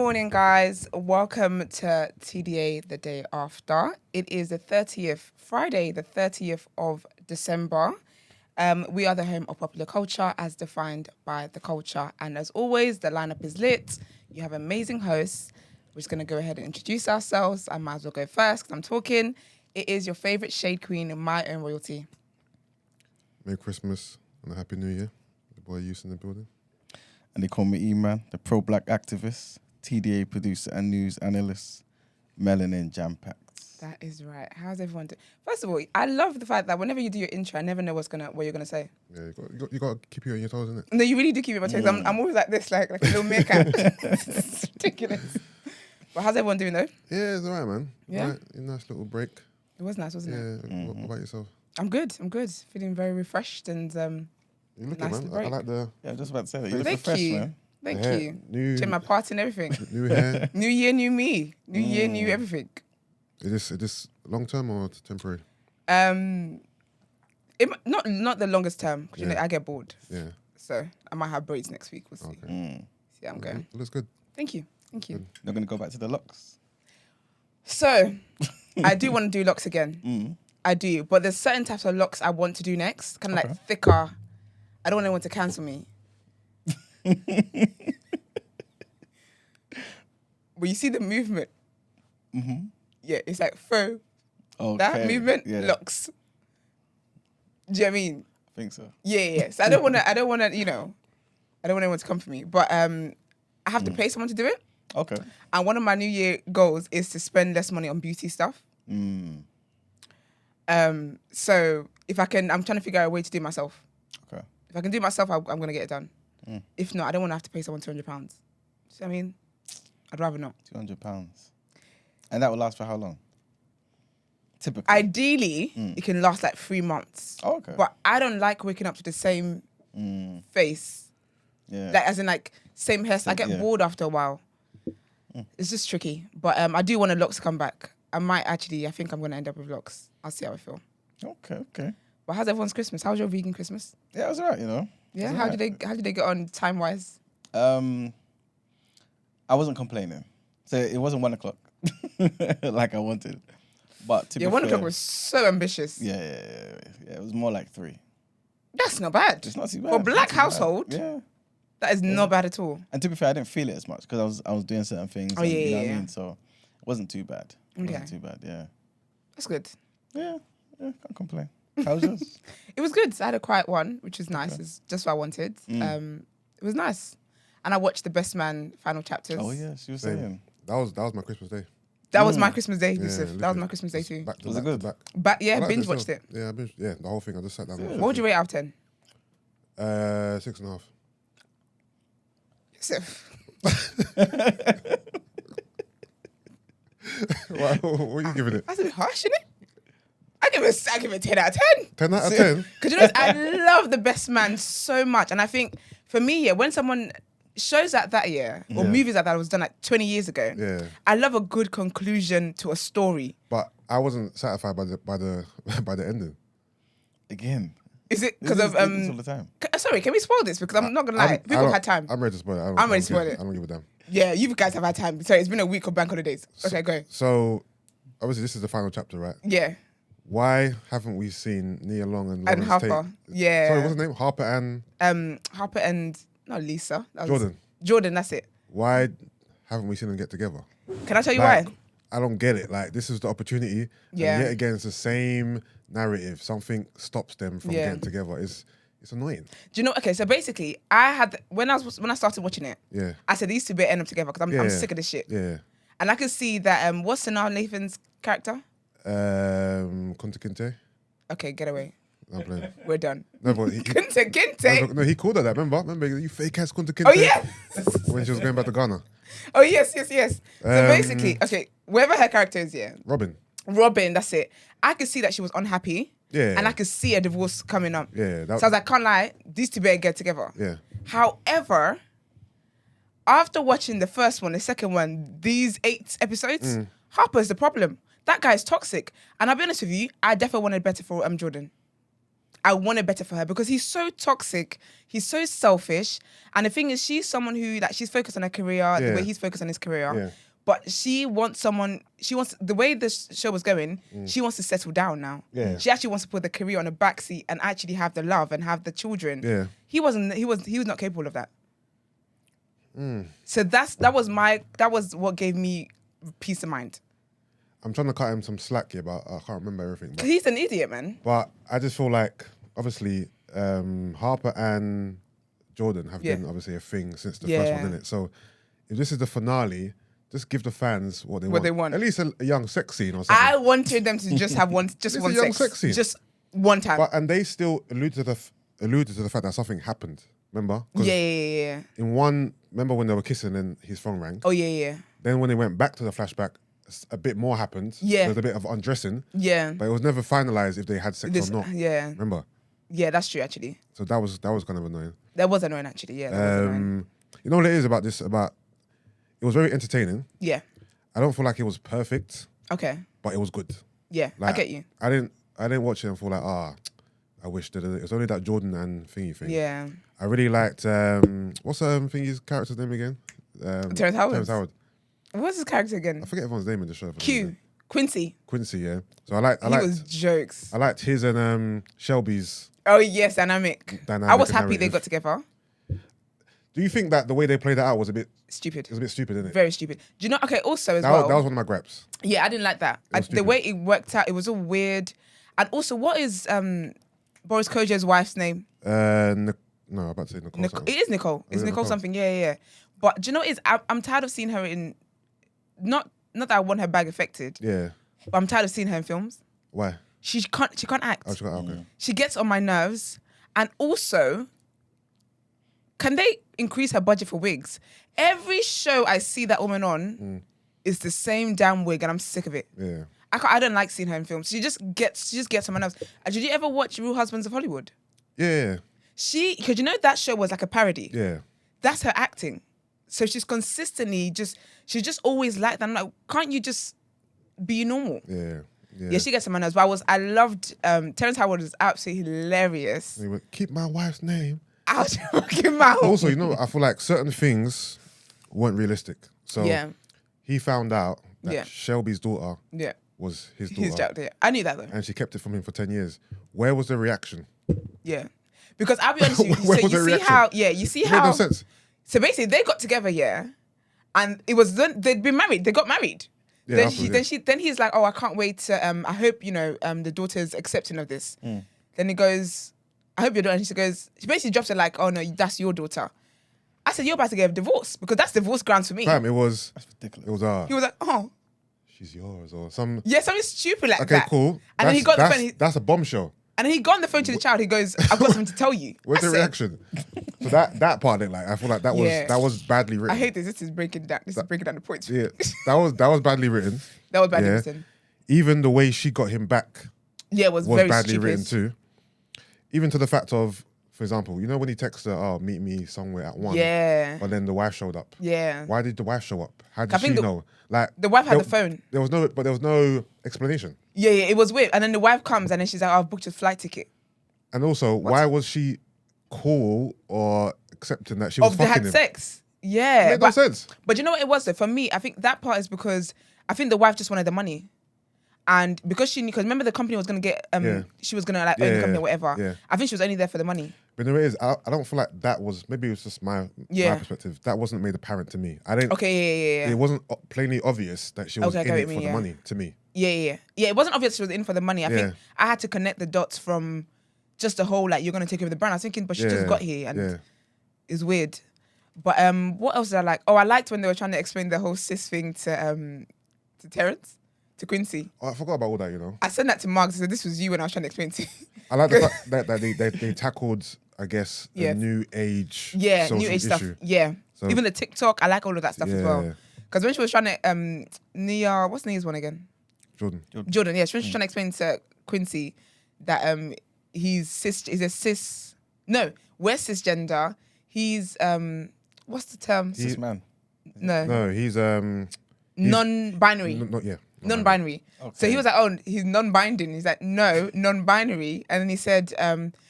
morning, guys. Welcome to TDA the day after. It is the 30th, Friday, the 30th of December. We are the home of popular culture as defined by the culture. And as always, the lineup is lit. You have amazing hosts. We're just going to go ahead and introduce ourselves. I might as well go first because I'm talking. It is your favorite shade queen, my own royalty. Merry Christmas and a Happy New Year. The boy Youth in the building. And they call me E-Man, the pro-black activist, TDA producer and news analyst, melanin jam-packed. That is right. How's everyone doing? First of all, I love the fact that whenever you do your intro, I never know what you're gonna say. Yeah, you got to keep you on your toes, innit? No, you really do keep me on my toes. I'm always like this, like a little meerkat. It's ridiculous. But how's everyone doing though? Yeah, it's all right, man. Yeah? All right. A nice little break. It was nice, wasn't it? Yeah. What about yourself? I'm good. Feeling very refreshed and You look nice it, to man. I break. like the Yeah, I was just about to say that. You look Thank fresh, you. man. Thank hair. you. New, Check my party and everything. new hair. New year, new me. New year, new everything. Is this long term or temporary? Not the longest term because you know Yeah. I get bored. Yeah. So I might have braids next week. We'll see. Okay. See how I'm going. It looks good. Thank you. Not going to go back to the locks. So I do want to do locks again. I do, but there's certain types of locks I want to do next. Kind of like thicker. I don't want anyone to cancel me. But you see the movement. Yeah, it's like faux. Okay. That movement yeah. locks. Do you know what I mean? I think so. Yeah. So I don't want to, I don't want anyone to come for me. But I have to pay someone to do it. Okay. And one of my New Year goals is to spend less money on beauty stuff. So if I can, I'm trying to figure out a way to do it myself. Okay. If I can do it myself, I'm going to get it done. If not, I don't want to have to pay someone £200. See what I mean? I'd rather not. £200. And that will last for how long? Typically. Ideally, it can last like 3 months. Oh, okay. But I don't like waking up to the same face. Yeah. Like, as in like same hairstyle. I get Yeah. bored after a while. It's just tricky. But I do want the locks to come back. I think I'm going to end up with locks. I'll see how I feel. Okay. But how's everyone's Christmas? How's your vegan Christmas? Yeah, it was all right, you know. Yeah, It was how all right. did they get on time-wise? I wasn't complaining. So it wasn't 1 o'clock like I wanted. But to be 1 fair, o'clock was so ambitious. Yeah. It was more like 3. That's not bad. It's not too bad. For a It's not black too bad. household, Yeah. that is not bad at all. And to be fair, I didn't feel it as much because I was doing certain things. Oh, and, yeah, you know yeah, what yeah. I mean? So it wasn't too bad. It Okay. wasn't too bad, yeah. That's good. Yeah, can't complain. How was yours? It was good. I had a quiet one, which was nice. It's just what I wanted. It was nice. And I watched The Best Man final chapters. Oh, yeah, she was Same. saying. That was my Christmas day. That was my Christmas day, Yeah, Yusuf. That was literally. my Christmas day too. Back to Was back it good? to back. But yeah, I liked binge still. watched it. Yeah, the whole thing. I just sat down. and What would you rate out of 10? 6.5. Yusuf. What are you giving it? That's a bit harsh, isn't it? I give it 10 out of 10. 10 out of 10? Because you know, I love The Best Man so much. And I think for me, yeah, when someone shows that year or movies like that was done like 20 years ago, Yeah. I love a good conclusion to a story. But I wasn't satisfied by the ending. Again. Is it because This of is all the time. Sorry, can we spoil this? Because I'm not gonna lie, people have had time. I'm ready to spoil it. I'm ready to spoil it. I don't give a damn. Yeah, you guys have had time. Sorry, it's been a week of bank holidays. Okay, go. So, obviously, this is the final chapter, right? Yeah, Why haven't we seen Nia Long and and Lawrence Harper. Tate? Yeah, Sorry, what's his name? Harper and Harper and not Lisa. That was- Jordan. Jordan, that's it. Why haven't we seen them get together? Can I tell you Like, why? I don't get it. Like, this is the opportunity. Yeah. And yet again, it's the same narrative. Something stops them from Yeah. getting together. It's annoying. Do you know? Okay, so basically, I had when I started watching it, Yeah. I said these two better end up together because I'm Yeah. sick of this shit. Yeah. And I could see that. What's Sanaa Lathan's character? Kunta Kinte. Okay, get away. No, playing. We're done. No, but Kinte, Kinte. no, he called her that. Remember, you fake ass Kunta Kinte. Oh yeah. When she was going back to Ghana. Oh yes. So basically, okay, wherever her character is, yeah, Robin, that's it. I could see that she was unhappy. Yeah. And I could see a divorce coming up. Yeah. So I was like, can't lie, these two better get together. Yeah. However, after watching the first one, the second one, these 8 episodes, Harper's the problem. That guy's toxic. And I'll be honest with you, I definitely wanted better for Jordan. I wanted better for her because he's so toxic. He's so selfish. And the thing is, she's someone who, like, she's focused on her career, the way he's focused on his career. Yeah. But she wants the way this show was going, she wants to settle down now. Yeah. She actually wants to put the career on the backseat and actually have the love and have the children. Yeah. He was not capable of that. So that was what gave me peace of mind. I'm trying to cut him some slack here, but I can't remember everything. But, He's an idiot, man. but I just feel like, obviously, Harper and Jordan have been obviously a thing since the first one, innit? So if this is the finale, just give the fans what they want. At least a young sex scene or something. I wanted them to just have one It's a young sex scene. just one time. And they still alluded to the fact that something happened. Remember? 'Cause Yeah. in one, remember when they were kissing and his phone rang? Oh, yeah. Then when they went back to the flashback, a bit more happened. Yeah. There was a bit of undressing. Yeah. But it was never finalized if they had sex or not. Yeah. Remember? Yeah, that's true, actually. So that was kind of annoying. That was annoying, actually. Yeah, that was annoying. You know what it is about this? It was very entertaining. Yeah. I don't feel like it was perfect, Okay. but it was good. Yeah, Like, I get you. I didn't watch it and feel like, I wish that it was only that Jordan and Thingy thing. Yeah. I really liked what's Thingy's character's name again? Terrence Howard. Terrence Howard. What's his character again? I forget everyone's name in the show. Quincy. Quincy, yeah. So I liked He was jokes. I liked his and Shelby's Oh, yes, dynamic. I was happy they narrative. got together. Do you think that the way they played that out was a bit Stupid. stupid, isn't it? Very stupid. Do you know? Okay, also as That well. was one of my gripes. Yeah, I didn't like that. was The stupid. way it worked out, it was all weird. And also, what is Boris Kojo's wife's name? No, I'm about to say Nicole. It something. is Nicole. It's it Nicole Nicole? something. Yeah. But do you know what it is? I'm tired of seeing her in. Not that I want her bag affected, Yeah. but I'm tired of seeing her in films. Why? She can't act. Oh, okay. She gets on my nerves. And also, can they increase her budget for wigs? Every show I see that woman on is the same damn wig, and I'm sick of it. Yeah. I don't like seeing her in films. She just gets on my nerves. Did you ever watch Real Husbands of Hollywood? Yeah. Because you know that show was like a parody. Yeah. That's her acting. So she's consistently she's just always like that. I'm like, can't you just be normal? Yeah. Yeah, she gets on my nerves. But I loved Terrence Howard was absolutely hilarious. He went, keep my wife's name Out your fucking mouth. Also, you know, I feel like certain things weren't realistic. So he found out that Shelby's daughter was his daughter. His daughter. Yeah. I knew that though. And she kept it from him for 10 years. Where was the reaction? Yeah. Because I'll be honest with you. Where So was you the see reaction? how, you see It how. made no sense. So basically they got together, and it was they'd been married. They got married. Yeah, Then he's like, oh, I can't wait to, I hope, the daughter's accepting of this. Then he goes, I hope you're doing. And she basically drops it like, oh no, that's your daughter. I said, you're about to get a divorce because that's divorce grounds for me. Fam, That's ridiculous. it was He was like, oh. she's yours or some. Yeah, something stupid like Okay, that. cool. And then he got the phone. That's a bombshell. And then he got on the phone to the child. He goes, I've got something to tell you. Where's the reaction? So that part, I feel like that was badly written. I hate this. This is breaking down. This is breaking down the points. Yeah, that was badly written. That was badly written. Even the way she got him back Yeah, was very badly stupid. written too. Even to the fact of, for example, you know when he texts her, "Oh, meet me somewhere at 1." Yeah. But then the wife showed up. Yeah. Why did the wife show up? How did I she think know? Like the wife had the phone. There was no explanation. Yeah, it was weird. And then the wife comes and then she's like, oh, I've booked your flight ticket. And also, why was she cool or accepting that she was They fucking had him? sex. Yeah. It made no sense. But you know what it was though? For me, I think that part is because I think the wife just wanted the money. And because because remember the company was going to get, she was going to like own the company or whatever. Yeah. I think she was only there for the money. But the way it is, I don't feel like that was, maybe it was just my perspective. That wasn't made apparent to me. I didn't. Okay, yeah. It wasn't plainly obvious that she was in it for the money to me. Yeah. It wasn't obvious she was in for the money. I think I had to connect the dots from just the whole, like, you're going to take over the brand. I was thinking, but she just got here and it's weird. But what else did I like? Oh, I liked when they were trying to explain the whole cis thing to Terrence, to Quincy. Oh, I forgot about all that, you know. I sent that to Mark. I said, this was you when I was trying to explain to you. I like the fact that they tackled, I guess, a new age social new age issue. stuff. Yeah. So, even the TikTok, I like all of that stuff as well. Because when she was trying to, Nia, what's Nia's one again? Jordan. Yeah, she was trying to explain to Quincy that we're cisgender. He's, what's the term? Cis man. No, No, he's non-binary. not yeah. Non-binary. Okay. So he was like, oh, he's non-binding. He's like, no, non-binary. And then he said,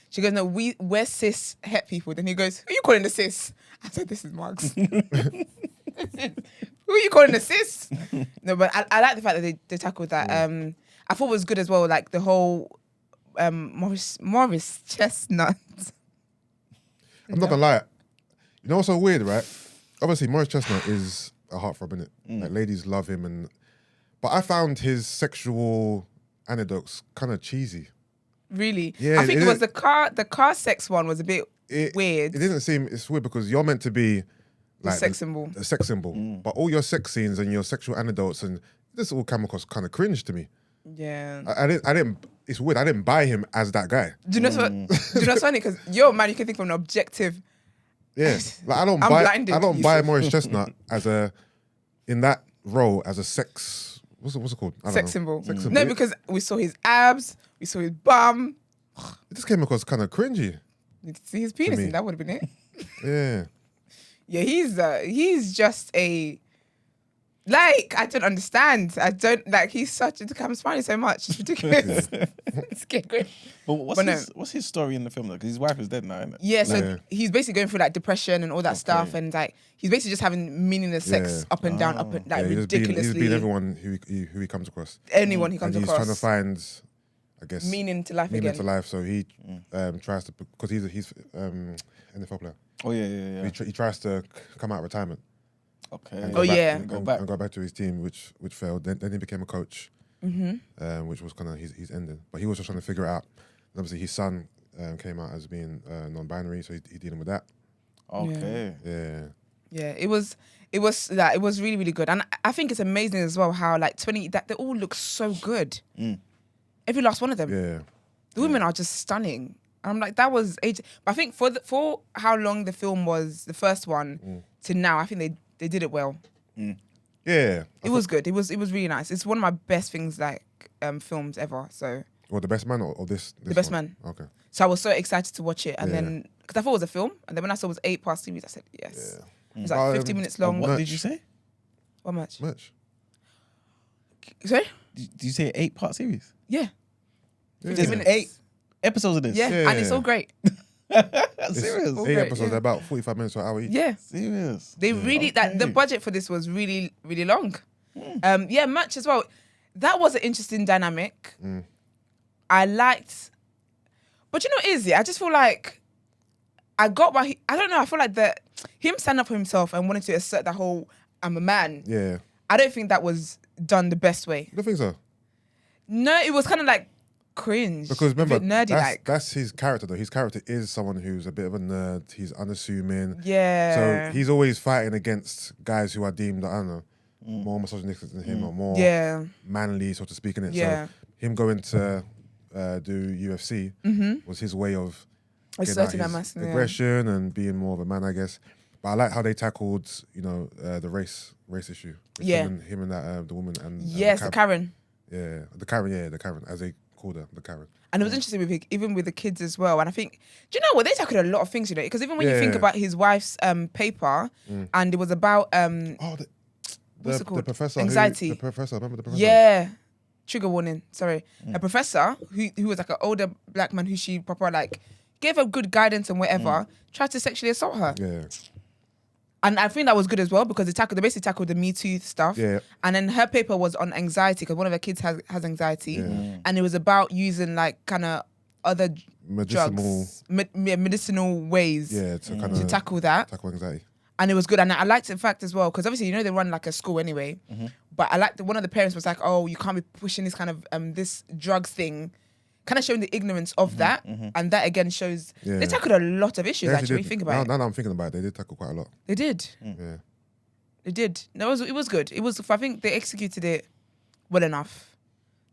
she goes, no, we're cis het people. Then he goes, who are you calling the cis? I said, this is Marks. Who are you calling the cis? No, but I like the fact that they tackled that. I thought it was good as well, like the whole Morris Chestnut. I'm not gonna lie. You know what's so weird, right? Obviously, Morris Chestnut is a heartthrob, innit? Like ladies love him, but I found his sexual anecdotes kind of cheesy. Really? Yeah, I think it was the car sex one was a bit weird. It didn't seem. It's weird because you're meant to be like a sex symbol. A sex symbol, but all your sex scenes and your sexual anecdotes and this all came across kind of cringe to me. Yeah. I didn't. It's weird. I didn't buy him as that guy. Do you know what's funny? Because you're a man, you can think from an objective. Yeah, like I don't buy Morris Chestnut in that role as a sex. What's it called? Sex symbol. No, because we saw his abs, we saw his bum. It just came across kind of cringy. You could see his penis, and that would have been it. Yeah. Yeah, he's just a. Like, I don't understand. He's such, it comes funny so much. It's ridiculous. It's great. But what's his story in the film though? Because his wife is dead now, isn't it? Yeah, so he's basically going through like depression and all that stuff, and like he's basically just having meaningless sex up and down, ridiculously. He's been everyone who he comes across. Anyone he comes across. He's trying to find, I guess, meaning to life again. Meaning to life. So he tries to, because he's NFL player. Oh yeah. He tries to come out of retirement. Okay. And go back to his team, which failed. Then he became a coach, which was kind of his ending. But he was just trying to figure it out. And obviously, his son came out as being non-binary, so he's dealing with that. Okay. Yeah. It was really, really good, and I think it's amazing as well how like they all look so good. Every last one of them. Yeah. The women are just stunning. I'm like, that was age. But I think for how long the film was, the first one to now, I think they did it well. Yeah. It was good. It was really nice. It's one of my best things, like films ever. So. Well, The Best Man or this The Best one? Man. Okay. So I was so excited to watch it, and then because I thought it was a film, and then when I saw it was 8-part series, I said yes. Yeah. It was like 50 minutes long. What did you say? What much? Sorry? Did you say 8-part series? Yeah. 50 minutes. 8 episodes of this. Yeah, and it's all great. Serious. 8 episodes, they're about 45 minutes to an hour each. Yeah. Serious. They really the budget for this was really, really long. Match as well. That was an interesting dynamic. I liked, but you know what it is? Yeah, I just feel like I got why I don't know. I feel like him standing up for himself and wanting to assert that whole I'm a man. Yeah. I don't think that was done the best way. You don't think so? No, it was kind of like cringe. Because remember, a bit nerdy that's his character though. His character is someone who's a bit of a nerd. He's unassuming. Yeah. So he's always fighting against guys who are deemed, I don't know, more misogynistic than him or more manly, so to speak, in it. Yeah. So him going to do UFC was his way of getting out his aggression and being more of a man, I guess. But I like how they tackled, the race issue. Him and that the woman and the Karen. Yeah, the Karen, as they called her, the Karen. And it was interesting even with the kids as well. And I think, do you know what? They tackled a lot of things, because even when you think about his wife's paper, and it was about what's it called? The professor. Anxiety. The professor, remember the professor? Yeah. Trigger warning, sorry. A professor who was like an older black man who she proper like gave her good guidance and whatever, tried to sexually assault her. Yeah. And I think that was good as well because they basically tackled the Me Too stuff. Yeah. And then her paper was on anxiety because one of her kids has anxiety. Yeah. And it was about using like kind of other drugs, medicinal ways to tackle that. Tackle anxiety. And it was good. And I liked the fact as well, because obviously, they run like a school anyway. But I liked one of the parents was like, oh, you can't be pushing this kind of, this drugs thing. Kind of showing the ignorance of that. And that again shows, they tackled a lot of issues actually, when you think about it. Now I'm thinking about it, they did tackle quite a lot. They did. Yeah. They did. No, it was good. I think they executed it well enough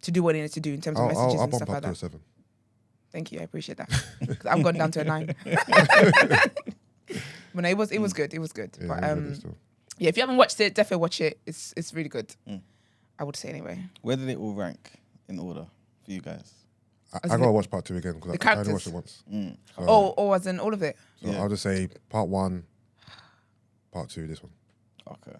to do what they needed to do in terms of messages and stuff like that. I'll bump up to a 7. Thank you, I appreciate that. Because I've gone down to a 9. But no, it was good. It was good. Yeah, but if you haven't watched it, definitely watch it. It's really good. I would say anyway. Where did it all rank in order for you guys? I gotta watch part 2 again because I only watched it once. So, as in all of it? So I'll just say part 1, part 2, this one. Okay.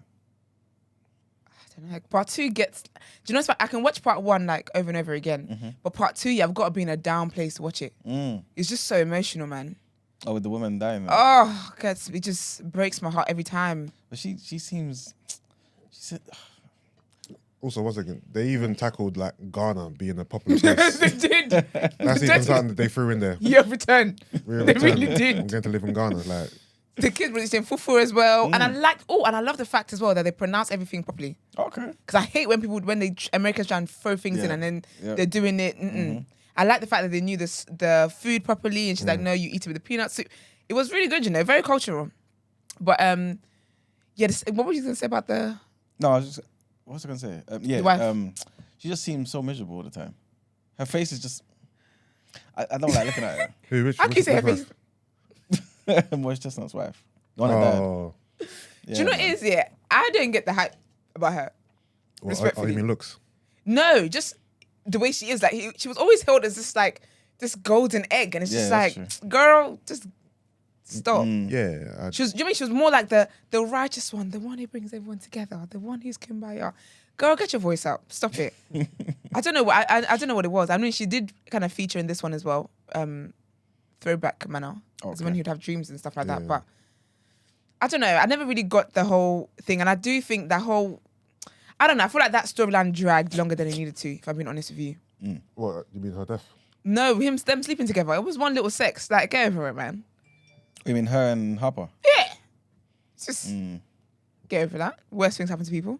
I don't know. Like, part 2 gets. Do you know what's I can watch part 1 like over and over again, but part 2, I've got to be in a down place to watch it. It's just so emotional, man. Oh, with the woman dying. Man. Oh, God, it just breaks my heart every time. But she seems. She said. Also, once again, they even tackled like Ghana being a popular place. They did. That's even something that they threw in there. Yeah, return. They really did. I'm going to live in Ghana. Like the kid was saying fufu as well, and I like. Oh, and I love the fact as well that they pronounce everything properly. Okay. Because I hate when Americans try and throw things in and then they're doing it. I like the fact that they knew the food properly, and she's like, "No, you eat it with the peanut soup." It was really good, very cultural. But what were you going to say about the? No, I was just. What was I going to say? The wife. She just seems so miserable all the time. Her face is just. I don't like looking at her. who? How can you say her face? Moist Chestnut's wife. The one that died. Do you know what it is? Yeah, I don't get the hype about her. Well, Respectfully. you mean looks? No, just the way she is. Like she was always held as this golden egg, and it's just like, girl, just stop. Yeah. She was more like the righteous one, the one who brings everyone together, the one who's kumbaya. Girl, get your voice up. Stop it. I don't know. I don't know what it was. I mean, she did kind of feature in this one as well. Throwback manner. It's when he'd have dreams and stuff like that. But I don't know. I never really got the whole thing, and I do think that whole. I don't know. I feel like that storyline dragged longer than it needed to. If I'm being honest with you. What, you mean her death? No, them sleeping together. It was one little sex. Like, get over it, man. You mean her and Harper? Yeah. It's just get over that. Worst things happen to people.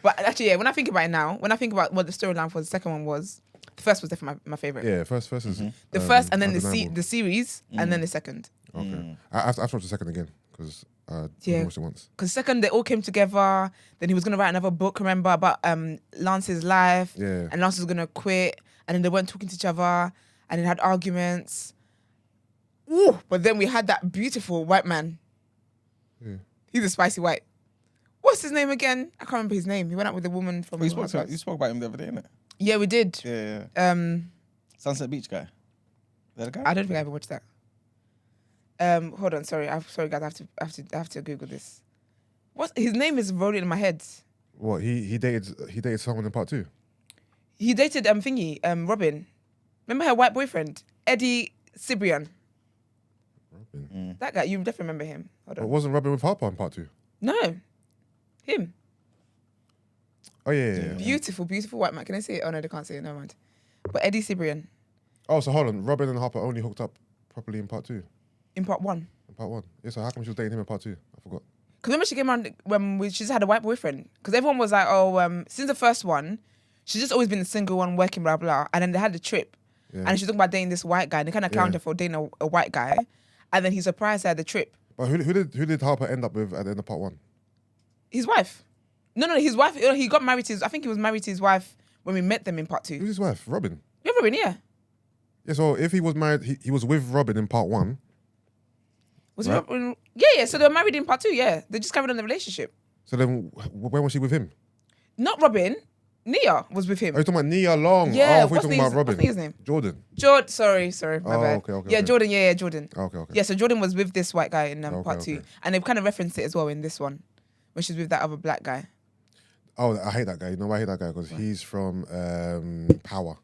But actually, yeah, when I think about it now, when I think about what the storyline for the second one was, the first was definitely my favorite. Yeah, first is the first, and then undeniable. the series, and then the second. Okay, I have to watch the second again because I watched it once. Because second, they all came together. Then he was gonna write another book. Remember about Lance's life. Yeah. And Lance was gonna quit, and then they weren't talking to each other, and they had arguments. Ooh! But then we had that beautiful white man. Yeah. He's a spicy white. What's his name again? I can't remember his name. He went out with a woman from. You spoke about him the other day, innit? Yeah, we did. Yeah. Sunset Beach guy. Is that the guy? I don't think I ever watched that. Hold on, sorry, sorry guys. I have to Google this. What his name is rolling in my head. What he dated someone in part 2. He dated Robin. Remember her white boyfriend, Eddie Cibrian. Robin. That guy, you definitely remember him. Hold on. But wasn't Robin with Harper in part 2? No, him. Oh yeah. Beautiful, beautiful white man. Can I say it? Oh no, they can't say it. Never mind. But Eddie Cibrian Oh, so hold on. Robin and Harper only hooked up properly in part 2. in part 1. In part 1. Yeah. So how come she was dating him in part 2? I forgot. Because remember she came around when she just had a white boyfriend. Because everyone was like, since the first one, she's just always been the single one working, blah, blah. And then they had the trip. Yeah. And she was talking about dating this white guy. And they kind of clowned her for dating a white guy. And then he surprised her at the trip. But who did Harper end up with at the end of part 1? His wife. No, his wife. He got married to I think he was married to his wife when we met them in part 2. Who's his wife? Robin. Yeah, Robin, yeah. Yeah, so if he was married, he was with Robin in part 1. Was right? Robin? Yeah. So they were married in part 2, yeah. They just carried on the relationship. So then when was she with him? Not Robin. Nia was with him. Are you talking about Nia Long? Yeah, Oh, I thought you were talking about Robin. What's his name? Jordan. Sorry, my bad. Okay. Jordan, yeah, Jordan. Okay. Yeah, so Jordan was with this white guy in part 2. Okay. And they've kind of referenced it as well in this one. When she's with that other black guy. Oh, I hate that guy. You know why I hate that guy? Because he's from Power.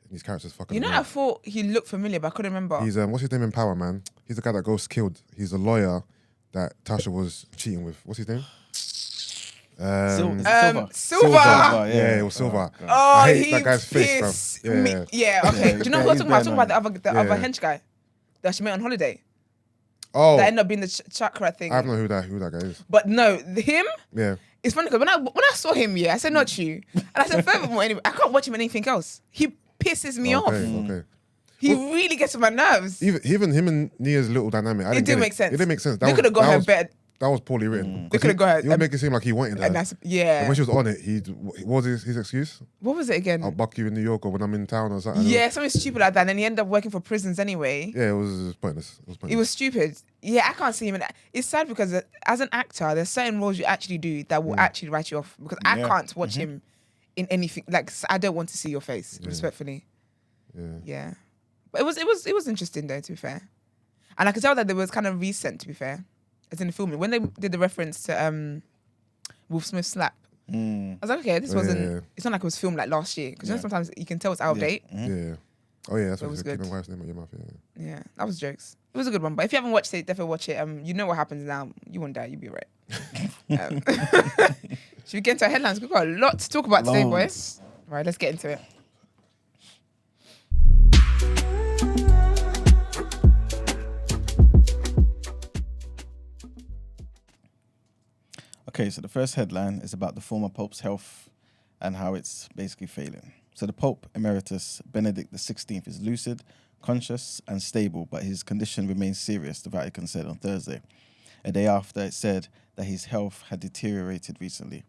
His character's fucking I thought he looked familiar, but I couldn't remember. He's what's his name in Power, man? He's the guy that Ghost killed. He's the lawyer that Tasha was cheating with. What's his name? Silver. Yeah, it was Silver. I hate that guy's face, bro. Okay. Do you know what I'm talking about? I'm talking about the other hench guy that she met on holiday. Oh, that ended up being the chakra thing. I don't know who that guy is. But no, him. Yeah. It's funny because when I saw him, I said not you, and I said furthermore, anyway, I can't watch him in anything else. He pisses me off. Okay. He really gets on my nerves. Even him and Nia's little dynamic. It didn't make sense. It didn't make sense. They could have got her better. That was poorly written. They could have got her. He would make it seem like he wanted her. And And when she was on it, what was his excuse? What was it again? I'll buck you in New York or when I'm in town or something. Yeah, something stupid like that. And then he ended up working for prisons anyway. Yeah, it was pointless. It was stupid. Yeah, I can't see him. It's sad because as an actor, there's certain roles you actually do that will actually write you off. Because I can't watch him in anything. Like, I don't want to see your face, respectfully. Yeah. But it was interesting though, to be fair. And I could tell that it was kind of recent, to be fair. as in the filming. When they did the reference to Will Smith's slap, I was like, okay, this wasn't. It's not like it was filmed like last year because sometimes you can tell it's out of date. Yeah. Oh yeah, that's what was it said. good. Keep my wife's name out your mouth. Yeah, that was jokes. It was a good one, but if you haven't watched it, definitely watch it. You know what happens now. You won't die. You'll be right. Should we get into our headlines? We've got a lot to talk about today, boys. All right, let's get into it. Okay, so the first headline is about the former Pope's health and how it's basically failing. So the Pope Emeritus Benedict XVI is lucid, conscious and stable, but his condition remains serious, the Vatican said on Thursday, a day after it said that his health had deteriorated recently.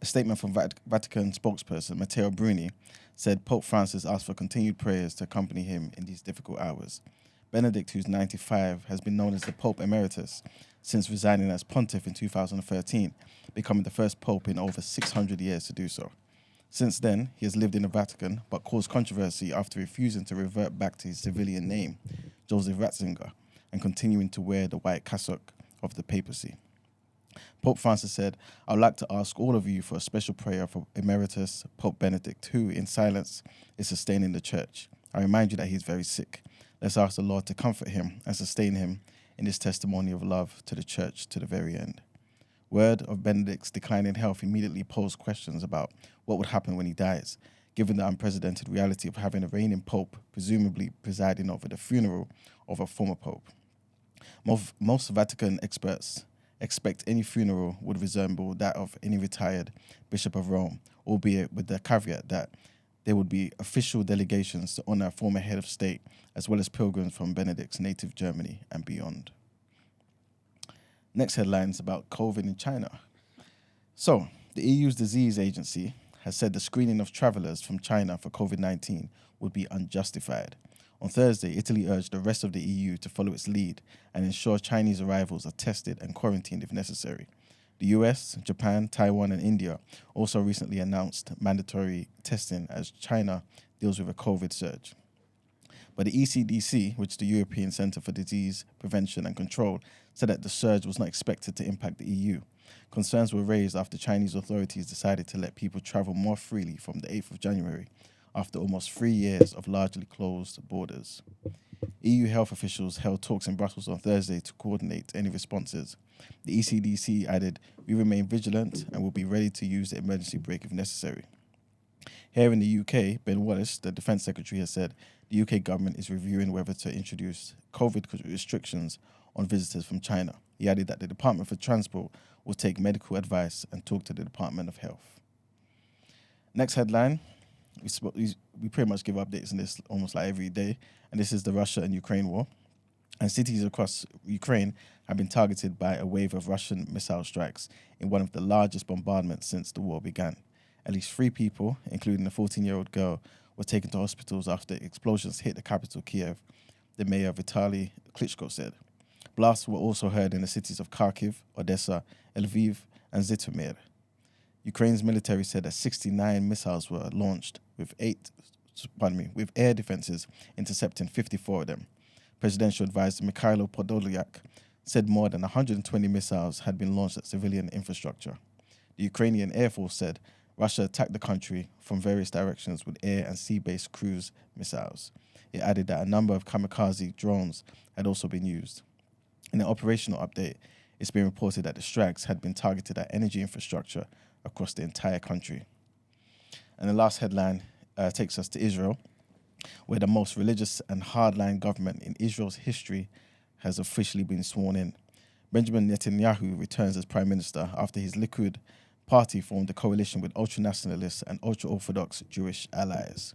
A statement from Vatican spokesperson Matteo Bruni said Pope Francis asked for continued prayers to accompany him in these difficult hours. Benedict, who's 95, has been known as the Pope Emeritus since resigning as pontiff in 2013, becoming the first pope in over 600 years to do so. Since then, he has lived in the Vatican, but caused controversy after refusing to revert back to his civilian name, Joseph Ratzinger, and continuing to wear the white cassock of the papacy. Pope Francis said, "I would like to ask all of you for a special prayer for Emeritus Pope Benedict, who, in silence, is sustaining the church. I remind you that he is very sick. Let's ask the Lord to comfort him and sustain him in his testimony of love to the church to the very end." Word of Benedict's declining health immediately posed questions about what would happen when he dies, given the unprecedented reality of having a reigning pope presumably presiding over the funeral of a former pope. Most Vatican experts expect any funeral would resemble that of any retired Bishop of Rome, albeit with the caveat that there would be official delegations to honor a former head of state, as well as pilgrims from Benedict's native Germany and beyond. Next headline is about COVID in China. So, the EU's disease agency has said the screening of travellers from China for COVID-19 would be unjustified. On Thursday, Italy urged the rest of the EU to follow its lead and ensure Chinese arrivals are tested and quarantined if necessary. The US, Japan, Taiwan, and India also recently announced mandatory testing as China deals with a COVID surge. But the ECDC, which is the European Centre for Disease Prevention and Control, said that the surge was not expected to impact the EU. Concerns were raised after Chinese authorities decided to let people travel more freely from the 8th of January, after almost 3 years of largely closed borders. EU health officials held talks in Brussels on Thursday to coordinate any responses. The ECDC added, "We remain vigilant and will be ready to use the emergency brake if necessary." Here in the UK, Ben Wallace, the Defence Secretary, has said the UK government is reviewing whether to introduce COVID restrictions on visitors from China. He added that the Department for Transport will take medical advice and talk to the Department of Health. Next headline, we pretty much give updates on this almost like every day, and this is the Russia and Ukraine war. And cities across Ukraine have been targeted by a wave of Russian missile strikes in one of the largest bombardments since the war began. At least 3 people, including a 14-year-old girl, were taken to hospitals after explosions hit the capital, Kiev, the mayor Vitaly Klitschko said. Blasts were also heard in the cities of Kharkiv, Odessa, Lviv, and Zhytomyr. Ukraine's military said that 69 missiles were launched with air defenses intercepting 54 of them. Presidential advisor Mikhailo Podolyak said more than 120 missiles had been launched at civilian infrastructure. The Ukrainian Air Force said Russia attacked the country from various directions with air and sea-based cruise missiles. It added that a number of kamikaze drones had also been used. In an operational update, it's been reported that the strikes had been targeted at energy infrastructure across the entire country. And the last headline takes us to Israel, where the most religious and hardline government in Israel's history has officially been sworn in. Benjamin Netanyahu returns as prime minister after his Likud party formed a coalition with ultra-nationalists and ultra-Orthodox Jewish allies.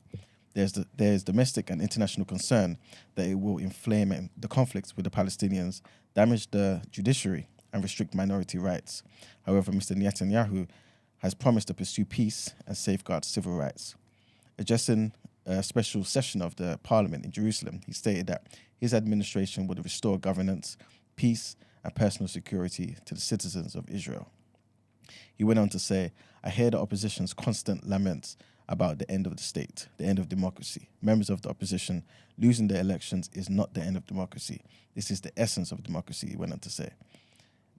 There is domestic and international concern that it will inflame the conflicts with the Palestinians, damage the judiciary, and restrict minority rights. However, Mr. Netanyahu has promised to pursue peace and safeguard civil rights. Addressing a special session of the parliament in Jerusalem, he stated that his administration would restore governance, peace, and personal security to the citizens of Israel. He went on to say, "I hear the opposition's constant laments about the end of the state, the end of democracy. Members of the opposition losing their elections is not the end of democracy. This is the essence of democracy," he went on to say.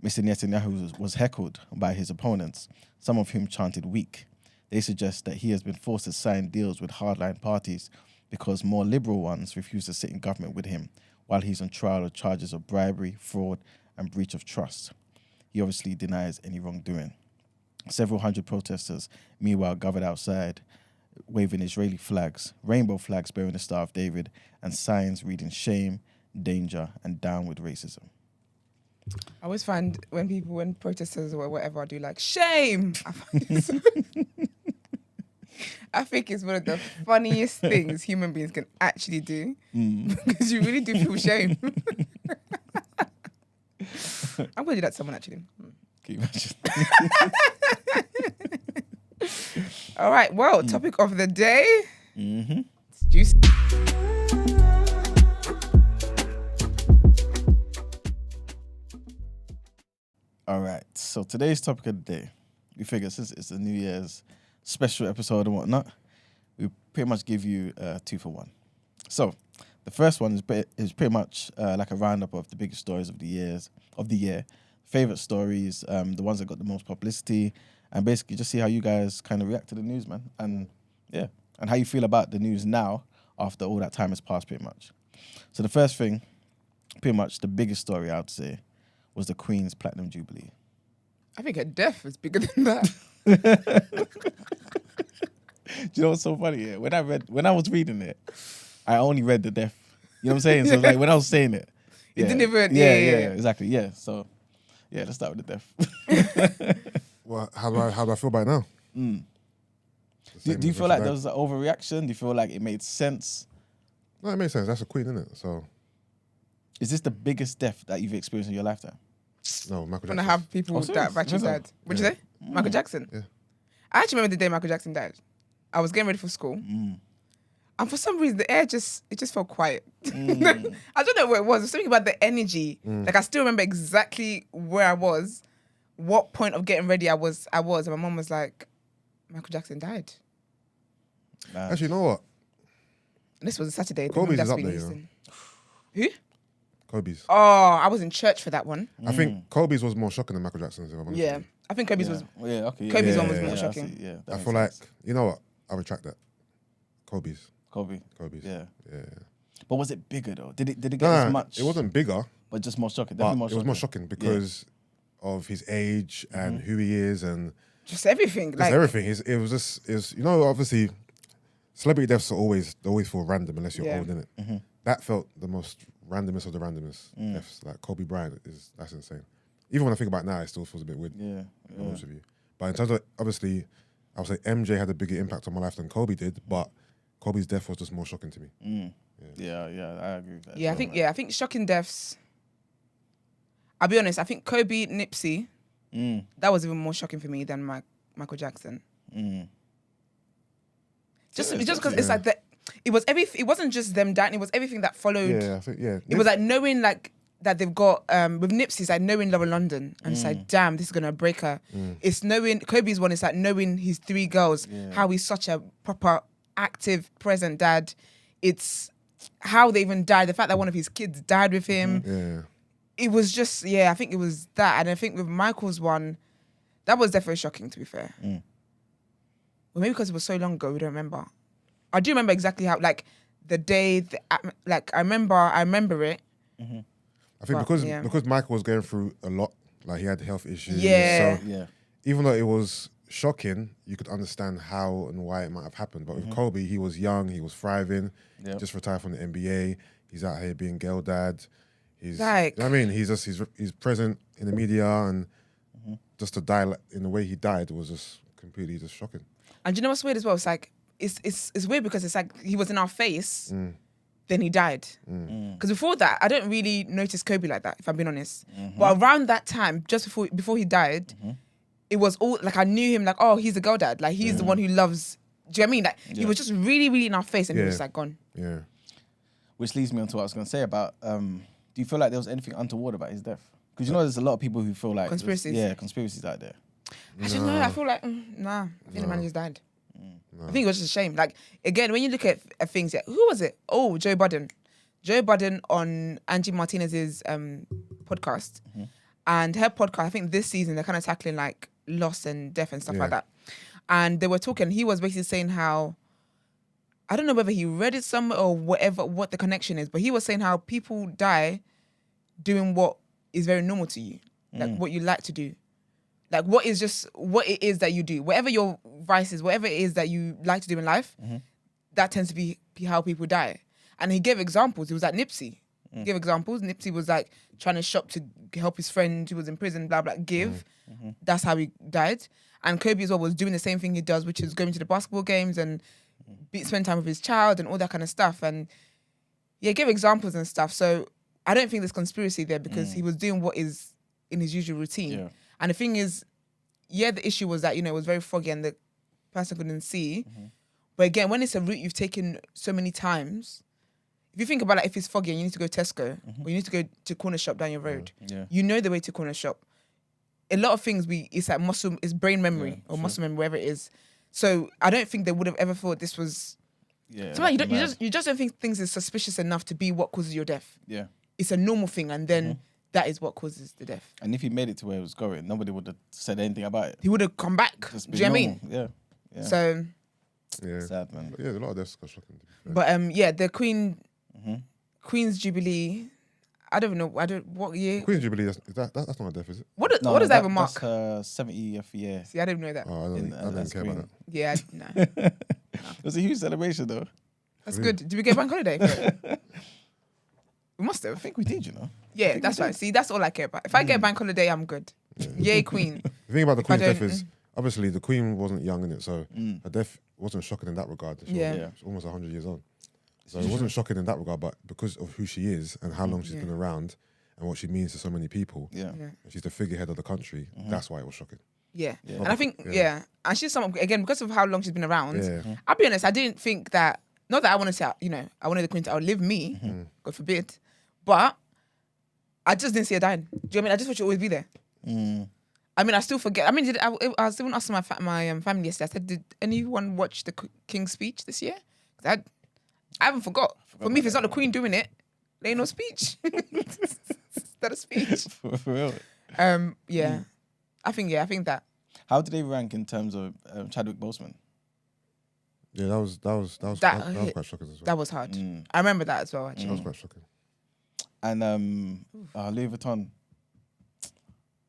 Mr. Netanyahu was heckled by his opponents, some of whom chanted weak. They suggest that he has been forced to sign deals with hardline parties because more liberal ones refuse to sit in government with him, while he's on trial of charges of bribery, fraud, and breach of trust. He obviously denies any wrongdoing. Several hundred protesters, meanwhile, gathered outside, waving Israeli flags, rainbow flags bearing the Star of David, and signs reading shame, danger, and down with racism. I always find when protesters or whatever do like shame, I think it's one of the funniest things human beings can actually do because you really do feel shame. I'm going to do that to someone actually. Can you imagine? All right, well, topic of the day. It's juicy. All right, so today's topic of the day, we figure since it's a New Year's special episode and whatnot, we pretty much give you 2 for 1. So the first one is pretty much like a roundup of the biggest stories of the year, favorite stories, the ones that got the most publicity, and basically just see how you guys kind of react to the news, man, and how you feel about the news now after all that time has passed, pretty much. So the first thing, pretty much the biggest story I would say, was the Queen's Platinum Jubilee. I think her death is bigger than that. Do you know what's so funny? Yeah? When I was reading it, I only read the death. You know what I'm saying? So like when I was saying it, it didn't even. Yeah, exactly. Yeah. So yeah, let's start with the death. Well, how do I feel about it now? Do you feel like there was an overreaction? Do you feel like it made sense? No, it makes sense. That's a queen, isn't it? So, is this the biggest death that you've experienced in your lifetime? No, Michael Jackson. When I have people that have actually died. What'd you say? Michael Jackson? Yeah. I actually remember the day Michael Jackson died. I was getting ready for school. And for some reason, the air just felt quiet. I don't know what it was. There's something about the energy. Like, I still remember exactly where I was, what point of getting ready I was. And my mom was like, Michael Jackson died. Actually, you know what? And this was a Saturday. Kobe's is up there, you know. Who? Kobe's. Oh, I was in church for that one. I think Kobe's was more shocking than Michael Jackson's, if I'm honest with you. I think Kobe's was... Okay. Kobe's one was more shocking. I feel like, you know what? I retract that. Kobe's. Yeah. Yeah. But was it bigger though? Did it get as much? It wasn't bigger. But just more shocking. But it was more shocking because of his age and who he is and... Just everything. Just everything. It was you know, obviously, celebrity deaths are always feel random unless you're old, innit? That felt the most randomest of the randomest deaths. Like Kobe Bryant, that's insane. Even when I think about it now, it still feels a bit weird. Yeah. Honest with you. But in terms of, obviously, I would say MJ had a bigger impact on my life than Kobe did, but Kobe's death was just more shocking to me. Yeah, I agree with that. Yeah, I think shocking deaths. I'll be honest, I think Kobe, Nipsey, that was even more shocking for me than Michael Jackson. Just because it's like it wasn't just them dying, it was everything that followed. Yeah, I think, It was like knowing like that they've got with Nipsey, it's like knowing Lower London and it's like, damn, this is gonna break her. It's knowing Kobe's one, it's like knowing his 3 girls, how he's such a proper active present dad. It's how they even died, the fact that one of his kids died with him. It was just, I think it was that. And I think with Michael's one, that was definitely shocking, to be fair. Well, maybe because it was so long ago, we don't remember. I do remember exactly how, like, the day, I remember it. I think because Michael was going through a lot, like he had health issues. Yeah. So even though it was shocking, you could understand how and why it might have happened. But with Kobe, he was young, he was thriving, he just retired from the NBA. He's out here being girl dad. He's like, you know what I mean, he's present in the media, and just to die in the way he died was just completely just shocking. And do you know what's weird as well? It's like it's weird because it's like he was in our face, then he died. Because before that, I don't really notice Kobe like that, if I'm being honest. But around that time, just before he died, it was all like I knew him like, oh, he's a girl dad, like he's the one who loves. Do you know what I mean? Like he was just really, really in our face, and he was just like gone. Yeah. Which leads me on to what I was going to say about. Do you feel like there was anything untoward about his death? Because you know there's a lot of people who feel like conspiracies. Conspiracies out there. I don't know. I feel like nah. I think the man just died. I think it was just a shame. Like again, when you look at things, who was it? Oh, Joe Budden. Joe Budden on Angie Martinez's podcast, And her podcast, I think this season, they're kind of tackling like loss and death and stuff like that. And they were talking, he was basically saying how, I don't know whether he read it somewhere or whatever, what the connection is, but he was saying how people die doing what is very normal to you, like what you like to do. Like what is just what it is that you do. Whatever your vice is, whatever it is that you like to do in life, that tends to be how people die. And he gave examples. It was like Nipsey. He gave examples. Nipsey was like trying to shop to help his friend who was in prison, blah, blah, give. That's how he died. And Kobe as well was doing the same thing he does, which is going to the basketball games and spend time with his child and all that kind of stuff. And yeah, give examples and stuff. So I don't think there's conspiracy there because he was doing what is in his usual routine. Yeah. And the thing is, the issue was that, it was very foggy and the person couldn't see. But again, when it's a route you've taken so many times, if you think about it, if it's foggy and you need to go to Tesco or you need to go to corner shop down your road, you know the way to corner shop. A lot of things it's like it's brain memory or muscle memory, wherever it is. So I don't think they would have ever thought this was. Yeah. So like, you just don't think things is suspicious enough to be what causes your death. Yeah. It's a normal thing, and then that is what causes the death. And if he made it to where it was going, nobody would have said anything about it. He would have come back. Do you know what I mean? Yeah. So. Yeah. Sad, man. But yeah, a lot of deaths got shocking. But the Queen's Jubilee. I don't know. What year? Queen's Jubilee. That's not a death, is it? What does that even mark? That's her 70th year. See, I didn't know that. Oh, I don't care about that. Yeah, no. It was a huge celebration, though. That's good. Did we get bank holiday for it? We must have. I think we did, Yeah, that's right. See, that's all I care about. If I get bank holiday, I'm good. Yeah. Yay, Queen. The thing about the Queen's death is, obviously, the Queen wasn't young in it, so her death wasn't shocking in that regard. She's almost 100 years old. So it wasn't shocking in that regard, but because of who she is and how long she's been around and what she means to so many people, and she's the figurehead of the country, that's why it was shocking. Yeah. And I think, and she's someone, again, because of how long she's been around, I'll be honest, I didn't think that, not that I wanted to, I wanted the Queen to outlive me, God forbid, but I just didn't see her dying. Do you know what I mean? I just thought she'd always be there. I mean, I still forget. I mean, I was even asking my family yesterday, I said, did anyone watch the King's speech this year? Because I haven't forgot. For me, if it's not the Queen doing it, there ain't no speech. It's not a speech. For real. I think that. How did they rank in terms of Chadwick Boseman? Yeah, that was quite shocking as well. That was hard. I remember that as well, actually. That was quite shocking. And Louis Vuitton.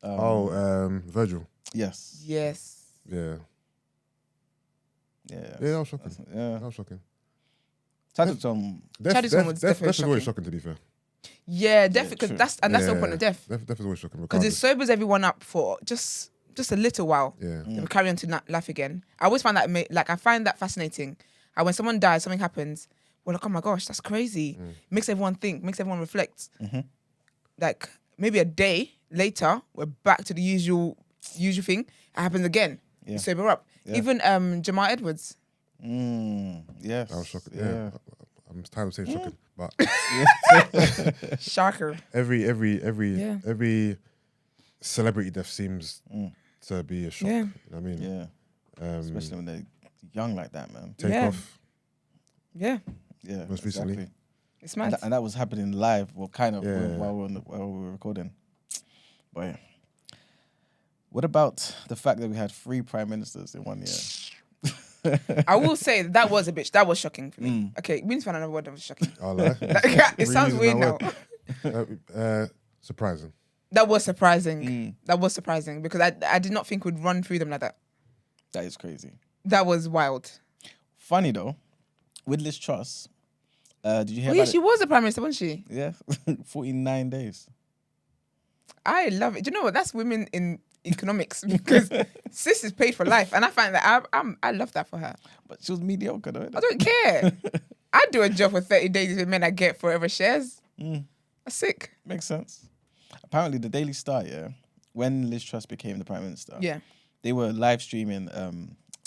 Virgil. Yes. Yeah. That was shocking. That was shocking. Chadwick's one was definitely always shocking, to be fair. Yeah, definitely, because that's the point of death. Death is always shocking. Because it sobers everyone up for just a little while. Yeah. Then we carry on to life again. I always find that, I find that fascinating. How when someone dies, something happens, we're like, oh my gosh, that's crazy. Makes everyone think, makes everyone reflect. Like, maybe a day later, we're back to the usual thing. It happens again. You sober up. Yeah. Even Jamal Edwards. Yes. That was shocking. Yeah. I'm tired of saying shocking, but shocker. Every celebrity death seems to be a shock. Yeah. You know what I mean? Yeah. Especially when they're young like that, man. Take off. Yeah. Yeah. Most recently. It's mad. And that was happening live, kind of while we were recording. But yeah. What about the fact that we had 3 prime ministers in 1 year? I will say that was a bitch. That was shocking for me. Okay, we need to find another word that was shocking. It sounds weird now. Surprising. That was surprising. That was surprising because I did not think we'd run through them like that. That is crazy. That was wild. Funny though, with Liz Truss, did you hear about it? She was a prime minister, wasn't she? Yeah, 49 days. I love it. Do you know what? That's women in economics because sis is paid for life, and I find that I love that for her. But she was mediocre, though. I don't care. I'd do a job for 30 days with men I get forever shares. That's sick. Makes sense. Apparently, the Daily Star, when Liz Truss became the prime minister, they were live streaming.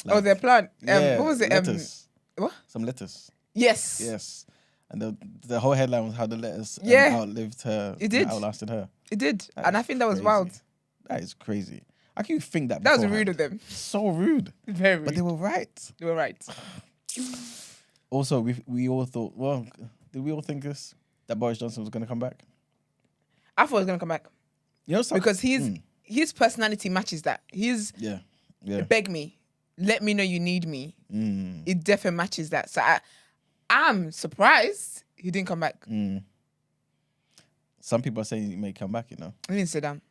Their plan. What was it? Letters. What? Some letters. Yes. And the whole headline was how the letters outlived her. It did. Outlasted her. It did. And I think that was wild. That is crazy. How can you think that? That was rude of them. So rude. Very rude. But they were right. They were right. Also, we all thought, did we all think that Boris Johnson was going to come back? I thought he was going to come back. You know, because his personality matches that. Yeah. Beg me, let me know you need me. It definitely matches that. So I'm surprised he didn't come back. Some people are saying he may come back. You know. I didn't sit down.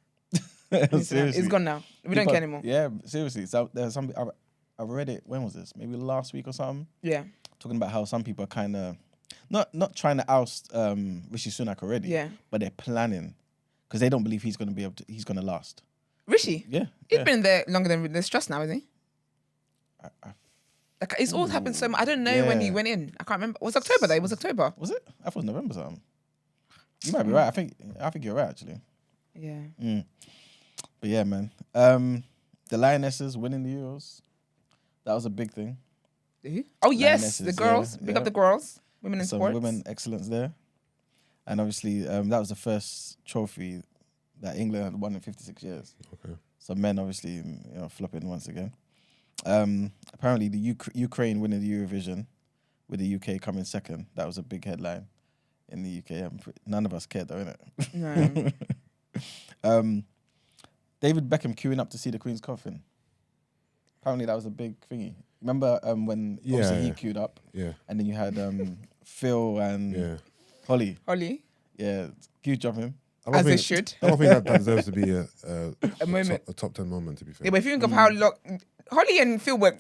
Seriously. It's gone now. We don't care anymore. Yeah, seriously. So there's some. I read it. When was this? Maybe last week or something. Yeah. Talking about how some people are kind of not trying to oust Rishi Sunak already. Yeah. But they're planning because they don't believe he's going to be able to. He's going to last. Rishi? Yeah. He's been there longer than Liz Truss now, isn't he? Like it's all happened so much. I don't know when he went in. I can't remember. It was October though. It was October. Was it? I thought it was November something. You might be right. I think you're right actually. Yeah. But yeah, man. The Lionesses winning the Euros. That was a big thing. Oh yes, the girls. Big up the girls. Women in sports. Women excellence there. And obviously, that was the first trophy that England had won in 56 years. Okay. So men obviously, flopping once again. Apparently, the Ukraine winning the Eurovision, with the UK coming second. That was a big headline in the UK. None of us cared though, innit? No. David Beckham queuing up to see the Queen's coffin. Apparently, that was a big thingy. Remember when obviously he queued up? Yeah. And then you had Phil and Holly. Yeah, huge of him. As it should. I don't think that deserves to be a moment. a top 10 moment, to be fair. Yeah, but if you think of how long Holly and Phil were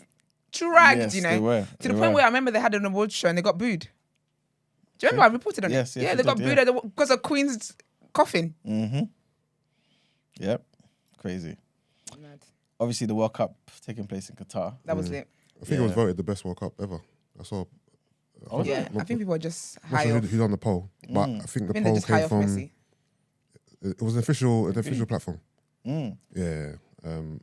dragged, Yes, they were. To the point where I remember they had an award show and they got booed. Do you remember I reported on it? Yes, Yeah, they got booed because of Queen's coffin. Mm-hmm. Yep. Crazy. Mad. Obviously, the World Cup taking place in Qatar. That was it. I think it was voted the best World Cup ever. I saw. I think people are just high sure off. who's on the poll, but I think the they're poll just high came off from. Messi. It was an official platform. Mm. Yeah,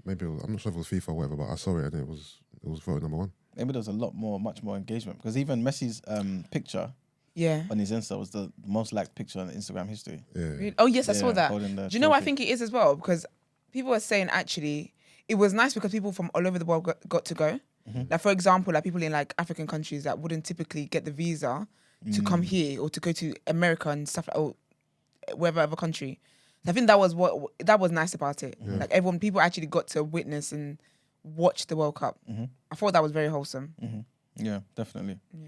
maybe I'm not sure if it was FIFA or whatever, but I saw it and it was voted number one. Maybe there was much more engagement because even Messi's picture on his Insta was the most liked picture on Instagram history. Yeah. Really? Oh yes, I saw that. Do you know what I think it is as well? Because people are saying actually it was nice because people from all over the world got to go. Like for example, like people in like African countries that wouldn't typically get the visa to come here or to go to America and stuff like or wherever other country. I think that was nice about it. Yeah. Like people actually got to witness and watch the World Cup. I thought that was very wholesome. Yeah, definitely. Yeah.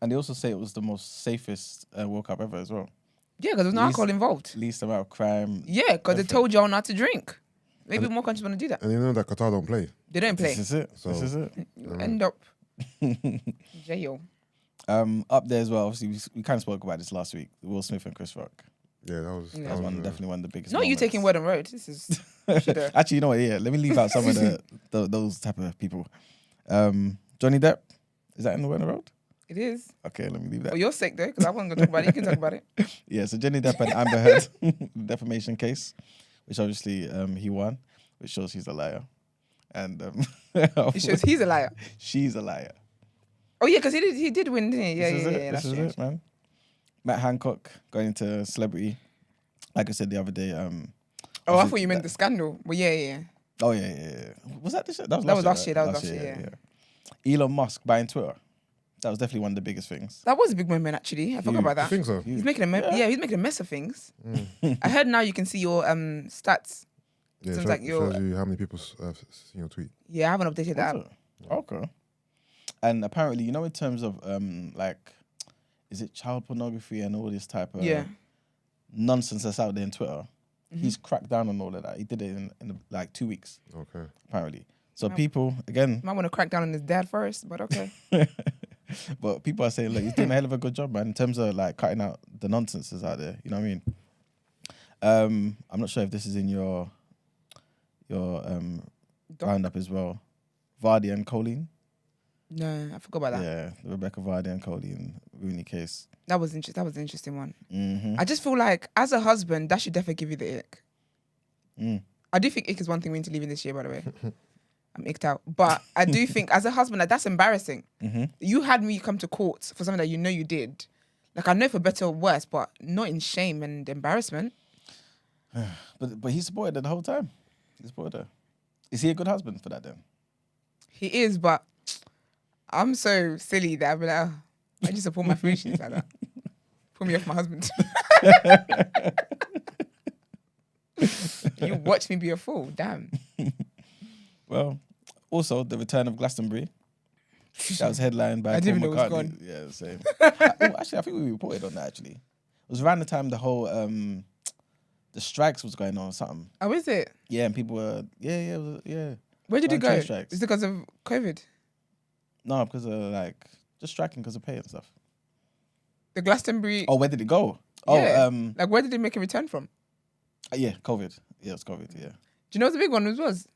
And they also say it was the most safest World Cup ever as well. Yeah, because there was no alcohol involved. Least amount of crime. Yeah, because they told y'all not to drink. Maybe more countries want to do that. And you know that Qatar don't play. They don't play. This is it. You end up jail. Up there as well, obviously, we kind of spoke about this last week. Will Smith and Chris Rock. Yeah, that was definitely one of the biggest. No, you taking word on road. This is actually, you know what? Yeah, let me leave out some of those type of people. Johnny Depp, is that in the word on road? It is. Okay, let me leave that. For your sake, though, because I wasn't going to talk about it. You can talk about it. Yeah, so Johnny Depp and Amber Heard defamation case, which obviously he won, which shows he's a liar. And it shows he's a liar. She's a liar. Oh yeah, because he did win, didn't he? Yeah. This is it, man. Matt Hancock going into celebrity. Like I said the other day. I thought you meant the scandal. Well, yeah. Oh yeah. Was that this year? That was last year. That was last year. Yeah. Elon Musk buying Twitter. That was definitely one of the biggest things. That was a big moment, actually. I forgot about that. I think so. He's making he's making a mess of things. I heard now you can see your stats. Yeah, Seems it shows you how many people seen your tweet. Yeah, I haven't updated that. Okay. And apparently, in terms of is it child pornography and all this type of nonsense that's out there on Twitter? He's cracked down on all of that. He did it in like 2 weeks. Okay. Apparently. So people, again... Might want to crack down on his dad first, but okay. But people are saying, look, he's doing a hell of a good job, man, in terms of like cutting out the nonsense that's out there. You know what I mean? I'm not sure if this is in your roundup as well. Vardy and Colleen. No, I forgot about that. Yeah, the Rebecca Vardy and Colleen Rooney case. That was an interesting one. I just feel like, as a husband, that should definitely give you the ick. I do think ick is one thing we need to leave in this year, by the way. I'm icked out. But I do think, as a husband, like, that's embarrassing. You had me come to court for something that you know you did. Like, I know for better or worse, but not in shame and embarrassment. But he supported her the whole time. He supported her. Is he a good husband for that then? He is, but I'm so silly that I'll be like, I just support my foolishness like that. Put me off my husband. You watched me be a fool. Damn. Well, also the return of Glastonbury. That was headlined by I Paul didn't even know it was McCartney. gone. Yeah, the same. Actually, I think we reported on that. Actually, it was around the time the whole the strikes was going on or something. Oh, is it? Yeah, and people were yeah. Where did it Around go? train Is strikes. it because of COVID? No, because of like just striking because of pay and stuff. The Glastonbury. Oh, where did it go? Yeah. Oh, Like, where did it make a return from? yeah, COVID. Yeah, it's COVID. Yeah. Do you know what the big one was?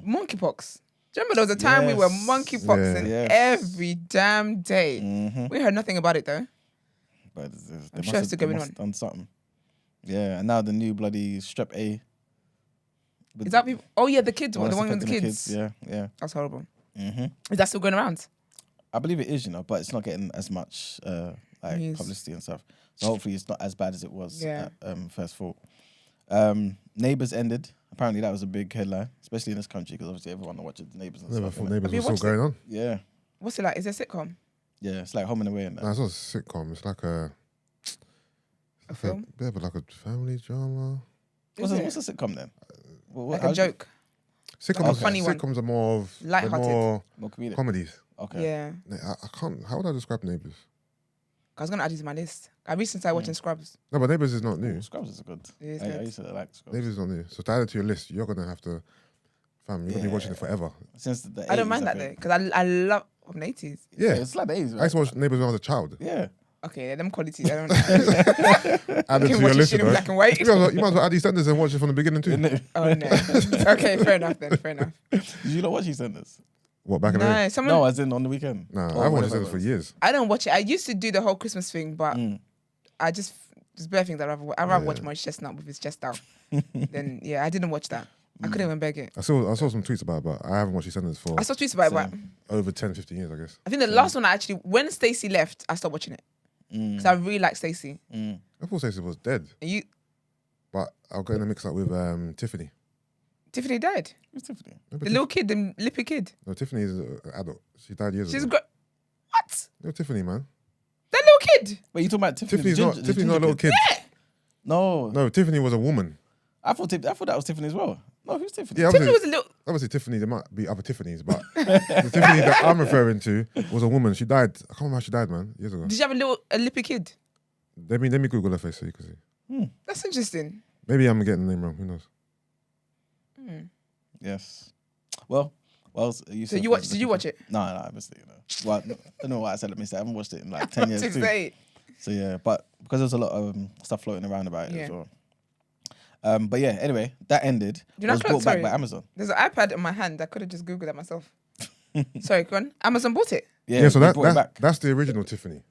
Monkeypox. Do you remember there was a time we were Yes. monkeypoxing Yes. every damn day? Mm-hmm. We heard nothing about it though. But I'm sure it's still going on. Done something. Yeah, and now the new bloody strep A. Is that people? Oh yeah, the kids one, the that's one with the affecting kids. Yeah. That's horrible. Mm-hmm. Is that still going around? I believe it is, but it's not getting as much like News. publicity and stuff. So hopefully it's not as bad as it was Yeah. at first thought. Neighbours ended. Apparently that was a big headline, especially in this country because obviously everyone watches Neighbours and Never stuff. thought innit? Neighbours Have you was still watched going on. Yeah, What's it like? Is it a sitcom? yeah. It's like Home and Away and that. Nah, it's not a sitcom. It's like a film? Yeah, but like a family drama. What's Is a it? sitcom then? Like a joke? Sitcoms, a funny one. sitcoms are more of Lighthearted. they're more More comedic. comedies. Okay. Yeah. I can't. How would I describe Neighbours? I was gonna add you to my list. I recently started watching Scrubs. No, but Neighbours is not new. Scrubs is good. It is I good. used to like Scrubs. Neighbours is not new. So to add it to your list, you're gonna have to. Fam, you're gonna be watching it forever. Since the 80s, I don't mind that though, think. because I love from the 80s. Yeah, It's like the 80s, I right? used to watch Neighbours when I was a child. Yeah. Okay, yeah, them qualities. I don't know. Add it can to watch your this list, shit in bro. black and white. You might as well add EastEnders and watch it from the beginning too. Oh no. Okay, fair enough then. Fair enough. Did you not watch EastEnders? What, back in the day? No, someone. No, as in on the weekend. Nah, Or I watched whatever EastEnders it for was. years. I don't watch it. I used to do the whole Christmas thing, but I just there's better things I'd rather watch my chestnut with his chest out. Then yeah, I didn't watch that. I couldn't even beg it. I saw some tweets about it, but I haven't watched EastEnders for I saw tweets about it, but over 10, 15 years, I guess. I think the last one when Stacey left, I stopped watching it because I really like Stacey. I thought Stacey was dead, And but I'll get in a mix up with Tiffany. Tiffany died. Who's Tiffany? No, The little kid, the lippy kid. no, Tiffany is an adult. She died years She's ago. great. What? No, Tiffany, man. That little kid. Wait, you talking about Tiffany? Tiffany's not a little kid. No, No, Tiffany was a woman. I thought that was Tiffany as well. No, who's Tiffany? Yeah, Tiffany was a little. obviously Tiffany, there might be other Tiffany's, but the Tiffany that I'm referring to was a woman. She died. I can't remember how she died, man, years ago. Did she have a lippy kid? Let me Google her face so you can see. That's interesting. Maybe I'm getting the name wrong. Who knows? Yes. Well, you. So did you watch it? No, obviously. Well, I don't know why I said let me say. I haven't watched it in like 10 years. To too. say. So yeah, but because there's a lot of stuff floating around about it Yeah. as well. But yeah, anyway, that ended. You know, It was brought back sorry. by Amazon. There's an iPad in my hand. I could have just Googled that myself. Sorry, go on. Amazon bought it. Yeah, so they brought it back. that's the original Tiffany.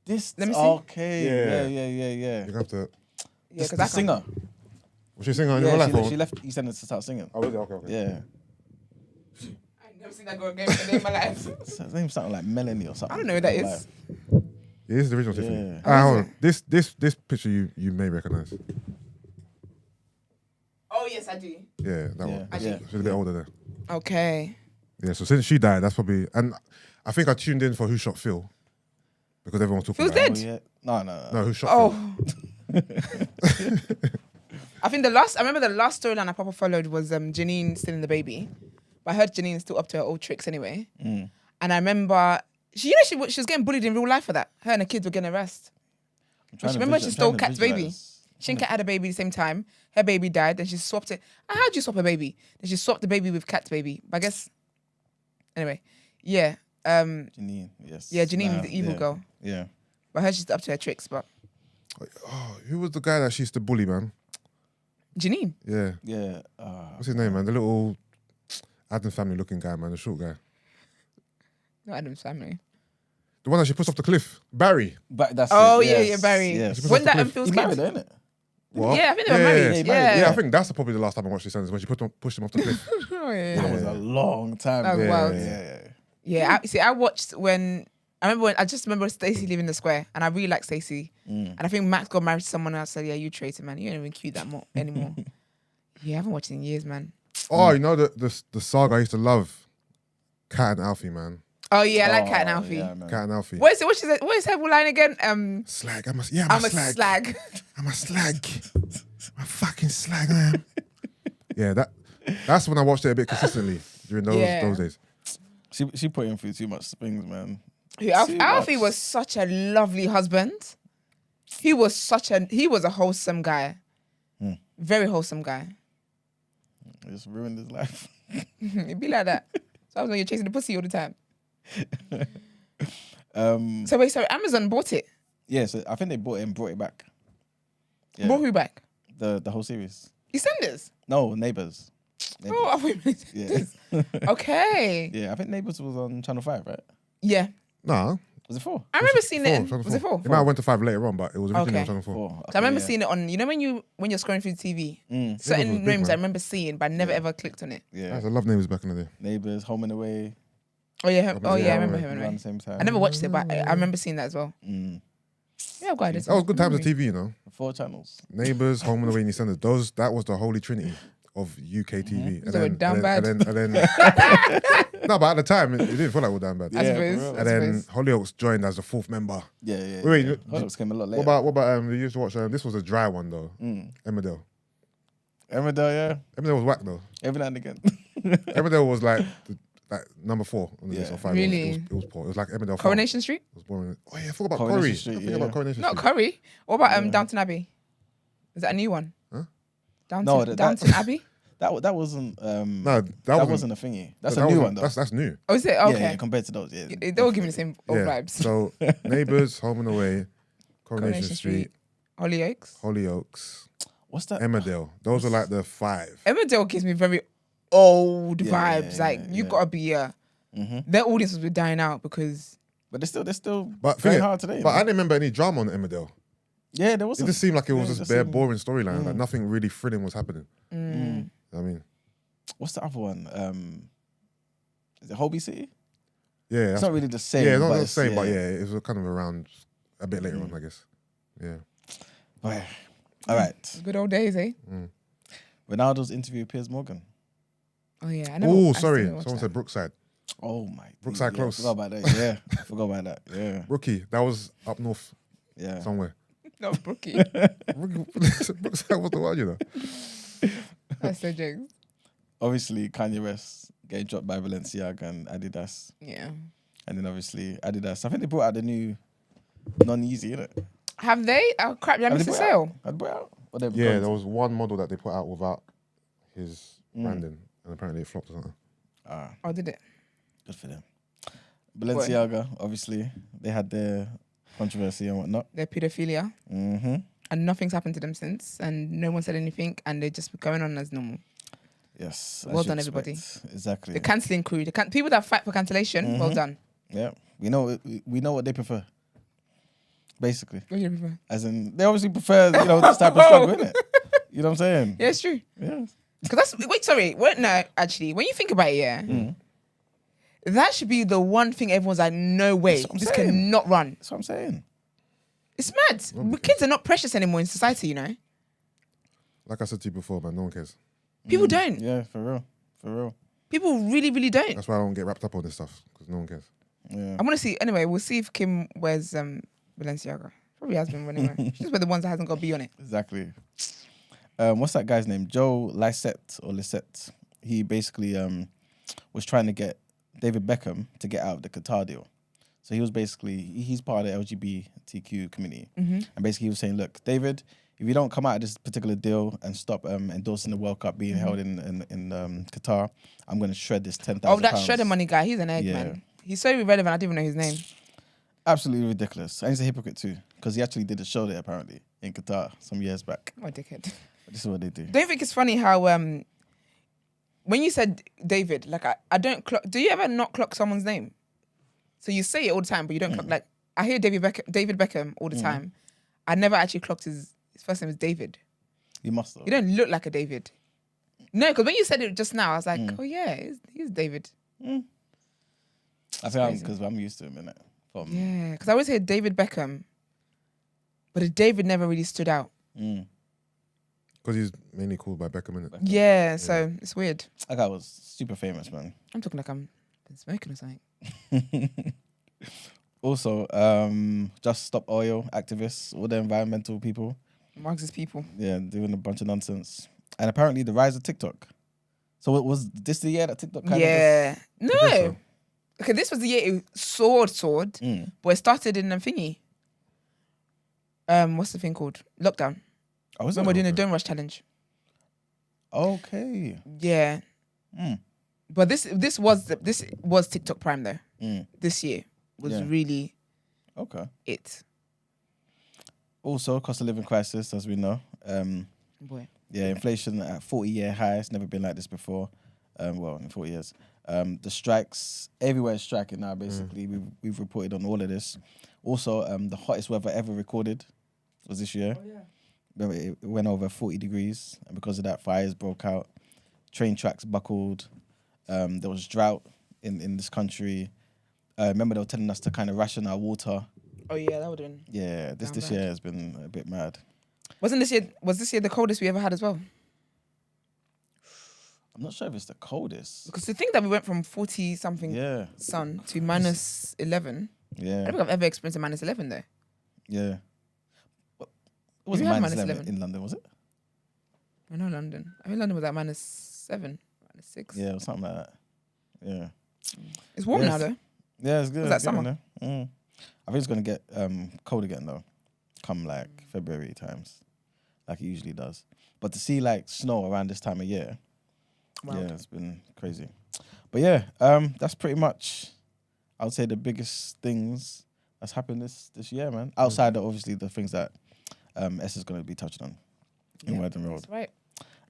Let me see. Okay. Yeah. You have to. Yeah, because The singer. Was she singing in real life? Yeah, or- she left EastEnders to start singing. Oh, was it? Okay. Yeah. I've never seen that girl again in my life. Her name's something like Melanie or something. I don't know who that is. Yeah, this is the original Tiffany. Yeah. Ah, hold on. This picture you may recognize. Oh yes, I do. Yeah, that one. Yeah. She's a bit older there. Okay. Yeah, so since she died, that's probably, and I think I tuned in for Who Shot Phil because everyone was talking Phil's about dead? it. Oh, yeah. No. No, Who Shot Oh. Phil? I think I remember the last storyline I proper followed was Janine stealing the baby. But I heard Janine is still up to her old tricks anyway. And I remember, she was getting bullied in real life for that. Her and her kids were getting arrested. Remember she stole Kat's baby? She and Kat had a baby at the same time. Her baby died, then she swapped it. How'd you swap a baby? Then she swapped the baby with Kat's baby. But I guess, anyway, yeah. Janine, yes. Yeah, Janine, the evil girl. Yeah. But I heard she's up to her tricks, but Oh, who was the guy that she used to bully, man? Janine. Yeah. Yeah. What's his name, man? The little Adam's Family looking guy, man. The short guy. Not Adam's Family. The one that she pushed off the cliff. Barry. But that's Oh, it. yeah, yes, yeah, Barry. Yes. She When pushed off that the cliff. Phil's He married her, innit? What? Yeah, I think they were married. Yeah, Yeah, I think that's probably the last time I watched this sentence when she pushed him off the cliff. Oh, yeah. That was a long time That was ago. wild. Yeah. Yeah, I watched I just remember Stacey leaving the square, and I really like Stacey. And I think Max got married to someone else. So yeah, you traitor, man. You don't even cute that anymore. Yeah, I haven't watched it in years, man. Oh, you know the saga I used to love? Cat and Alfie, man. Oh yeah, I like Cat and Alfie. Yeah, man. Cat and Alfie. What is her line again? Slag. I'm a I'm a slag. slag. I'm a slag. I fucking slag, man. Yeah, that's when I watched it a bit consistently during those days. She put him through too much things, man. Alfie was such a lovely husband. He was a wholesome guy. Very wholesome guy. He just ruined his life. It'd be like that. So I was when you're chasing the pussy all the time. So Amazon bought it? Yeah, so I think they bought it and brought it back. Yeah. Brought who back? The whole series. EastEnders? No, Neighbours. Oh, I thought Yeah. Okay. Yeah, I think Neighbours was on Channel 5, right? Yeah. No. Was it 4? I remember seeing it. Was it 4? It might have went to 5 later on, but it was originally on Channel 4. Okay, So I remember seeing it on, you know when you're scrolling through TV, certain big, names man. I remember seeing, but I never ever clicked on it. Yeah. I love Neighbours back in the day. Neighbours, Home and Away. Oh yeah, I remember around him. the same time. I never watched it, but I remember seeing that as well. Yeah, I've got it. That was good times on TV, you know. 4 channels. Neighbours, Home and Away, and EastEnders. That was the holy trinity of UK TV. So we're down bad. No, but at the time, it didn't feel like we were down bad. I suppose. And then Hollyoaks joined as the 4th member. Yeah. Wait, Hollyoaks came a lot later. What about we used to watch? This was a dry one though. Emmerdale. Emmerdale, yeah. Emmerdale was whack though. Every now and again. Emmerdale was like number 4 on the list of 5. Really? It was poor. It was like Emmerdale. Coronation Street? It was boring. Oh yeah, I forgot about Coronation Corrie. Street, I forgot about Coronation Not Street. Curry. What about Downton Abbey? Is that a new one? Huh? Downton Abbey? That wasn't. No, that wasn't a thingy. That's a new one though. That's new. Oh, is it? Okay. Yeah, compared to those, yeah. They all give me the same old vibes. So Neighbours, Home and Away, Coronation Street, Hollyoaks. What's that? Emmerdale. Those were like the 5. Emmerdale gives me very old Yeah, vibes. yeah, Like you gotta be their audiences were dying out because. But they're still But very hard today. But I man. didn't remember any drama on Emmerdale. Yeah, there was. It just seemed like it was yeah, just bare boring storyline. Like nothing really thrilling was happening. I mean, what's the other one? Is it Hobie City? yeah, It's not really the same. Yeah, not but the same, but yeah, it was kind of around a bit later on, I guess. Yeah. But, all right. Good old days, eh? Ronaldo's interview with Piers Morgan. Oh yeah. Oh, sorry. Someone said Brookside. Oh my. Brookside yeah, Close. Forgot about that. Yeah, forgot about that. Yeah. Rookie. That was up north Yeah. somewhere. No, Brookie. Brookside was the one, you know. That's so jokes. Obviously, Kanye West getting dropped by Balenciaga and Adidas. Yeah. And then obviously Adidas. I think they brought out the new non-easy, innit? Have they? Oh crap! Did I miss the sale? Had brought out? Or they've Yeah, gone there was one model that they put out without his branding, and apparently it flopped or something. Oh, did it? Good for them. Balenciaga, obviously, they had their controversy and whatnot. Their paedophilia. And nothing's happened to them since, and no one said anything, and they're just going on as normal. Yes. Well done, everybody. Exactly. The cancelling crew, people that fight for cancellation, well done. Yeah, we know what they prefer. Basically, What do you prefer? as in they obviously prefer this type of struggle, innit? You know what I'm saying? Yeah, it's true. Yeah. Because actually, when you think about it, yeah, that should be the one thing everyone's like, no way, this cannot run. That's what I'm saying. It's mad. Kids are not precious anymore in society, you know. Like I said to you before, man, no one cares. People don't. Yeah, for real. People really, really don't. That's why I don't get wrapped up on this stuff, because no one cares. Yeah. I want to see. Anyway, we'll see if Kim wears Balenciaga. Probably has been anyway. She's just one of the ones that hasn't got B on it. Exactly. What's that guy's name? Joe Lysette. He basically was trying to get David Beckham to get out of the Qatar deal. So he was basically, he's part of the LGBTQ community. And basically he was saying, look, David, if you don't come out of this particular deal and stop endorsing the World Cup being held in Qatar, I'm going to shred this £10,000. Oh, that shredder money guy. He's an egg, man. He's so irrelevant. I didn't even know his name. Absolutely ridiculous. And he's a hypocrite too, because he actually did a show there apparently in Qatar some years back. Oh, dickhead. This is what they do. Don't you think it's funny how when you said David, like I don't clock. Do you ever not clock someone's name? So you say it all the time, but you don't clock. Like I hear David Beckham all the time. I never actually clocked his first name is David. You must though. You don't look like a David. No, because when you said it just now, I was like, oh yeah, he's David. I think because I'm used to him, innit? Yeah, because I always hear David Beckham, but the David never really stood out. Because he's mainly called by Beckham, innit? Yeah, so it's weird. That guy was super famous, man. I'm talking like I'm been smoking or something. Also, Just Stop Oil activists, all the environmental people, Marxist people. Yeah, doing a bunch of nonsense. And apparently the rise of TikTok. So it was this the year that TikTok kind of just... No. So. Okay, this was the year it soared, but it started in a thingy. What's the thing called? Lockdown. Oh, is when it? we're doing a Don't Rush challenge. Okay. Yeah. But this was TikTok Prime though. This year was really it. Also, cost of living crisis, as we know. Yeah, inflation at 40-year high. It's never been like this before. In 40 years. The strikes, everywhere is striking now, basically. We've reported on all of this. Also, the hottest weather ever recorded was this year. It went over 40 degrees, and because of that, fires broke out. Train tracks buckled. There was drought in this country. Remember, they were telling us to kind of ration our water. Oh yeah, that would have been. Yeah, this year has been a bit mad. Was this year the coldest we ever had as well? I'm not sure if it's the coldest. Because to think that we went from 40 something sun to minus 11. Yeah. I don't think I've ever experienced a minus 11 though. Yeah. It wasn't minus 11 in London, was it? I know London. I mean London was at minus 7, minus 6. Yeah, or something like that. Yeah. It's warm now though. Yeah, it's good. Was that summer? I think it's going to get cold again though, come like February times, like it usually does. But to see like snow around this time of year, yeah, it's been crazy. But yeah, that's pretty much, I would say, the biggest things that's happened this year, man. Outside of obviously the things that S is going to be touching on in Word and Road. That's right.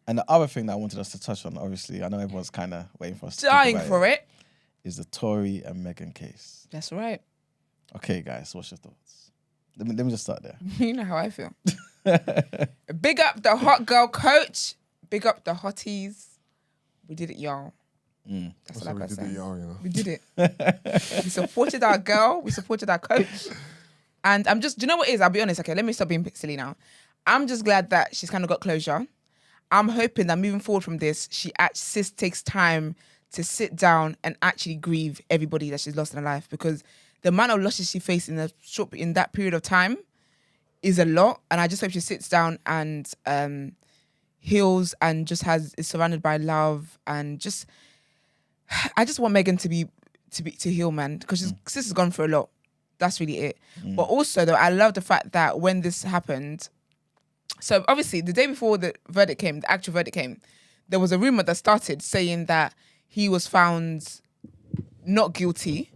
And the other thing that I wanted us to touch on, obviously, I know everyone's kind of waiting for us to dying talk about for it, is the Tory and Meghan case. That's right. Okay, guys, what's your thoughts? Let me just start there. You know how I feel. Big up the hot girl coach. Big up the hotties. We did it, y'all. That's what I said. We did it. We supported our girl. We supported our coach. And I'm just, do you know what it is? I'll be honest. Okay, let me stop being silly now. I'm just glad that she's kind of got closure. I'm hoping that moving forward from this, sis takes time to sit down and actually grieve everybody that she's lost in her life, because the amount of losses she faced in that period of time is a lot. And I just hope she sits down and heals and just is surrounded by love, and just I just want Meghan to heal, man, because sis has gone through a lot. That's really it. But also though, I love the fact that when this happened, so obviously the day before the actual verdict came, there was a rumor that started saying that he was found not guilty,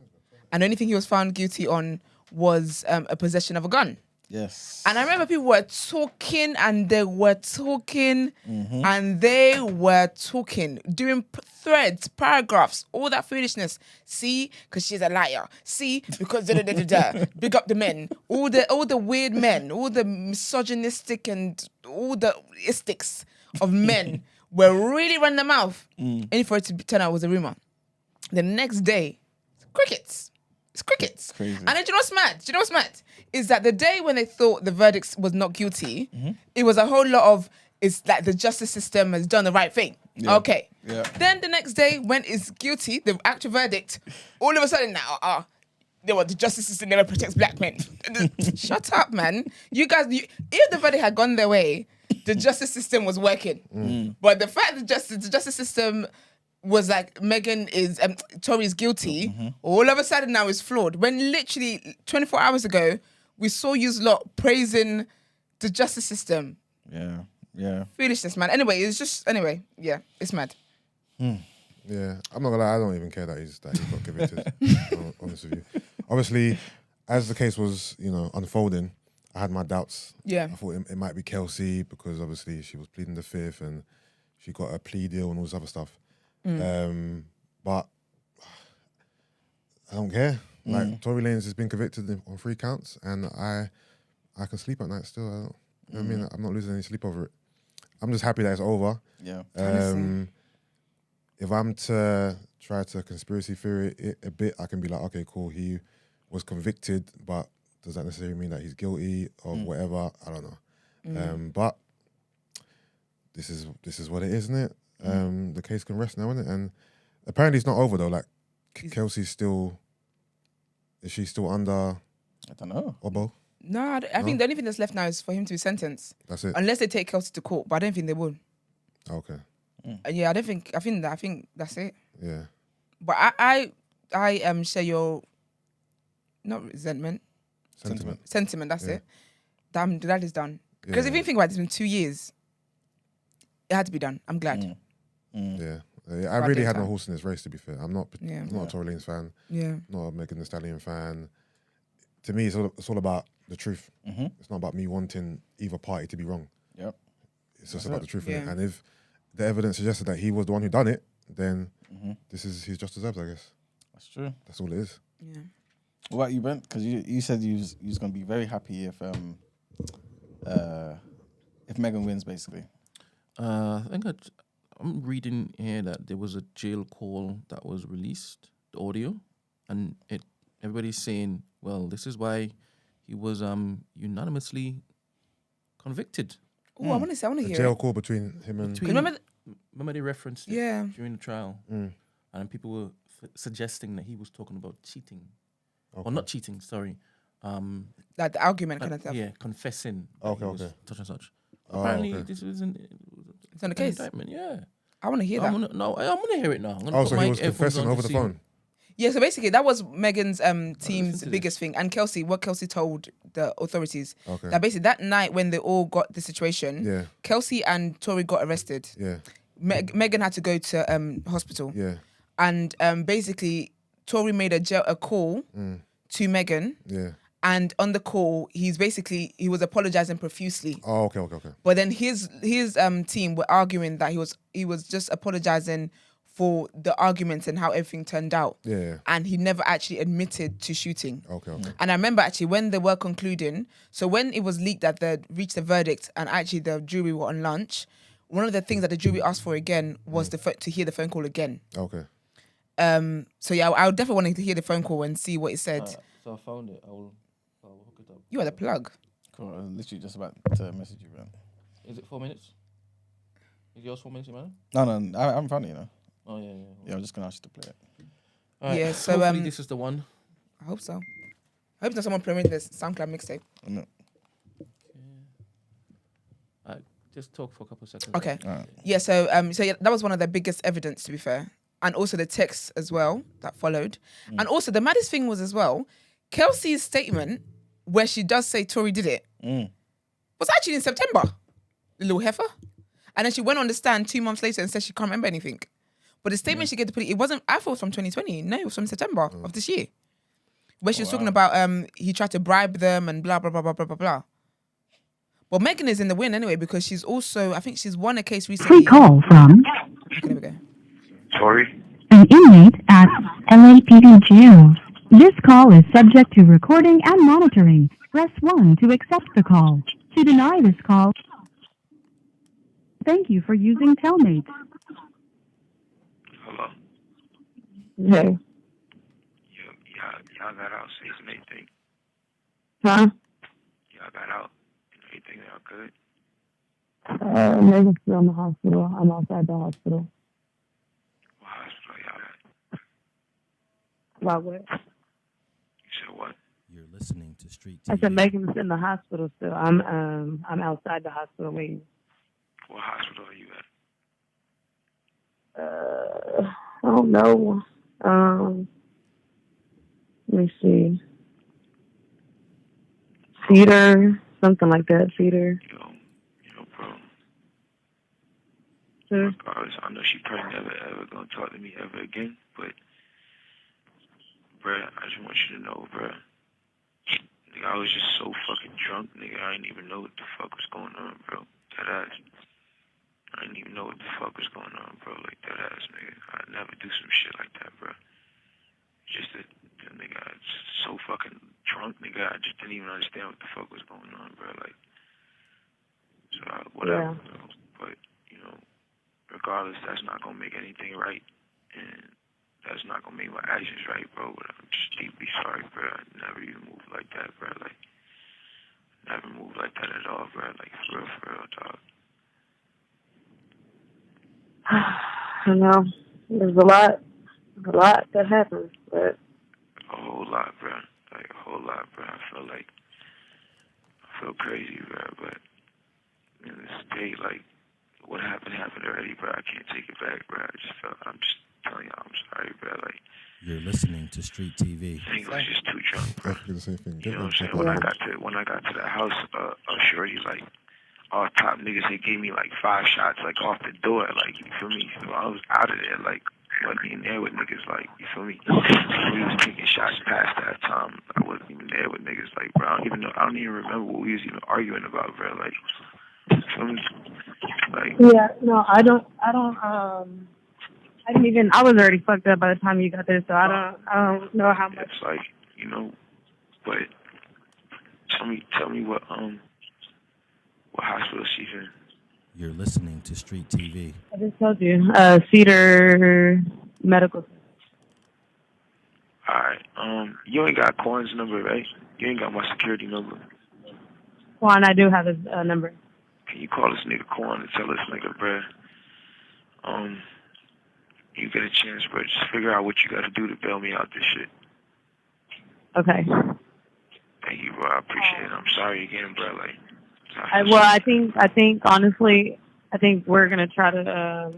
and the only thing he was found guilty on was a possession of a gun. Yes. And I remember people were talking and they were talking and they were talking, doing threads, paragraphs, all that foolishness. See, because she's a liar. See, because da-da-da-da-da. Big up the men. All the weird men, all the misogynistic and all the istics of men were really running their mouth. Only for it to turn out it was a rumor. The next day, crickets. It's crickets. Crazy. And then do you know what's mad? Do you know what's mad? Is that the day when they thought the verdict was not guilty, it was a whole lot of, it's like the justice system has done the right thing. Yeah. Okay. Yeah. Then the next day, when it's guilty, the actual verdict, all of a sudden now, the justice system never protects black men. Shut up, man. You guys, if the verdict had gone their way, the justice system was working. But the fact that the justice system was like, Meghan is, Tory is guilty, all of a sudden now is flawed. When literally 24 hours ago, we saw you lot praising the justice system. Yeah, yeah. Foolishness, man. Anyway, it's mad. Yeah, I'm not gonna lie, I don't even care that he's got convicted. Honest with you. Obviously, as the case was, unfolding, I had my doubts. Yeah. I thought it might be Kelsey, because obviously she was pleading the fifth and she got a plea deal and all this other stuff. But I don't care. Like, Tory Lanez has been convicted on 3 counts, and I can sleep at night still. I mean, I'm not losing any sleep over it. I'm just happy that it's over. Yeah. If I'm to try to conspiracy theory it a bit, I can be like, okay, cool, he was convicted, but does that necessarily mean that he's guilty or whatever? I don't know. But this is what it is, isn't it? The case can rest now, isn't it? And apparently it's not over though. Like, Kelsey's still, is she still under? I don't know. Obo? No, I think the only thing that's left now is for him to be sentenced. That's it. Unless they take Kelsey to court, but I don't think they will. Okay. Yeah, I think that's it. Yeah. But I share your not resentment. Sentiment, that's it. Damn, that is done. Because if you think about it, it's been 2 years. It had to be done. I'm glad. Yeah. I really had no horse in this race, to be fair. I'm not a Tory Lanez fan. Yeah. Not a Megan Thee Stallion fan. To me, it's all about the truth. It's not about me wanting either party to be wrong. Yep. It's just about the truth. Yeah. And if the evidence suggested that he was the one who done it, then he's just deserves, I guess. That's true. That's all it is. Yeah. What about you, Brent? Because you said you was going to be very happy if Megan wins, basically. I think I'm reading here that there was a jail call that was released, the audio, and everybody's saying, well, this is why he was unanimously convicted. Oh, I want to hear jail call between him and... Remember they referenced it during the trial, and people were suggesting that he was talking about cheating. Okay. Or not cheating, sorry. Like the argument kind of stuff. Yeah, confessing. Okay. Such and such. Apparently, this was it's on the case. Indictment, yeah. I want to hear that. I'm gonna hear it now. So he was confessing over the phone. Yeah, so basically that was Megan's team's biggest thing. And what Kelsey told the authorities. Okay. That basically that night when they all got the situation, Kelsey and Tory got arrested. Yeah. Megan had to go to hospital. Yeah. And basically Tory made a call to Megan. Yeah. And on the call, he was apologizing profusely. Oh, okay. But then his team were arguing that he was just apologizing for the arguments and how everything turned out. Yeah. And he never actually admitted to shooting. Okay. And I remember actually when they were concluding, so when it was leaked that they reached the verdict and actually the jury were on lunch, one of the things that the jury asked for again was to hear the phone call again. Okay. So yeah, I would definitely want to hear the phone call and see what it said. So I found it. I'll hook it up. You are the plug. Cool. I was literally just about to message you, man. Is it 4 minutes? Is yours 4 minutes, man? No, I'm in front of you now. Oh, yeah. Yeah, I'm just going to ask you to play it. Right. Yeah, so... hopefully this is the one. I hope so. I hope there's someone playing this SoundCloud mixtape. No. Just talk for a couple of seconds. Okay. Right. Yeah, so that was one of the biggest evidence, to be fair. And also the text as well that followed. And also the maddest thing was as well, Kelsey's statement, where she does say Tory did it, was actually in September. The little heifer. And then she went on the stand 2 months later and said she can't remember anything. But the statement she gave to police, it wasn't, I thought it was from 2020. No, it was from September of this year. Where she was talking about he tried to bribe them and blah, blah, blah, blah, blah, blah, blah. Well, Megan is in the win anyway because she's also, I think she's won a case recently. Free call from... Okay, there we go. Tory? An inmate at LAPD jail. This call is subject to recording and monitoring. Press 1 to accept the call. To deny this call, thank you for using Telmate. Hello? Hey. Y'all got out safe and everything? Huh? Y'all got out and everything, y'all good? Megan's still in the hospital. I'm outside the hospital. What hospital y'all at? About what? You said what? You're listening to Street TV. I said Megan's in the hospital still. I'm outside the hospital waiting. What hospital are you at? I don't know. Let me see. Cedar, something like that. Cedar. You know, bro. Regardless, I know she probably never ever gonna talk to me ever again, but bruh, I just want you to know, bruh. Nigga, I was just so fucking drunk, nigga. I didn't even know what the fuck was going on, bro. That ass. I didn't even know what the fuck was going on, bro. Like, that ass, nigga. I'd never do some shit like that, bro. Just that, nigga, I was so fucking drunk, nigga. I just didn't even understand what the fuck was going on, bro. Like, so, whatever, bro. But, you know, regardless, that's not gonna make anything right. And that's not gonna make my actions right, bro. But I'm just deeply sorry, bro. I never even moved like that, bro. Like, never moved like that at all, bro. Like, for real, dog. I know. There's a lot that happens, but... A whole lot, bro. Like, a whole lot, bro. I feel like feel crazy, bro. But in this day, like, what happened already, bro. I can't take it back, bro. I'm just telling y'all, I'm sorry, bro. Like, You're listening to Street TV. I think I was just too drunk, bro. Definitely the same thing. You know what I'm saying? When I got to the house, shorty, like, all top niggas, they gave me like 5 shots, like, off the door, like, you feel me? So I was out of there, like, wasn't in there with niggas, like, you feel me? We was taking shots past that time. I wasn't even there with niggas, like, bro. I don't even remember what we was even arguing about, bro. Like, you feel me? Like, yeah, no, I was already fucked up by the time you got there, so I don't know how much. It's like, you know, but tell me what hospital she's in. You're listening to Street TV. I just told you, Cedar Medical. Alright, you ain't got Corn's number, right? You ain't got my security number. Juan, I do have his number. Can you call this nigga Corn and tell this nigga, bruh, you get a chance, bro, just figure out what you gotta do to bail me out this shit. Okay. Thank you, bro. I appreciate it. I'm sorry again, bro. Like, I think honestly, I think we're gonna try to,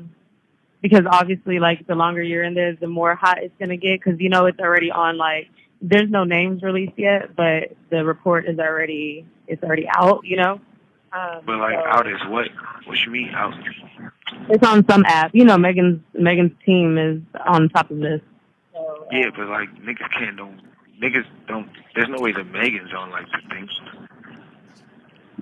because obviously, like, the longer you're in there, the more hot it's gonna get, because you know it's already on. Like, there's no names released yet, but the report is already out. You know. But like, so, out is what? What you mean out? It's on some app. You know, Megan's team is on top of this. So, yeah, but like, niggas don't. There's no way that Megan's on like the thing.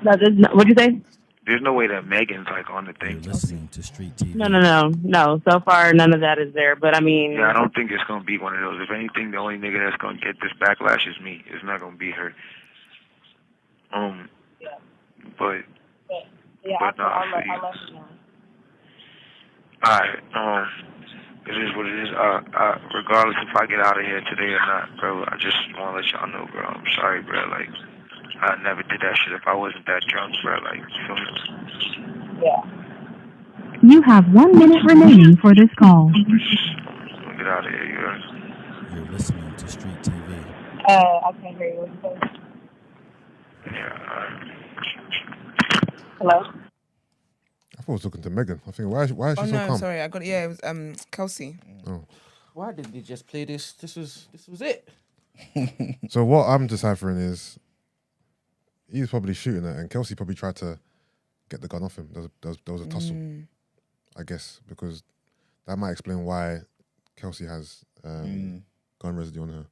No, what'd you say? There's no way that Megan's like on the thing. You're listening to Street TV. No. So far, none of that is there. But I mean, yeah, I don't think it's gonna be one of those. If anything, the only nigga that's gonna get this backlash is me. It's not gonna be her. But I'll let you know. Alright, it is what it is. Regardless if I get out of here today or not, bro, I just want to let y'all know, bro. I'm sorry, bro. Like, I never did that shit if I wasn't that drunk, bro. Like, you feel me? Yeah. You have 1 minute remaining for this call. Get out of here, You're listening to Street TV. I can't hear you. What you say? Yeah, Hello? I thought I was talking to Megan. I think, why is she so calm? Oh, no, sorry. I got it. Yeah, it was Kelsey. Oh. Why didn't they just play this? This was it. So what I'm deciphering is he's probably shooting it, and Kelsey probably tried to get the gun off him. There was a tussle, I guess, because that might explain why Kelsey has gun residue on her.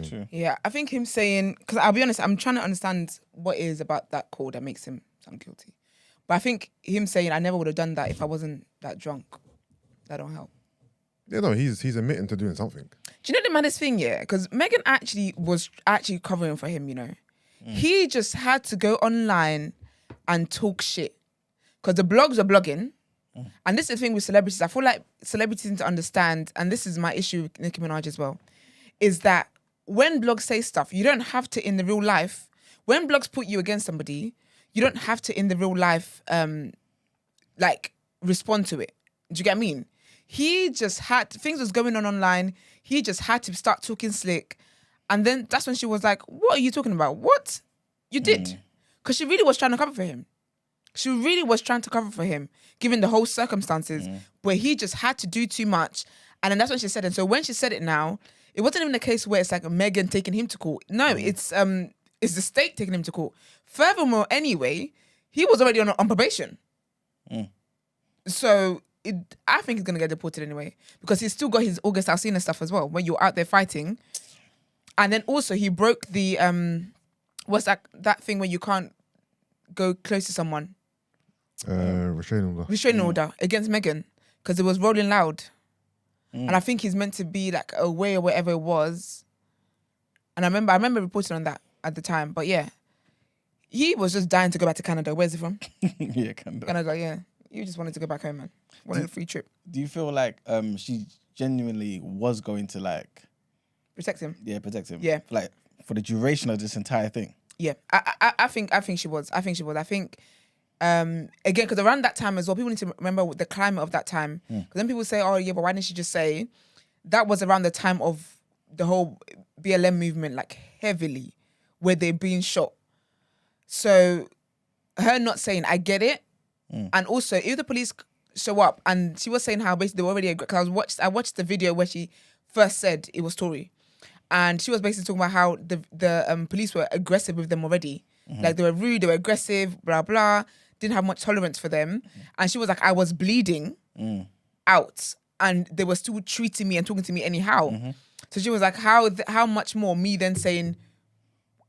True. Yeah, I think him saying, because I'll be honest, I'm trying to understand what is about that call that makes him sound guilty. But I think him saying, I never would have done that if I wasn't that drunk, that don't help. Yeah, no, he's admitting to doing something. Do you know the maddest thing, yeah? Because Megan was covering for him, you know. He just had to go online and talk shit. Because the blogs are blogging. And this is the thing with celebrities. I feel like celebrities need to understand, and this is my issue with Nicki Minaj as well, is that when blogs say stuff, you don't have to in the real life, when blogs put you against somebody, you don't have to in the real life, like, respond to it. Do you get what I mean? He just had, things was going on online, he just had to start talking slick. And then that's when she was like, what are you talking about? What? You did. Because she really was trying to cover for him. She really was trying to cover for him, given the whole circumstances, where he just had to do too much. And then that's when she said it. So when she said it now, it wasn't even a case where it's like Megan taking him to court. No, it's the state taking him to court. Furthermore, anyway, he was already on probation. So I think he's going to get deported anyway, because he's still got his August Alsina stuff as well, when you're out there fighting. And then also he broke the, what's that thing where you can't go close to someone? Restraining order against Megan, because it was rolling loud. And I think he's meant to be like away or whatever it was. And I remember reporting on that at the time. But yeah, he was just dying to go back to Canada. Where's he from? Yeah, Canada. Canada, yeah. You just wanted to go back home, man. Wanted a free trip. Do you feel like she genuinely was going to like protect him? Yeah, protect him. Yeah, like for the duration of this entire thing. Yeah, I think she was. I think again, because around that time as well, people need to remember the climate of that time. Because then people say, oh yeah, but why didn't she just say? That was around the time of the whole BLM movement, like heavily, where they're being shot. So her not saying, I get it. And also, if the police show up, and she was saying how basically they were already, because I watched the video where she first said it was Tory. And she was basically talking about how the police were aggressive with them already. Like, they were rude, they were aggressive, blah, blah. Didn't have much tolerance for them. And she was like, I was bleeding out. And they were still treating me and talking to me anyhow. So she was like, how much more me then saying,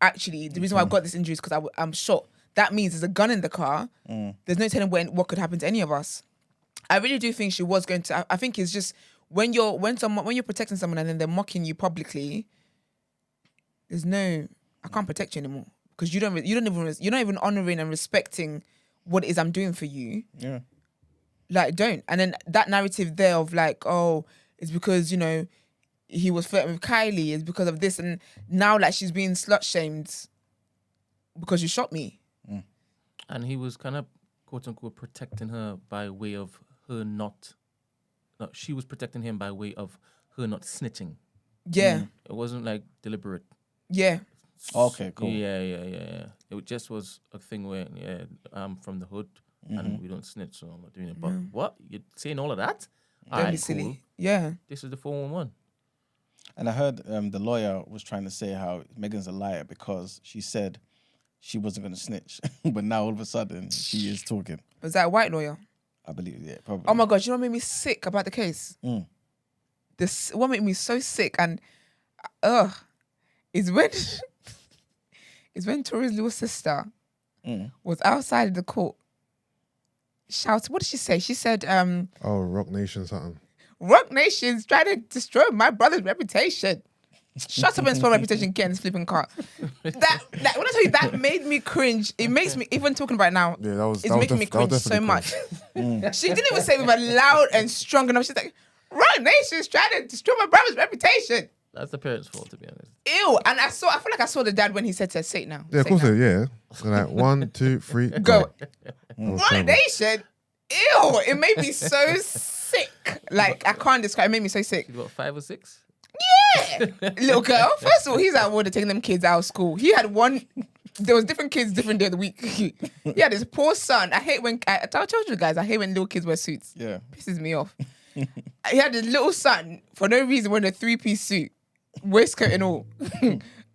actually, the reason why I've got this injury is because I'm shot. That means there's a gun in the car. There's no telling what could happen to any of us. I really do think she was going to. I think it's just when you're protecting someone and then they're mocking you publicly. I can't protect you anymore because you're not even honoring and respecting what it is I'm doing for you. Yeah. Like, don't. And then that narrative there of like, oh, it's because, he was flirting with Kylie, it's because of this. And now, like, she's being slut-shamed because you shot me. And he was kind of, quote-unquote, protecting her by way of her not... No, she was protecting him by way of her not snitching. Yeah. It wasn't, like, deliberate. Yeah. Okay, cool. Yeah. It just was a thing where, I'm from the hood and we don't snitch, so I'm not doing it. But what? You're saying all of that? Don't be silly. Cool. Yeah. This is the 411. And I heard the lawyer was trying to say how Megan's a liar because she said she wasn't going to snitch. But now all of a sudden, she is talking. Was that a white lawyer? I believe, yeah, probably. Oh my God, you know what made me sick about the case? What made me so sick and, is when Tory's little sister was outside the court shouting. What did she say? She said, Rock Nation something. Rock Nation's trying to destroy my brother's reputation. Shut up and spell reputation, get in this flipping car. That when I tell you, that made me cringe. It makes me, even talking about it now, it's making me cringe so much. She didn't even say it with a loud and strong enough. She's like, Rock Nation's trying to destroy my brother's reputation. That's the parents' fault, to be honest. Ew. And I feel like I saw the dad when he said to her, say it now. Yeah, of course, yeah. So like, 1, 2, 3, go. Rock Nation. Ew. It made me so sick. Like, I can't describe. It made me so sick. You got 5 or 6? Yeah. Little girl. First of all, he's at war taking them kids out of school. He had one. There was different kids different day of the week. He had his poor son. I hate when I told you guys. I hate when little kids wear suits. Yeah, pisses me off. He had his little son for no reason wearing a 3-piece suit, waistcoat and all,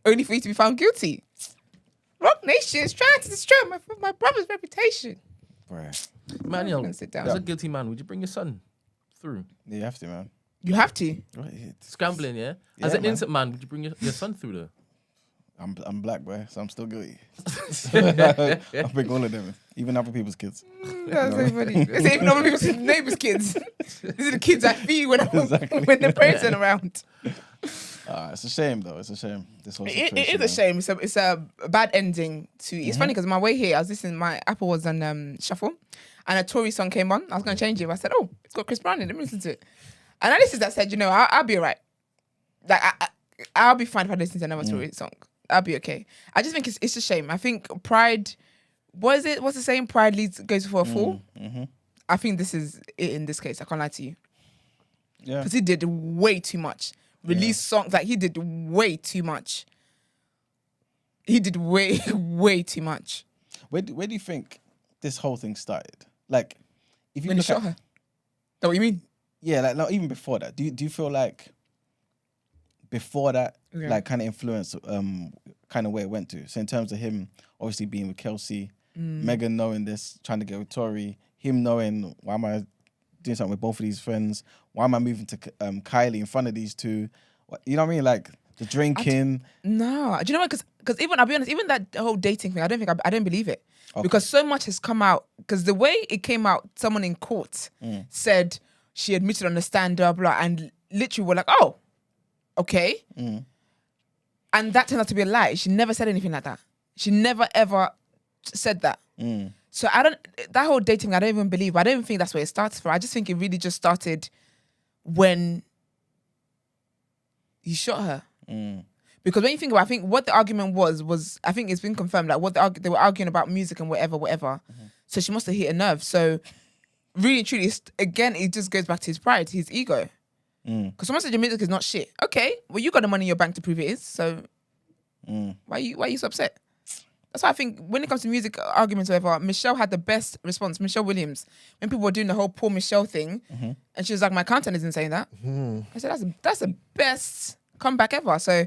only for you to be found guilty. Rock Nation is trying to destroy my brother's reputation. Right. Manuel, sit down. as a guilty man, would you bring your son through? Yeah, you have to, man. You have to. Right. Scrambling, yeah? As an innocent man, would you bring your son through there? I'm black, boy, so I'm still guilty. I'll bring all of them, even other people's kids. That's so funny. It's even other people's neighbours' kids. These are the kids I feed when the parents aren't around. It's a shame, though. It's a shame. This whole It situation, is a shame. It's a bad ending to. It's funny because my way here, I was listening. My Apple was on shuffle, and a Tory song came on. I was going to change it. But I said, "Oh, it's got Chris Brown in. Let me listen to it." And I listened. I said, I'll be alright. Like I'll be fine if I listen to another Tory song. I'll be okay. I just think it's a shame. I think pride. What's the saying? Pride goes before a fall. I think this is it in this case. I can't lie to you. Yeah. Because he did way too much. Release songs like he did way too much. He did way too much. Where do you think this whole thing started? Like, if you when he shot her. Is that what you mean? Yeah, like not even before that. Do you feel like before that, like kind of influence, kind of where it went to? So in terms of him obviously being with Kelsey, Megan knowing this, trying to get with Tory, him knowing why am I doing something with both of these friends? Why am I moving to Kylie in front of these two? You know what I mean? Like the drinking. No, do you know what? Because even I'll be honest, even that whole dating thing, I don't believe it because so much has come out. Because the way it came out, someone in court said she admitted on the stand, blah blah, and literally were like, oh, okay, and that turned out to be a lie. She never said anything like that. She never ever said that. So that whole dating, I don't even believe. I don't even think that's where it starts from. I just think it really just started when he shot her. Because when you think about it, I think what the argument was I think it's been confirmed, like what they were arguing about music and whatever. So she must have hit a nerve. So really and truly, again, it just goes back to his pride, his ego. Because someone said your music is not shit. Okay, well you got the money in your bank to prove it is. So why are you so upset? That's why I think when it comes to music arguments or whatever, Michelle had the best response. Michelle Williams, when people were doing the whole poor Michelle thing, and she was like, "My content isn't saying that." I said, "That's the best comeback ever." So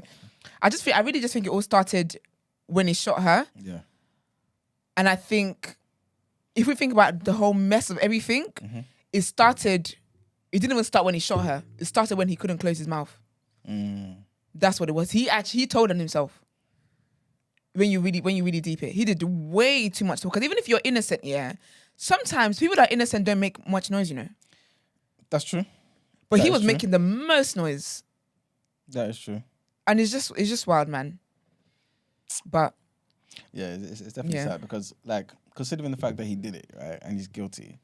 I really just think it all started when he shot her. Yeah. And I think if we think about the whole mess of everything, it started. It didn't even start when he shot her. It started when he couldn't close his mouth. That's what it was. He told on himself. When you really deep it, he did way too much. Because even if you're innocent, sometimes people that are innocent don't make much noise, you know. That's true. But he was making the most noise. That is true. And it's just wild, man. But yeah, it's definitely sad because, like, considering the fact that he did it, right, and he's guilty,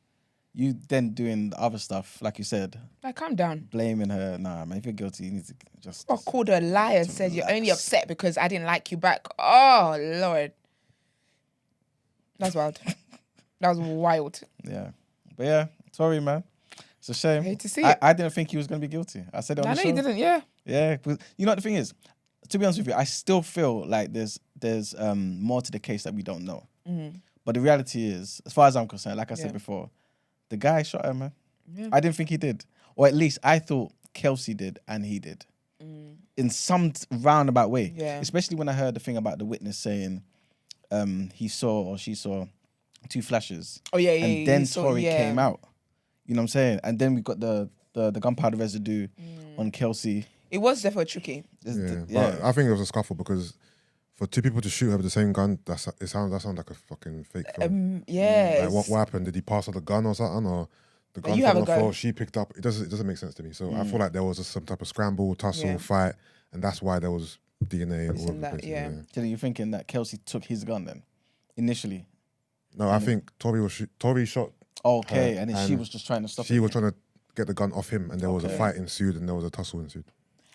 you then doing the other stuff, like you said. Like, calm down. Blaming her. Nah, man, if you're guilty, you need to just... I called her a liar and said, you're only upset because I didn't like you back. Oh, Lord. That's wild. That was wild. Yeah. But yeah, sorry, man. It's a shame. I hate to see it. I didn't think he was going to be guilty. I said it on the show. I know you didn't, yeah. Yeah. You know what the thing is? To be honest with you, I still feel like there's more to the case that we don't know. But the reality is, as far as I'm concerned, like I said before, the guy shot her, man. Yeah. I didn't think he did. Or at least I thought Kelsey did and he did. In some roundabout way. Yeah. Especially when I heard the thing about the witness saying he saw or she saw 2 flashes. Oh, yeah, yeah. And then Tory came out. You know what I'm saying? And then we got the gunpowder residue on Kelsey. It was definitely tricky. But I think it was a scuffle because for 2 people to shoot her with the same gun, that sounds like a fucking fake film. Like what happened? Did he pass her the gun or something? Or the gun fell on the floor, she picked up. It doesn't make sense to me. So I feel like there was some type of scramble, tussle, fight, and that's why there was DNA and all of that. So you're thinking that Kelsey took his gun then, initially? No, I think Tory shot. Okay, and then she was just trying to stop. She was trying to get the gun off him, and there was a fight ensued, and there was a tussle ensued.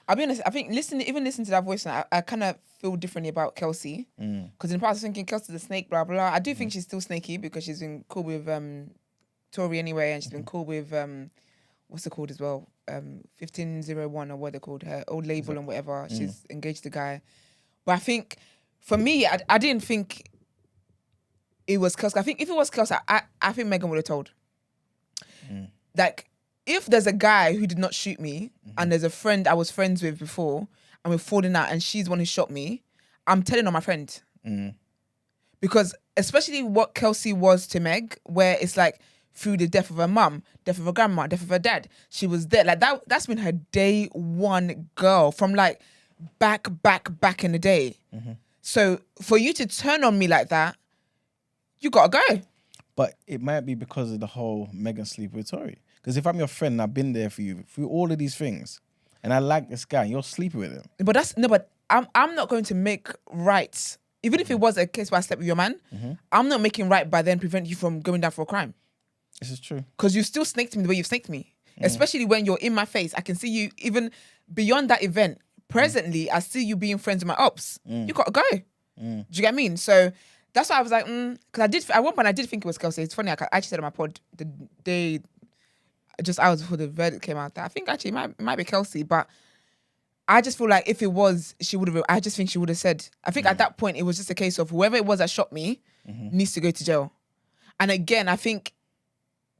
I'll be honest, I think listening to that voice, I kind of feel differently about Kelsey. Because in the past I was thinking Kelsey's a snake, blah, blah. I do think she's still snaky because she's been cool with Tory anyway, and she's been cool with, what's it called as well? 1501 or what they're called, her old label and whatever. She's engaged the guy. But I think, for me, I didn't think it was Kelsey. I think if it was Kelsey, I think Megan would have told. Like, if there's a guy who did not shoot me and there's a friend I was friends with before and we're falling out and she's the one who shot me, I'm telling on my friend. Because especially what Kelsey was to Meg, where it's like through the death of her mum, death of her grandma, death of her dad, she was there. Like that's been her day one girl from like back in the day. So for you to turn on me like that, you gotta go. But it might be because of the whole Megan sleep with Tory. Because if I'm your friend and I've been there for you through all of these things, and I like this guy, and you're sleeping with him. But I'm not going to make right. Even if it was a case where I slept with your man, I'm not making right by then prevent you from going down for a crime. This is true. Because you still snaked me the way you've snaked me. Especially when you're in my face. I can see you even beyond that event. Presently, I see you being friends with my ops. You gotta go. Do you get what I mean? So that's why I was like, because at one point I did think it was Kelsey. It's funny, I actually said on my pod the day, just hours before the verdict came out, that I think actually it might be Kelsey, but I just feel like if it was, I just think she would have said. I think at that point it was just a case of whoever it was that shot me needs to go to jail. And again, I think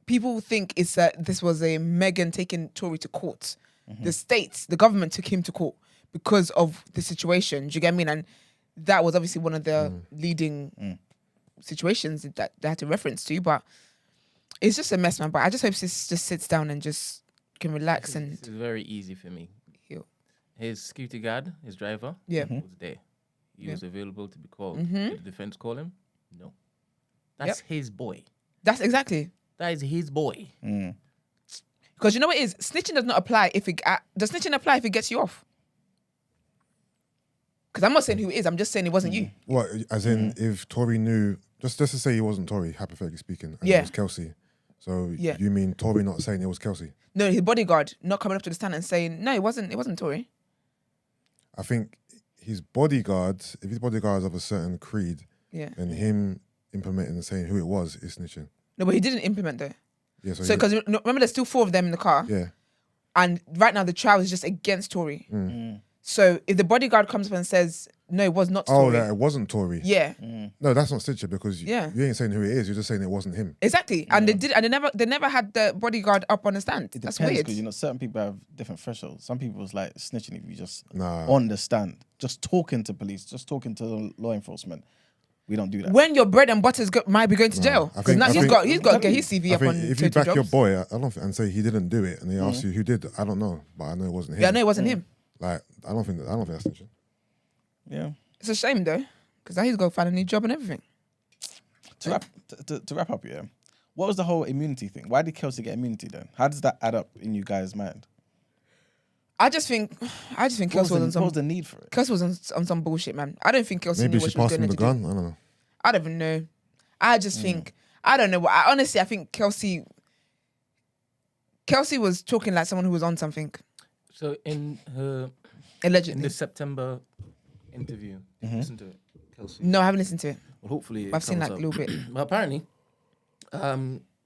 people think this was a Megan taking Tory to court. The government took him to court because of the situation. Do you get what I mean? And that was obviously one of the leading situations that they had to reference to, but it's just a mess, man. But I just hope this just sits down and just can relax. It's very easy for me. His security guard, his driver, was there. He was available to be called. Did the defense call him? No. That's his boy. That's exactly. That is his boy. Because you know what it is? Snitching does not apply does snitching apply if it gets you off? Because I'm not saying who it is. I'm just saying it wasn't you. What, as in if Tory knew, just to say he wasn't Tory, hypothetically speaking, and it was Kelsey. So you mean Tory not saying it was Kelsey? No, his bodyguard not coming up to the stand and saying, no, it wasn't Tory. I think his bodyguards, if his bodyguards of a certain creed, and him implementing and saying who it was is snitching. No, but he didn't implement though. Yeah, so because remember there's still 4 of them in the car. Yeah. And right now the trial is just against Tory. So if the bodyguard comes up and says, no, it was not Tory. Oh, that it wasn't Tory. Yeah. No, that's not snitching because you ain't saying who it is. You're just saying it wasn't him. Exactly. And they never had the bodyguard up on the stand. It That's depends weird. because certain people have different thresholds. Some people is like snitching if you just on the stand, just talking to police, just talking to law enforcement. We don't do that. When your bread and butter might be going to jail, because now he's got to get his CV up on. If you back your boy, I don't think, and say he didn't do it, and they ask you who did, I don't know, but I know it wasn't him. Yeah, I know it wasn't him. Like I don't think that's snitching. Yeah, it's a shame though, because now he's got to find a new job and everything. To wrap up, yeah. What was the whole immunity thing? Why did Kelsey get immunity then? How does that add up in you guys' mind? I just think Kelsey was on some. What was the need for it? Kelsey was on some bullshit, man. I don't think Kelsey knew what she was passed going him to the gun. do. I don't know. I don't even know. I just think I don't know. Honestly, I think Kelsey was talking like someone who was on something. So in her allegedly in the September interview, listen to it, Kelsey. No, I haven't listened to it. Well, hopefully I've seen like a little bit. But apparently,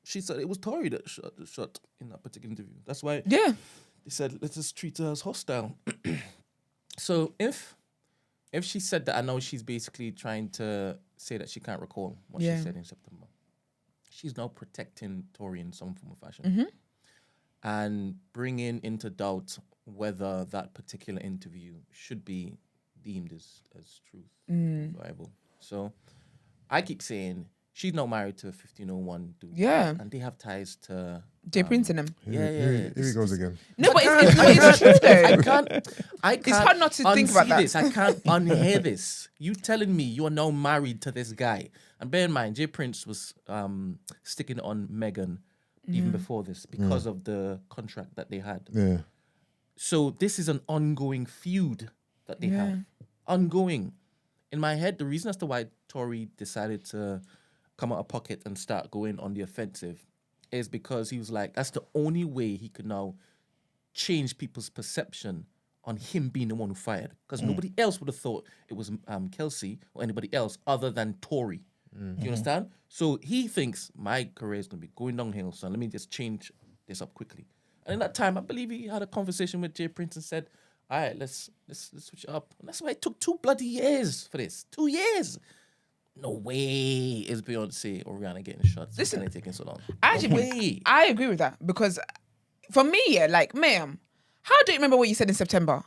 she said it was Tory that shot in that particular interview. That's why. Yeah. They said let's just treat her as hostile. So if she said that, I know she's basically trying to say that she can't recall what she said in September. She's now protecting Tory in some form or fashion and bringing into doubt whether that particular interview should be deemed as truth, viable. So I keep saying she's now married to a 1501 dude. Yeah. And they have ties to Jay Prince and him. Here he goes again. No, but it's true though. I can't. It's hard not to think about that. This. I can't unhear this. You telling me you are now married to this guy. And bear in mind, Jay Prince was sticking on Meghan even before this because of the contract that they had. Yeah. So this is an ongoing feud that they have. Ongoing. In my head, the reason as to why Tory decided to come out of pocket and start going on the offensive is because he was like, that's the only way he could now change people's perception on him being the one who fired. Because nobody else would have thought it was Kelsey or anybody else other than Tory. Do you understand? So he thinks my career is going to be going downhill, so let me just change this up quickly. And in that time, I believe he had a conversation with Jay Prince and said, all right, let's switch it up. And that's why it took 2 bloody years for this. 2 years. No way is Beyonce or Rihanna getting shots. Listen, it's taking so long. I agree with that because for me, ma'am, how do you remember what you said in September?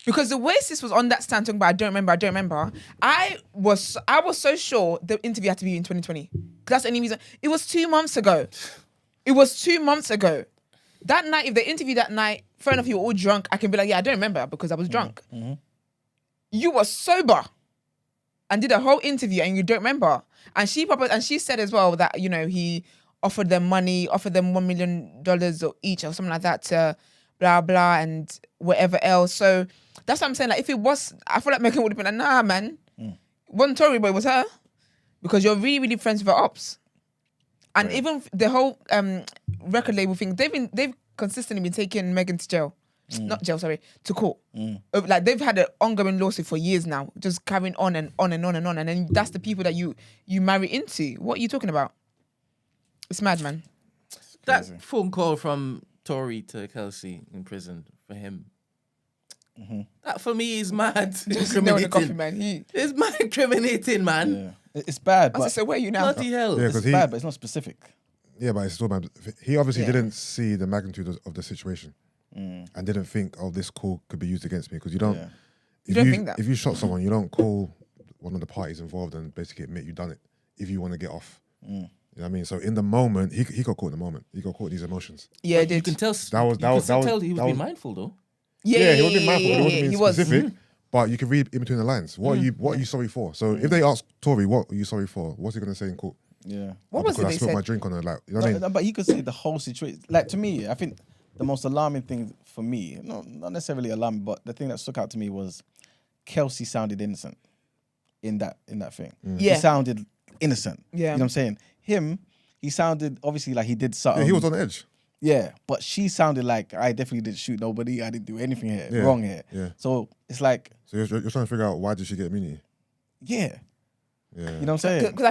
Because the way sis was on that stand talking about I don't remember, I was so sure the interview had to be in 2020. That's the only reason. It was 2 months ago. That night, if they interviewed that night, fair enough, you were all drunk. I can be like, yeah, I don't remember because I was drunk. You were sober and did a whole interview and you don't remember. And she said as well that, he offered them money, offered them $1 million each or something like that to blah, blah, and whatever else. So that's what I'm saying. Like, if it was, I feel like Megan would have been like, nah, man. It wasn't Tory, but it was her. Because you're really, really friends with her ops. And even the whole record label thing, they've consistently been taking Megan to jail. Not jail, sorry, to court. Like, they've had an ongoing lawsuit for years now, just carrying on and on and on and on. And then that's the people that you marry into. What are you talking about? It's mad, man. That phone call from Tory to Kelsey in prison for him. That for me is mad. Incriminating. Coffee, man. It's mad incriminating, man. Yeah. It's bad. But so where are you now? Bloody hell. Yeah, it's bad, but it's not specific. Yeah, but it's still bad. He obviously didn't see the magnitude of the situation and didn't think, this call could be used against me because you don't. Yeah. You don't think that. If you shot someone, you don't call one of the parties involved and basically admit you done it if you want to get off. You know what I mean? So in the moment, he got caught in the moment. He got caught in these emotions. Yeah, you can tell. He was being mindful though. Yeah, he was being mindful. He wasn't being specific. But you can read in between the lines. What are you sorry for? So if they ask Tory, what are you sorry for? What's he gonna say in court? Yeah. What was it I they spilled said? my drink on her. Like, you know what I mean? But he could say the whole situation. Like, to me, I think the most alarming thing for me, not necessarily alarming, but the thing that stuck out to me was Kelsey sounded innocent in that thing. Yeah. He sounded innocent. Yeah. You know what I'm saying? He sounded obviously like he did something. Yeah, he was on the edge. Yeah, but she sounded like I definitely didn't shoot nobody. I didn't do anything here, wrong here. Yeah. So it's like. So you're trying to figure out why did she get immunity? Yeah. Yeah. You know what I'm saying? Because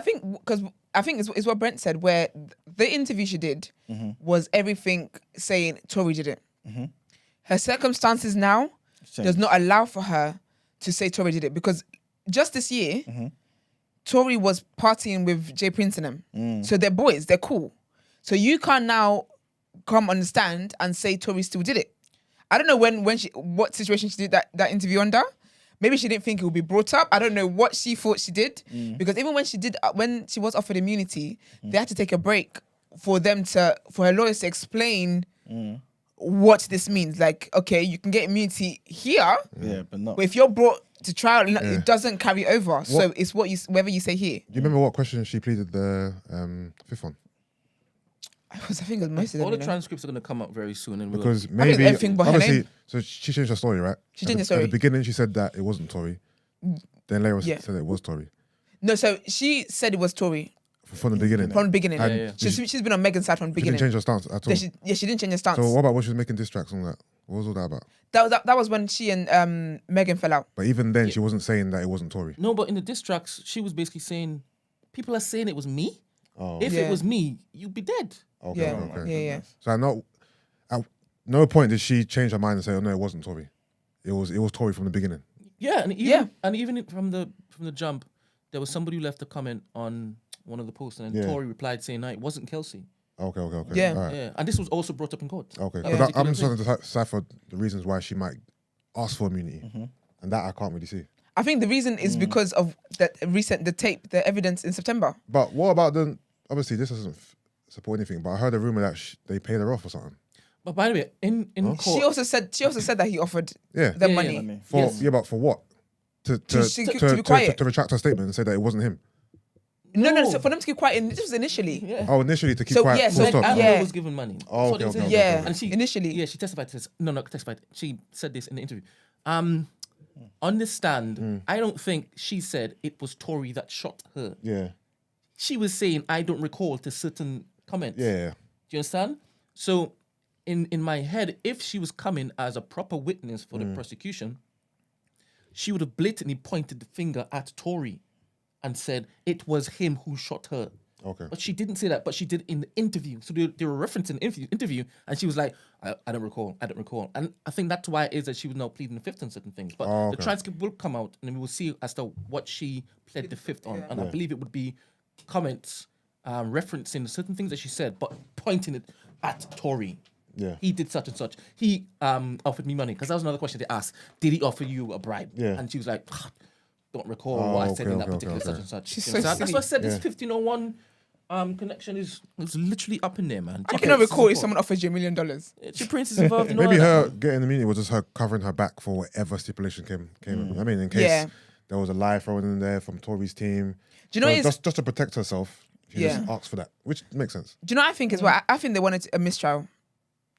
I think it's what Brent said, where the interview she did was everything saying Tory did it. Her circumstances now does not allow for her to say Tory did it. Because just this year, Tory was partying with Jay Prince and them. So they're boys, they're cool. So you can't now come on the stand and say Tory still did it. I don't know what situation she did that interview under. Maybe she didn't think it would be brought up. I don't know what she thought she did. Because even when she was offered immunity, they had to take a break for her lawyers to explain what this means. Like, okay, you can get immunity here, but if you're brought to trial, it doesn't carry over. So it's whatever you say here. Do you remember what question she pleaded the fifth on? I think it was most of them. All the transcripts are going to come up very soon, and because maybe everything but her name. So she changed her story, right? She changed the story. At the beginning, she said that it wasn't Tory. Then later said it was Tory. No, so she said it was Tory from the beginning. From the beginning, she's been on Megan's side from the beginning. She didn't change her stance at all. She didn't change her stance. So what about when she was making diss tracks and all that? What was all that about? That was when she and Megan fell out. But even then, she wasn't saying that it wasn't Tory. No, but in the diss tracks, she was basically saying, people are saying it was me. Oh. If it was me, you'd be dead. Okay. Yeah. So at no point did she change her mind and say, "Oh no, it wasn't Tory. It was Tory from the beginning." Yeah, and even from the jump, there was somebody who left a comment on one of the posts, and then Tory replied saying, "No, it wasn't Kelsey." Okay. Yeah. Right. Yeah, and this was also brought up in court. Okay, because I'm just trying to decipher the reasons why she might ask for immunity, and that I can't really see. I think the reason is because of the tape, the evidence in September. But what about obviously this doesn't support anything, but I heard a rumor that they paid her off or something. But by the way, in court, she also said that he offered them money. But for what? To be quiet. To retract her statement and say that it wasn't him. No. So for them to keep quiet, this was initially. Yeah. Oh, initially to keep quiet. Amber was given money. Oh, okay. Yeah, and she initially. Yeah, she testified to this. No, testified. She said this in the interview. On this stand, I don't think she said it was Tory that shot her. Yeah. She was saying, I don't recall to certain comments. Yeah. Do you understand? So in my head, if she was coming as a proper witness for the prosecution, she would have blatantly pointed the finger at Tory and said it was him who shot her. Okay. But she didn't say that, but she did in the interview. So they were referencing the interview, and she was like, I don't recall. And I think that's why it is that she was now pleading the fifth on certain things. But the transcript will come out, and we will see as to what she pled the fifth on. And I believe it would be comments referencing certain things that she said, but pointing it at Tory. Yeah. He did such and such. He offered me money. Because that was another question they asked. Did he offer you a bribe? Yeah. And she was like, don't recall what I said in that particular such and such. She's so silly. that's why I said this 1501 connection is literally up in there, man. I cannot recall if someone offers you $1 million. She Prince is involved in Maybe all her that. getting immunity was just her covering her back for whatever stipulation came. I mean, in case there was a lie thrown in there from Tory's team. Do you know just to protect herself, she just asked for that, which makes sense. Do you know what I think as well? I think they wanted a mistrial.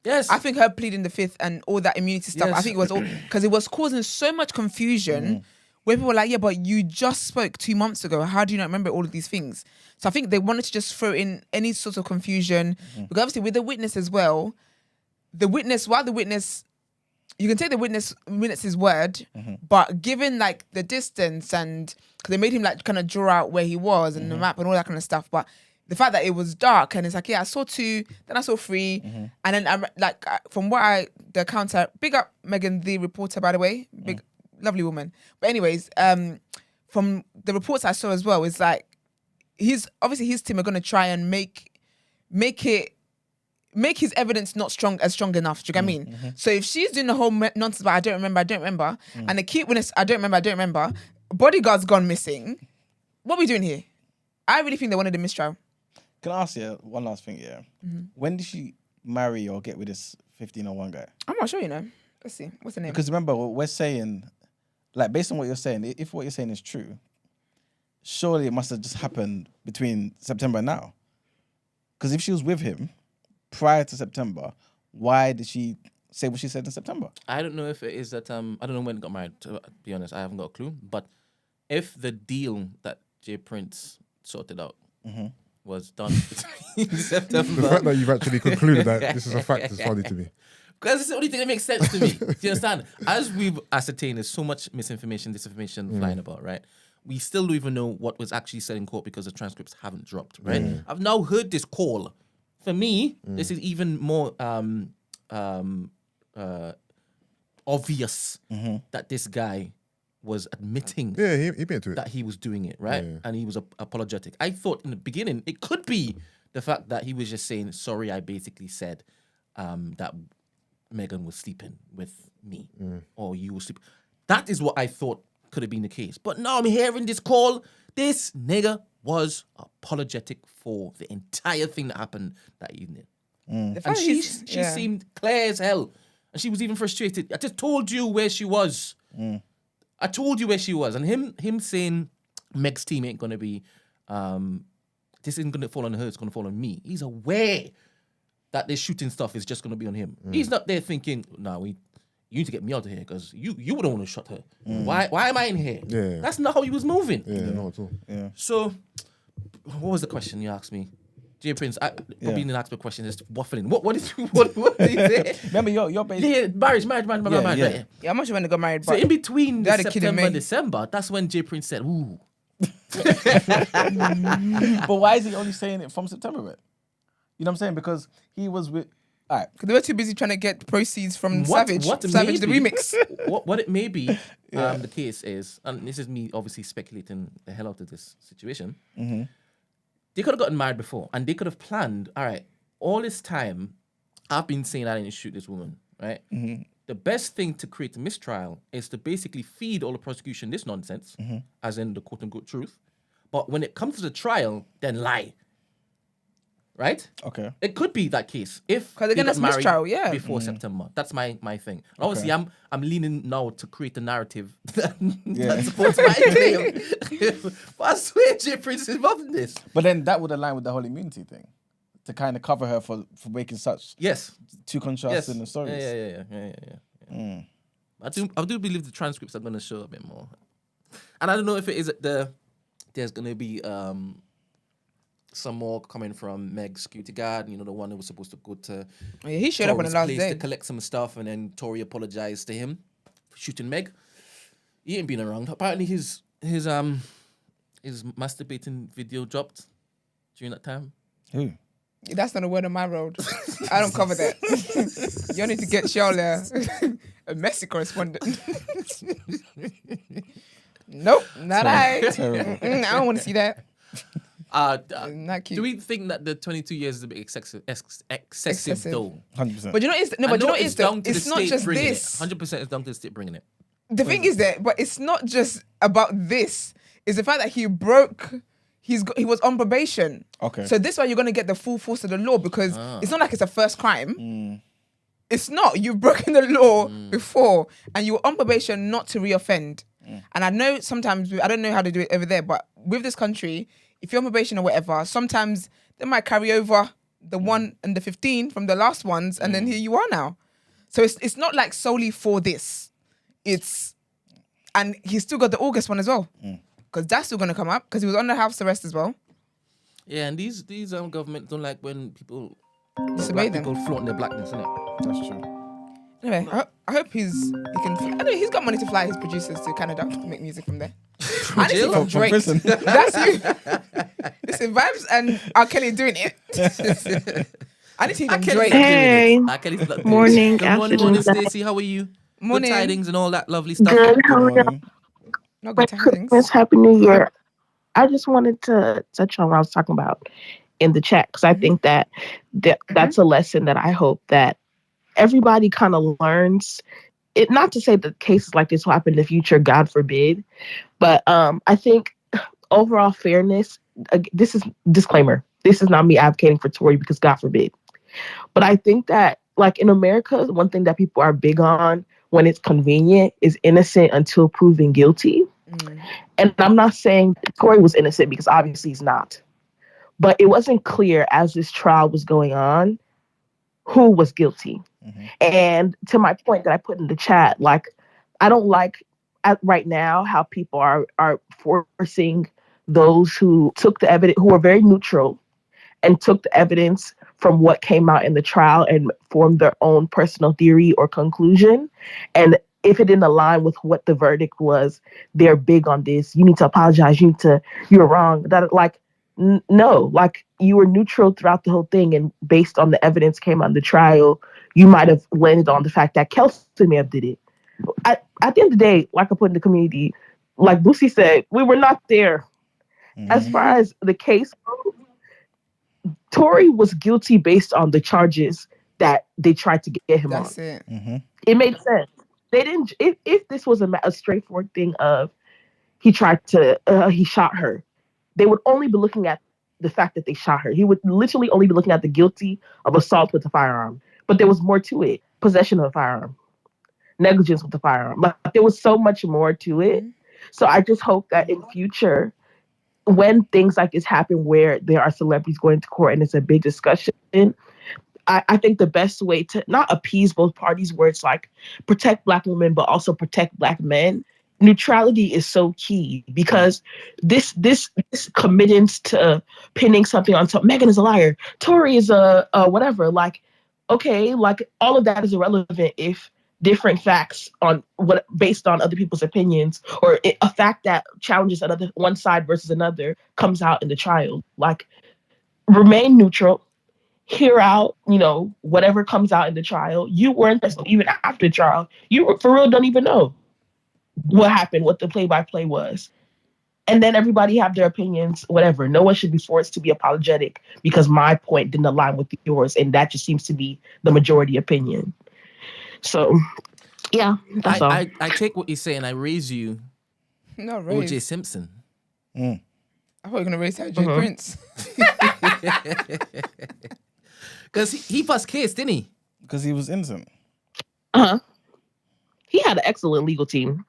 Yes. I think her pleading the fifth and all that immunity stuff, I think it was all because it was causing so much confusion where people were like, yeah, but you just spoke 2 months ago. How do you not remember all of these things? So I think they wanted to just throw in any sort of confusion. Because obviously with the witness as well, you can take the witness's word, but given like the distance and because they made him like kind of draw out where he was and the map and all that kind of stuff, but the fact that it was dark and it's like, I saw 2, then I saw 3, and then I'm like, from what the account, big up Megan, the reporter, by the way, lovely woman. But anyways, from the reports I saw as well, it's like his team are going to try and make his evidence not strong enough. Do you get what I mean? So if she's doing the whole nonsense about I don't remember, and the key witness I don't remember, bodyguard's gone missing. What are we doing here? I really think they wanted a mistrial. Can I ask you one last thing? Yeah. When did she marry or get with this 1501 guy? I'm not sure, Let's see. What's the name? Because remember, we're saying, like, based on what you're saying, if what you're saying is true, surely it must have just happened between September and now. Because if she was with him prior to September, why did she say what she said in September? I don't know if it is that, I don't know when they got married, to be honest. I haven't got a clue. But if the deal that Jay Prince sorted out was done between September. The fact that you've actually concluded that this is a fact is funny to me. Because it's the only thing that makes sense to me. Do you understand? As we've ascertained, there's so much misinformation, disinformation flying about, right? We still don't even know what was actually said in court because the transcripts haven't dropped, right? I've now heard this call. For me, this is even more obvious that this guy was admitting he been to it. that he was doing it, right? Yeah. And he was apologetic. I thought in the beginning it could be the fact that he was just saying, sorry, I basically said that Megan was sleeping with me or you were sleeping. That is what I thought could have been the case. But now I'm hearing this call. This nigga was apologetic for the entire thing that happened that evening. And she seemed clear as hell. And she was even frustrated. I just told you where she was. I told you where she was. And him saying Meg's team ain't going to be, this isn't going to fall on her, it's going to fall on me. He's aware that this shooting stuff is just going to be on him. He's not there thinking, no, you need to get me out of here because you were the one who shot her. Why am I in here? Yeah. That's not how he was moving. Yeah, not at all. Yeah. So, what was the question you asked me? J Prince, I probably didn't ask me a question, just waffling. What did you say? Remember, you're basically... Yeah, marriage. Yeah. Yeah, I'm actually going to get married. So But in between they had a kid in September May. and December, that's when J Prince said, ooh. But why is he only saying it from September, man? You know what I'm saying? Because he was with... All right. Because they were too busy trying to get proceeds from What Savage the maybe- remix. what it may be, the case is, and this is me obviously speculating the hell out of this situation, they could have gotten married before and they could have planned, all right, all this time, I've been saying I didn't shoot this woman, right? The best thing to create a mistrial is to basically feed all the prosecution this nonsense, as in the quote-unquote truth. But when it comes to the trial, then lie. Right? Okay. It could be that case if 'Cause they again, got that's married mistrial, yeah. before September. That's my thing. And obviously, I'm leaning now to create a narrative that supports my claim. But I swear, J Prince is involved in this. But then that would align with the whole immunity thing. To kind of cover her for making such two contrasts in the stories. Yeah. I do believe the transcripts are going to show a bit more. And I don't know if it is there's going to be some more coming from Meg's security guard, the one who was supposed to go to He showed up on the Tory's last place day. to collect some stuff, and then Tory apologized to him for shooting Meg. He ain't been around. Apparently his masturbating video dropped during that time. Who? That's not a word on my road. I don't cover that. You need to get Charlotte a messy correspondent. Nope, not I. I don't want to see that. Not cute. Do we think that the 22 years is a bit excessive though? 100%. But you know what is? No, but you know what is? It's not just this. 100% is down to the state bringing it. The thing is that, but it's not just about this. It's the fact that he broke. He was on probation. Okay. So this is why you're going to get the full force of the law, because it's not like it's a first crime. It's not. You've broken the law before and you were on probation not to reoffend. And I know sometimes, I don't know how to do it over there, but with this country, if you're on probation or whatever, sometimes they might carry over the 1 and the 15 from the last ones, and then here you are now. So it's not like solely for this. And he's still got the August one as well. Because that's still going to come up, because he was under house arrest as well. Yeah, and these governments don't like when people Disobey them. people flaunt their blackness, innit? That's true. Anyway, I hope he's got money to fly his producers to Canada to make music from there. I need to see from Drake. prison. That's you. Listen, Vibes and R. Kelly doing it. I need to see from Drake. Hey. Morning, Good morning, afternoon. Stacey. How are you? Morning. Good tidings and all that lovely stuff. Good. How are you? Not Merry good tidings. Christmas, Happy New Year. I just wanted to touch on what I was talking about in the chat, because I think that that's a lesson that I hope that everybody kind of learns. It, not to say that cases like this will happen in the future, God forbid, but I think overall fairness, this is disclaimer, this is not me advocating for Tory, because God forbid. But I think that, like, in America, one thing that people are big on when it's convenient is innocent until proven guilty. And I'm not saying Tory was innocent, because obviously he's not. But it wasn't clear as this trial was going on who was guilty. And to my point that I put in the chat, like, I don't like right now how people are forcing those who took the evidence, who were very neutral and took the evidence from what came out in the trial and formed their own personal theory or conclusion. And if it didn't align with what the verdict was, they're big on this. You need to apologize. You're wrong. That, like, no, like, you were neutral throughout the whole thing. And based on the evidence came on the trial, you might have landed on the fact that Kelsey may have did it. at the end of the day, like I put in the community, like Boosie said, we were not there. Mm-hmm. As far as the case goes, Tory was guilty based on the charges that they tried to get him on. That's it. Mm-hmm. It made sense. They didn't. If this was a straightforward thing of he shot her, they would only be looking at the fact that they shot her. He would literally only be looking at the guilty of assault with a firearm. But there was more to it: possession of a firearm, negligence with the firearm. But there was so much more to it. So I just hope that in future, when things like this happen, where there are celebrities going to court and it's a big discussion, I think the best way to not appease both parties, where it's like protect Black women but also protect Black men, neutrality is so key, because this committance to pinning something on Megan is a liar, Tory is a whatever, like, okay, like all of that is irrelevant if different facts on what based on other people's opinions, or a fact that challenges another one side versus another comes out in the trial. Like, remain neutral, hear out, whatever comes out in the trial. You weren't there, so even after the trial, you for real don't even know what happened, what the play-by-play was. And then everybody have their opinions, whatever. No one should be forced to be apologetic because my point didn't align with yours, and that just seems to be the majority opinion. So, yeah, that's all. I take what you're saying. I raise you. No, raise. O.J. Simpson. I thought you were going to raise Jay Prince. Because he first case, didn't he? Because he was innocent. Uh-huh. He had an excellent legal team.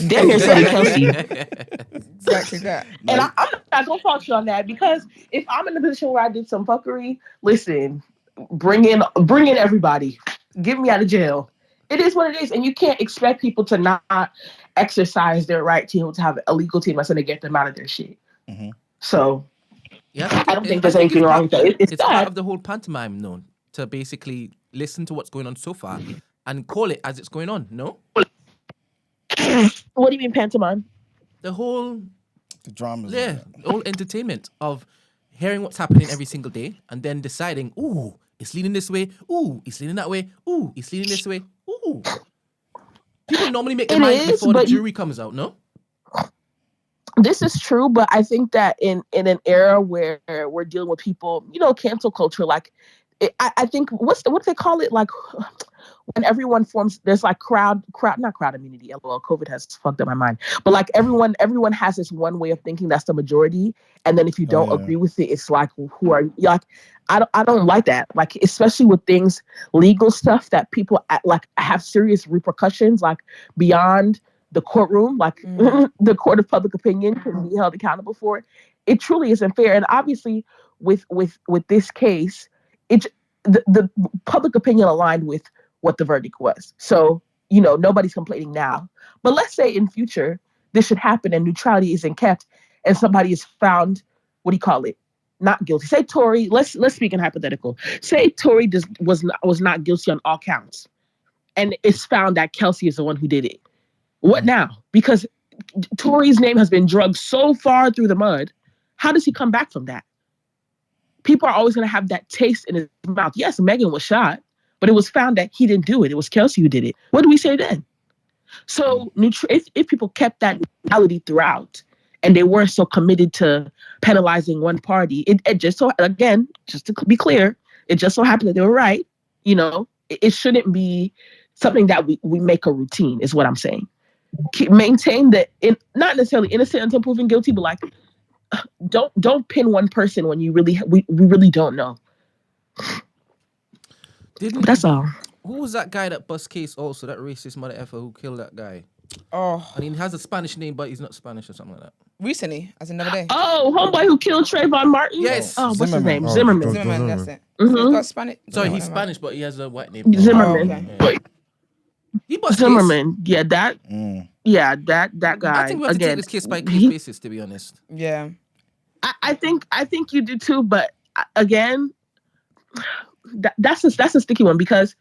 Damn near Sonny Kelsey. Exactly that. And I'm not going to fault you on that, because if I'm in a position where I did some fuckery, listen, bring in everybody. Get me out of jail. It is what it is. And you can't expect people to not exercise their right to have a legal team that's going to get them out of their shit. Mm-hmm. So, yeah, I don't think there's anything wrong with that. It's part of the whole pantomime, no? To basically listen to what's going on so far and call it as it's going on, no? What do you mean pantomime? The dramas. Yeah, the whole entertainment of hearing what's happening every single day and then deciding, ooh, it's leaning this way. Ooh, it's leaning that way. Ooh, it's leaning this way. Ooh. People normally make their mind before the jury comes out, no? This is true, but I think that in an era where we're dealing with people, cancel culture, like, I think what do they call it? Like, when everyone forms, there's like not crowd immunity. LOL, COVID has fucked up my mind. But like everyone has this one way of thinking that's the majority, and then if you don't agree with it, it's like, who are you? Like, I don't like that. Like, especially with things, legal stuff that people like have serious repercussions, like beyond the courtroom, like the court of public opinion can be held accountable for it. It truly isn't fair. And obviously, with this case, the public opinion aligned with what the verdict was. So, nobody's complaining now. But let's say in future this should happen and neutrality isn't kept, and somebody is found, not guilty. Say Tory, let's speak in hypothetical. Say Tory was not guilty on all counts, and it's found that Kelsey is the one who did it. What now? Because Tory's name has been drugged so far through the mud. How does he come back from that? People are always going to have that taste in his mouth. Yes, Megan was shot, but it was found that he didn't do it. It was Kelsey who did it. What do we say then? So if people kept that neutrality throughout and they weren't so committed to penalizing one party, it just so, again, just to be clear, it just so happened that they were right. It shouldn't be something that we make a routine, is what I'm saying. Maintain that, not necessarily innocent until proven guilty, but like, don't pin one person when we really don't know. That's all. Who was that guy that bust case also, that racist mother effer who killed that guy? Oh. I mean, he has a Spanish name, but he's not Spanish or something like that. Recently, as another day. Oh, homeboy who killed Trayvon Martin? Yes. Oh, what's his name? Oh, Zimmerman. Zimmerman, that's it. Mm-hmm. So he's got Spanish. Sorry, he's Spanish, but he has a white name. Zimmerman. Oh, okay. He bust Zimmerman. case. Yeah, that. Yeah, that guy. I think we have to take this case by case basis, to be honest. Yeah. I think you do too, but again, that's a sticky one, because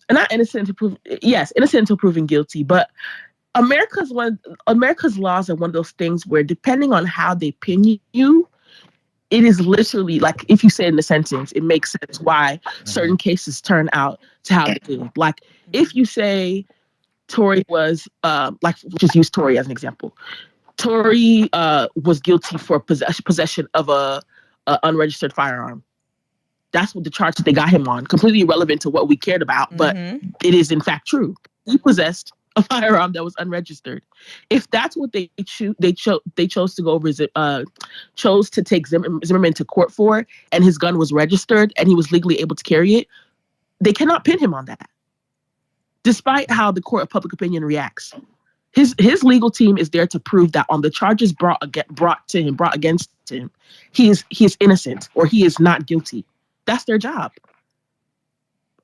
not innocent until proven guilty, but America's laws are one of those things where, depending on how they pin you, it is literally like if you say it in the sentence, it makes sense why certain cases turn out to how they do. Like if you say Tory was like just use Tory as an example. Tory was guilty for possession of a unregistered firearm. That's what the charge that they got him on. Completely irrelevant to what we cared about, but it is in fact true. He possessed a firearm that was unregistered. If that's what they chose to go over, chose to take Zimmerman to court for, and his gun was registered and he was legally able to carry it, they cannot pin him on that. Despite how the court of public opinion reacts, his legal team is there to prove that on the charges brought against him, he is innocent or he is not guilty. That's their job.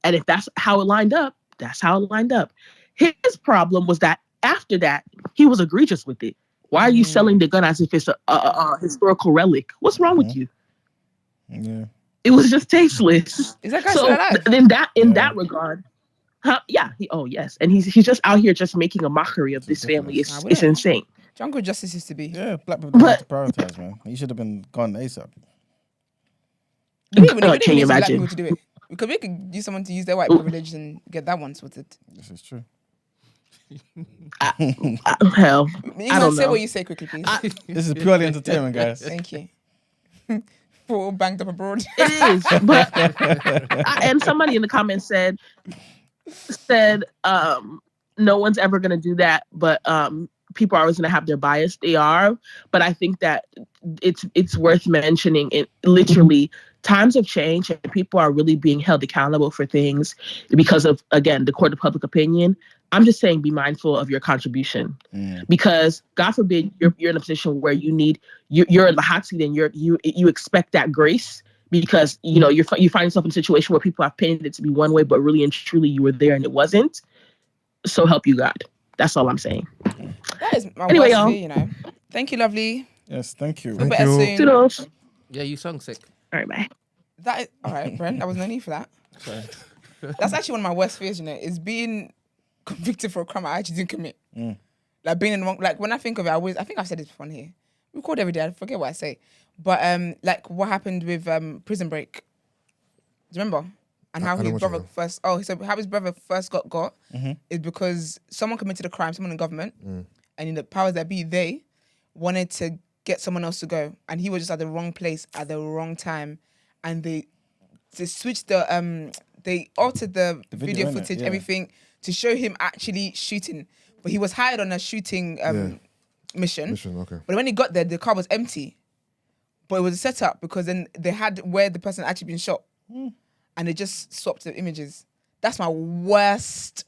And if that's how it lined up, that's how it lined up. His problem was that after that, he was egregious with it. Why are you selling the gun as if it's a historical relic? What's wrong with you? Yeah. It was just tasteless. Is that guy still alive? Then that regard, yeah. Yes, and he's just out here just making a mockery of this family. It's insane. Jungle justice used to be. Yeah, black people don't have to prioritize, man. He should have been gone ASAP. Can you imagine? To do it. Because we could use someone to use their white privilege and get that one sorted. This is true. Hell, you can say what you say quickly, please. This is purely entertainment, guys. Thank you. We're all banged up abroad. It is, but and somebody in the comments said, no one's ever gonna do that, but people are always gonna have their bias. They are, but I think that it's worth mentioning. It literally. Times have changed and people are really being held accountable for things because of, again, the court of public opinion. I'm just saying be mindful of your contribution because God forbid you're in a position where you're in the hot seat and you expect that grace because, you know, you find yourself in a situation where people have painted it to be one way, but really and truly you were there and it wasn't. So help you God. That's all I'm saying. That is my worst fear, you know. Thank you, lovely. Yes, thank you. Better soon. Toodles. Yeah, you sung sick. All right, bye. That is, all right, Brent. There was no need for that. Sorry. That's actually one of my worst fears, you know, is being convicted for a crime I actually didn't commit. Like being in the wrong. Like when I think of it, I think I've said this before here. We record every day. I forget what I say, but like what happened with Prison Break. Do you remember? And how his brother first. Oh, so how his brother first got is because someone committed a crime, someone in government, and in the powers that be, they wanted to get someone else to go, and he was just at the wrong place at the wrong time. And they switched they altered the video footage, everything, to show him actually shooting. But he was hired on a shooting mission. Okay. But when he got there, the car was empty. But it was a setup because then they had where the person actually been shot. And they just swapped the images. That's my worst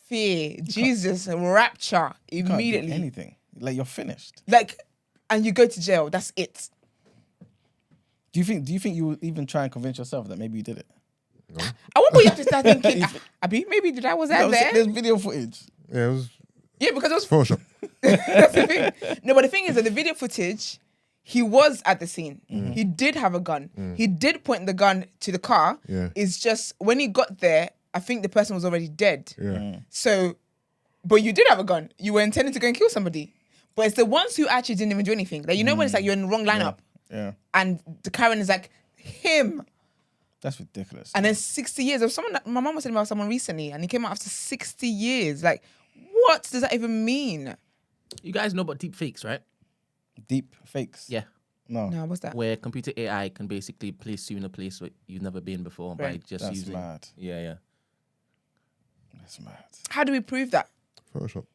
fear. Jesus, rapture immediately. Can't do anything. Like you're finished. Like, and you go to jail. That's it. Do you think you would even try and convince yourself that maybe you did it? No. At what point you have to start thinking, Abby, maybe did I was out there? There's video footage. Yeah, it was. Yeah, because it was Photoshop. That's the thing. No, but the thing is that the video footage, he was at the scene. He did have a gun. He did point the gun to the car. Yeah. It's just when he got there, I think the person was already dead. Yeah. So, but you did have a gun. You were intending to go and kill somebody. But it's the ones who actually didn't even do anything. Like, you know when it's like you're in the wrong lineup. Yeah. And the Karen is like, him. That's ridiculous. And then 60 years of someone, my mom was telling me about someone recently, and he came out after 60 years. Like, what does that even mean? You guys know about deep fakes, right? Deep fakes? Yeah. No. No, what's that? Where computer AI can basically place you in a place where you've never been before by just That's using. mad. Yeah. That's mad. How do we prove that? Photoshop.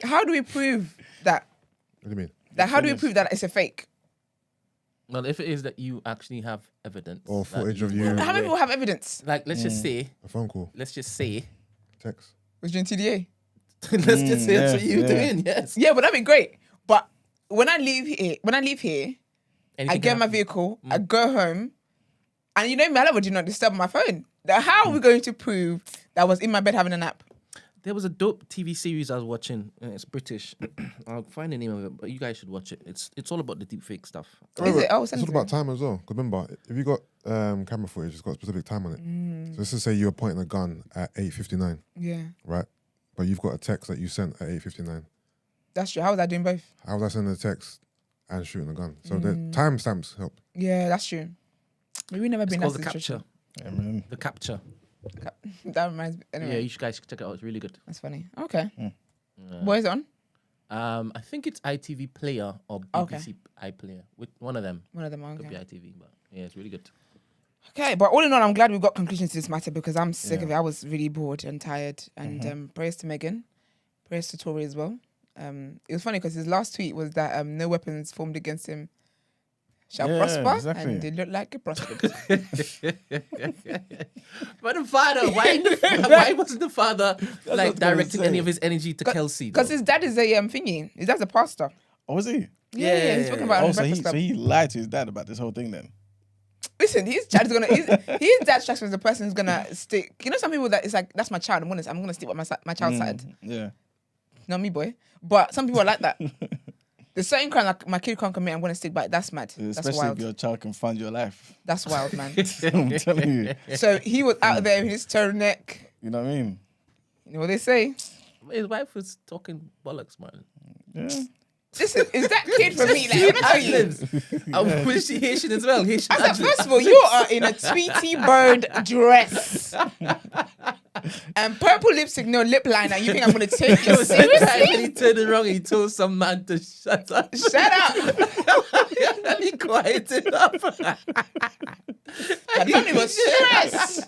How do we prove that? What do you mean? Like, how do we prove that it's a fake? Well, if it is that you actually have evidence. Or footage of you. How many people have evidence? Like, let's just say. A phone call. Let's just say. Text. Was you in TDA? Let's just say that's what you're doing, yes. Yeah, but that'd be great. But when I leave here, Anything I get my vehicle, I go home, and you know me, I never do not disturb on my phone. Now, how are we going to prove that I was in my bed having a nap? There was a dope TV series I was watching. It's British. I'll find the name of it, but you guys should watch it. It's all about the deep fake stuff. Is it? Oh, it's all about time as well. Because remember, if you got camera footage, it's got a specific time on it. So let's just say you're pointing a gun at 8:59. Yeah. Right? But you've got a text that you sent at 8:59. That's true. How was I doing both? How was I sending a text and shooting a gun. So the timestamps help. Yeah, that's true. We've never been in called that The situation. Yeah, man. The Capture. That reminds me. Anyway, Yeah, you guys should check it out. It's really good. that's funny. Okay. Yeah. What is it on? I think it's ITV Player or BBC iPlayer. With one of them. One of them. Could be Okay. ITV, but yeah, it's really good. Okay, but all in all, I'm glad we got conclusions to this matter because I'm sick of it. I was really bored and tired. And prayers to Megan, prayers to Tory as well. It was funny because his last tweet was that no weapons formed against him shall prosper, exactly. and it looked like it prospered. But the father, why wasn't the father like directing any of his energy to Kelsey? Because his dad is a thingy. His dad's a pastor. Oh, was he? Yeah, he's talking about it on so Breakfast Club. he lied to his dad about this whole thing then. Listen, his dad strikes me as the person who's gonna stick. You know, some people that it's like that's my child. I'm gonna stick with my child's side. Yeah. Not me, boy. But some people are like that. The certain crime like my kid can't commit, I'm gonna stick by it. That's mad. That's Especially wild. if your child can fund your life. That's wild, man. I'm telling you. So he was out there with his turtleneck. You know what I mean? You know what they say? His wife was talking bollocks, man. Yeah. Listen, is that kid for me? Like, I'm tell you. Was she Haitian as well? Haitian I said, first of all, you are in a Tweety Bird dress. And purple lipstick, no lip liner. You think I'm going to take you When seriously? he turned around, he told some man to shut up. Shut up. And he quieted up. The family was stressed.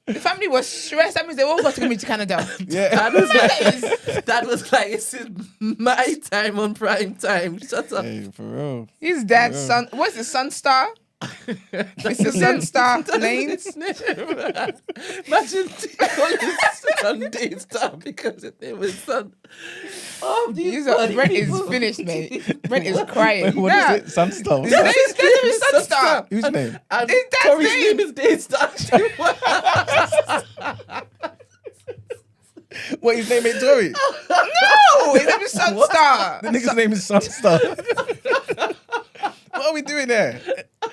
The family was stressed. That means they all got to come to Canada. Yeah. That was like, it's my time on prime time. Shut up. Hey, for real. His dad's son. What's his Sunstar? Mr. Sunstar Lanes. Imagine calling his son Daystar because his name was son. Oh, Brent is finished, mate. Brent is crying. What is it? Sunstar. His name is Sunstar. Whose name? And His dad's Tory's name. name is Daystar. What, his name ain't Tory? No, his name is Sunstar. The nigga's name is Sunstar. What are we doing there?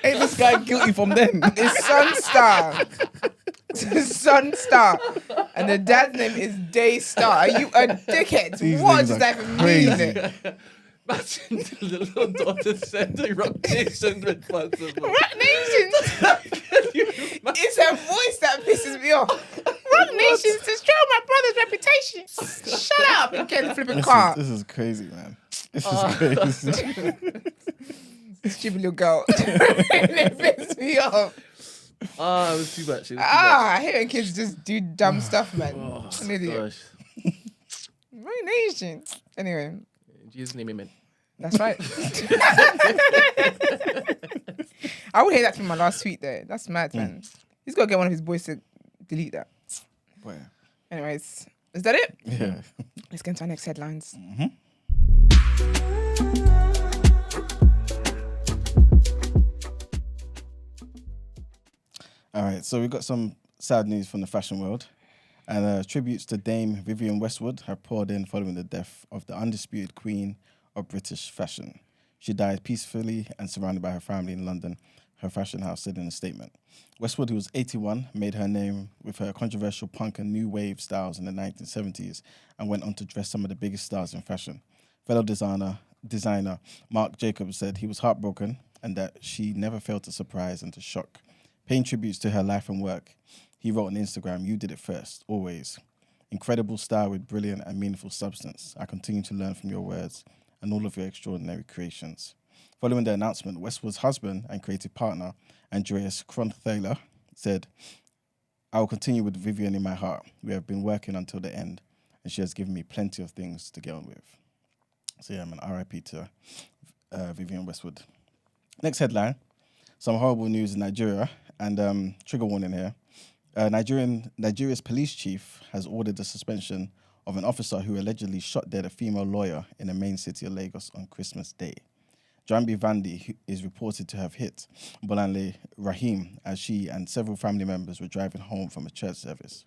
Ain't this guy guilty from then? It's Sunstar. It's Sunstar. And the dad's name is Daystar. Are you a dickhead? These What niggas does are that even crazy. mean? Imagine the little daughter said the Rock Nation responsible. Rock Nation. It's her voice that pisses me off. Rock Nation's destroy my brother's reputation. Shut up and get the flipping car. This is crazy, man. This is crazy. Stupid little girl. It pisses me off. Oh, it was too much. I hate when kids just do dumb stuff, man. An idiot. Gosh. Rock Nation. Anyway. Jesus' name, amen. That's right. I would hear that from my last tweet there. That's mad, man. He's got to get one of his boys to delete that. Boy. Anyways, is that it? Yeah. Let's get into our next headlines. All right, so we've got some sad news from the fashion world. And tributes to Dame Vivienne Westwood have poured in following the death of the undisputed queen of British fashion. She died peacefully and surrounded by her family in London, her fashion house said in a statement. Westwood, who was 81, made her name with her controversial punk and new wave styles in the 1970s and went on to dress some of the biggest stars in fashion. Fellow designer Marc Jacobs said he was heartbroken and that she never failed to surprise and to shock. Paying tributes to her life and work, he wrote on Instagram, "You did it first, always. Incredible style with brilliant and meaningful substance. I continue to learn from your words and all of your extraordinary creations." Following the announcement, Westwood's husband and creative partner, Andreas Kronthaler, said, "I will continue with Vivienne in my heart. We have been working until the end, and she has given me plenty of things to get on with." So yeah, man, RIP to Vivienne Westwood. Next headline, some horrible news in Nigeria, and trigger warning here. Nigeria's police chief has ordered the suspension of an officer who allegedly shot dead a female lawyer in the main city of Lagos on Christmas Day. Jambi Vandi is reported to have hit Bolanle Rahim as she and several family members were driving home from a church service.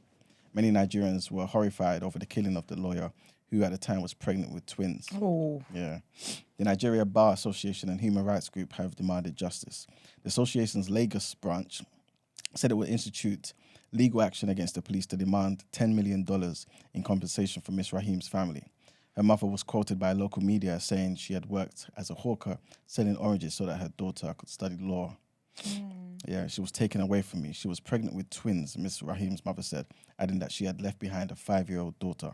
Many Nigerians were horrified over the killing of the lawyer, who at the time was pregnant with twins. Oh. Yeah. The Nigeria Bar Association and Human Rights Group have demanded justice. The association's Lagos branch said it would institute legal action against the police to demand $10 million in compensation from Ms. Rahim's family. Her mother was quoted by local media saying she had worked as a hawker selling oranges so that her daughter could study law. Yeah, she was taken away from me. She was pregnant with twins, Miss Rahim's mother said, adding that she had left behind a 5-year-old daughter.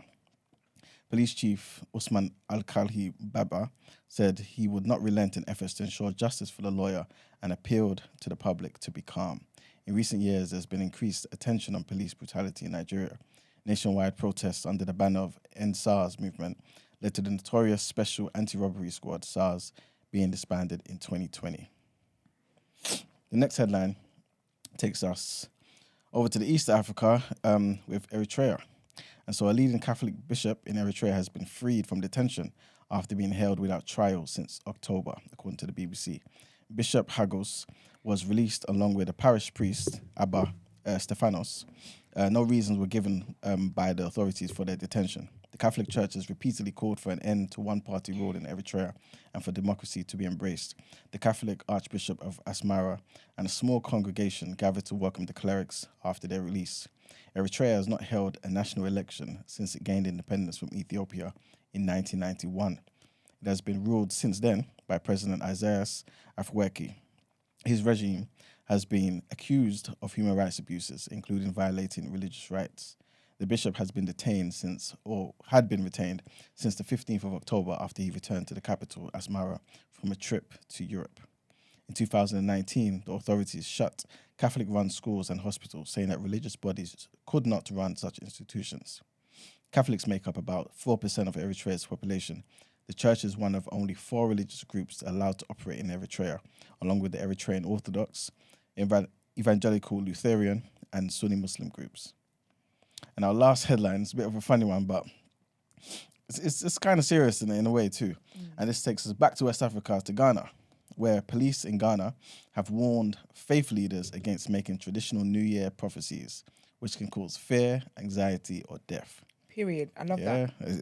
Police Chief Usman Al-Khalhi Baba said he would not relent in efforts to ensure justice for the lawyer and appealed to the public to be calm. In recent years, there's been increased attention on police brutality in Nigeria. Nationwide protests under the banner of End SARS movement led to the notorious Special Anti-Robbery Squad, SARS, being disbanded in 2020. The next headline takes us over to the East Africa with Eritrea. And so a leading Catholic bishop in Eritrea has been freed from detention after being held without trial since October, according to the BBC. Bishop Hagos was released along with a parish priest, Abba Stephanos. No reasons were given by the authorities for their detention. The Catholic Church has repeatedly called for an end to one-party rule in Eritrea and for democracy to be embraced. The Catholic Archbishop of Asmara and a small congregation gathered to welcome the clerics after their release. Eritrea has not held a national election since it gained independence from Ethiopia in 1991. It has been ruled since then by President Isaias Afwerki. His regime has been accused of human rights abuses, including violating religious rights. The bishop has been detained had been retained since the 15th of October after he returned to the capital, Asmara, from a trip to Europe. In 2019, the authorities shut Catholic-run schools and hospitals, saying that religious bodies could not run such institutions. Catholics make up about 4% of Eritrea's population. The church is one of only 4 religious groups allowed to operate in Eritrea, along with the Eritrean Orthodox, Evangelical Lutheran, and Sunni Muslim groups. And our last headline is a bit of a funny one, but it's kind of serious in a way too. And this takes us back to West Africa, to Ghana, where police in Ghana have warned faith leaders against making traditional New Year prophecies, which can cause fear, anxiety, or death. Period. I love that. Yeah,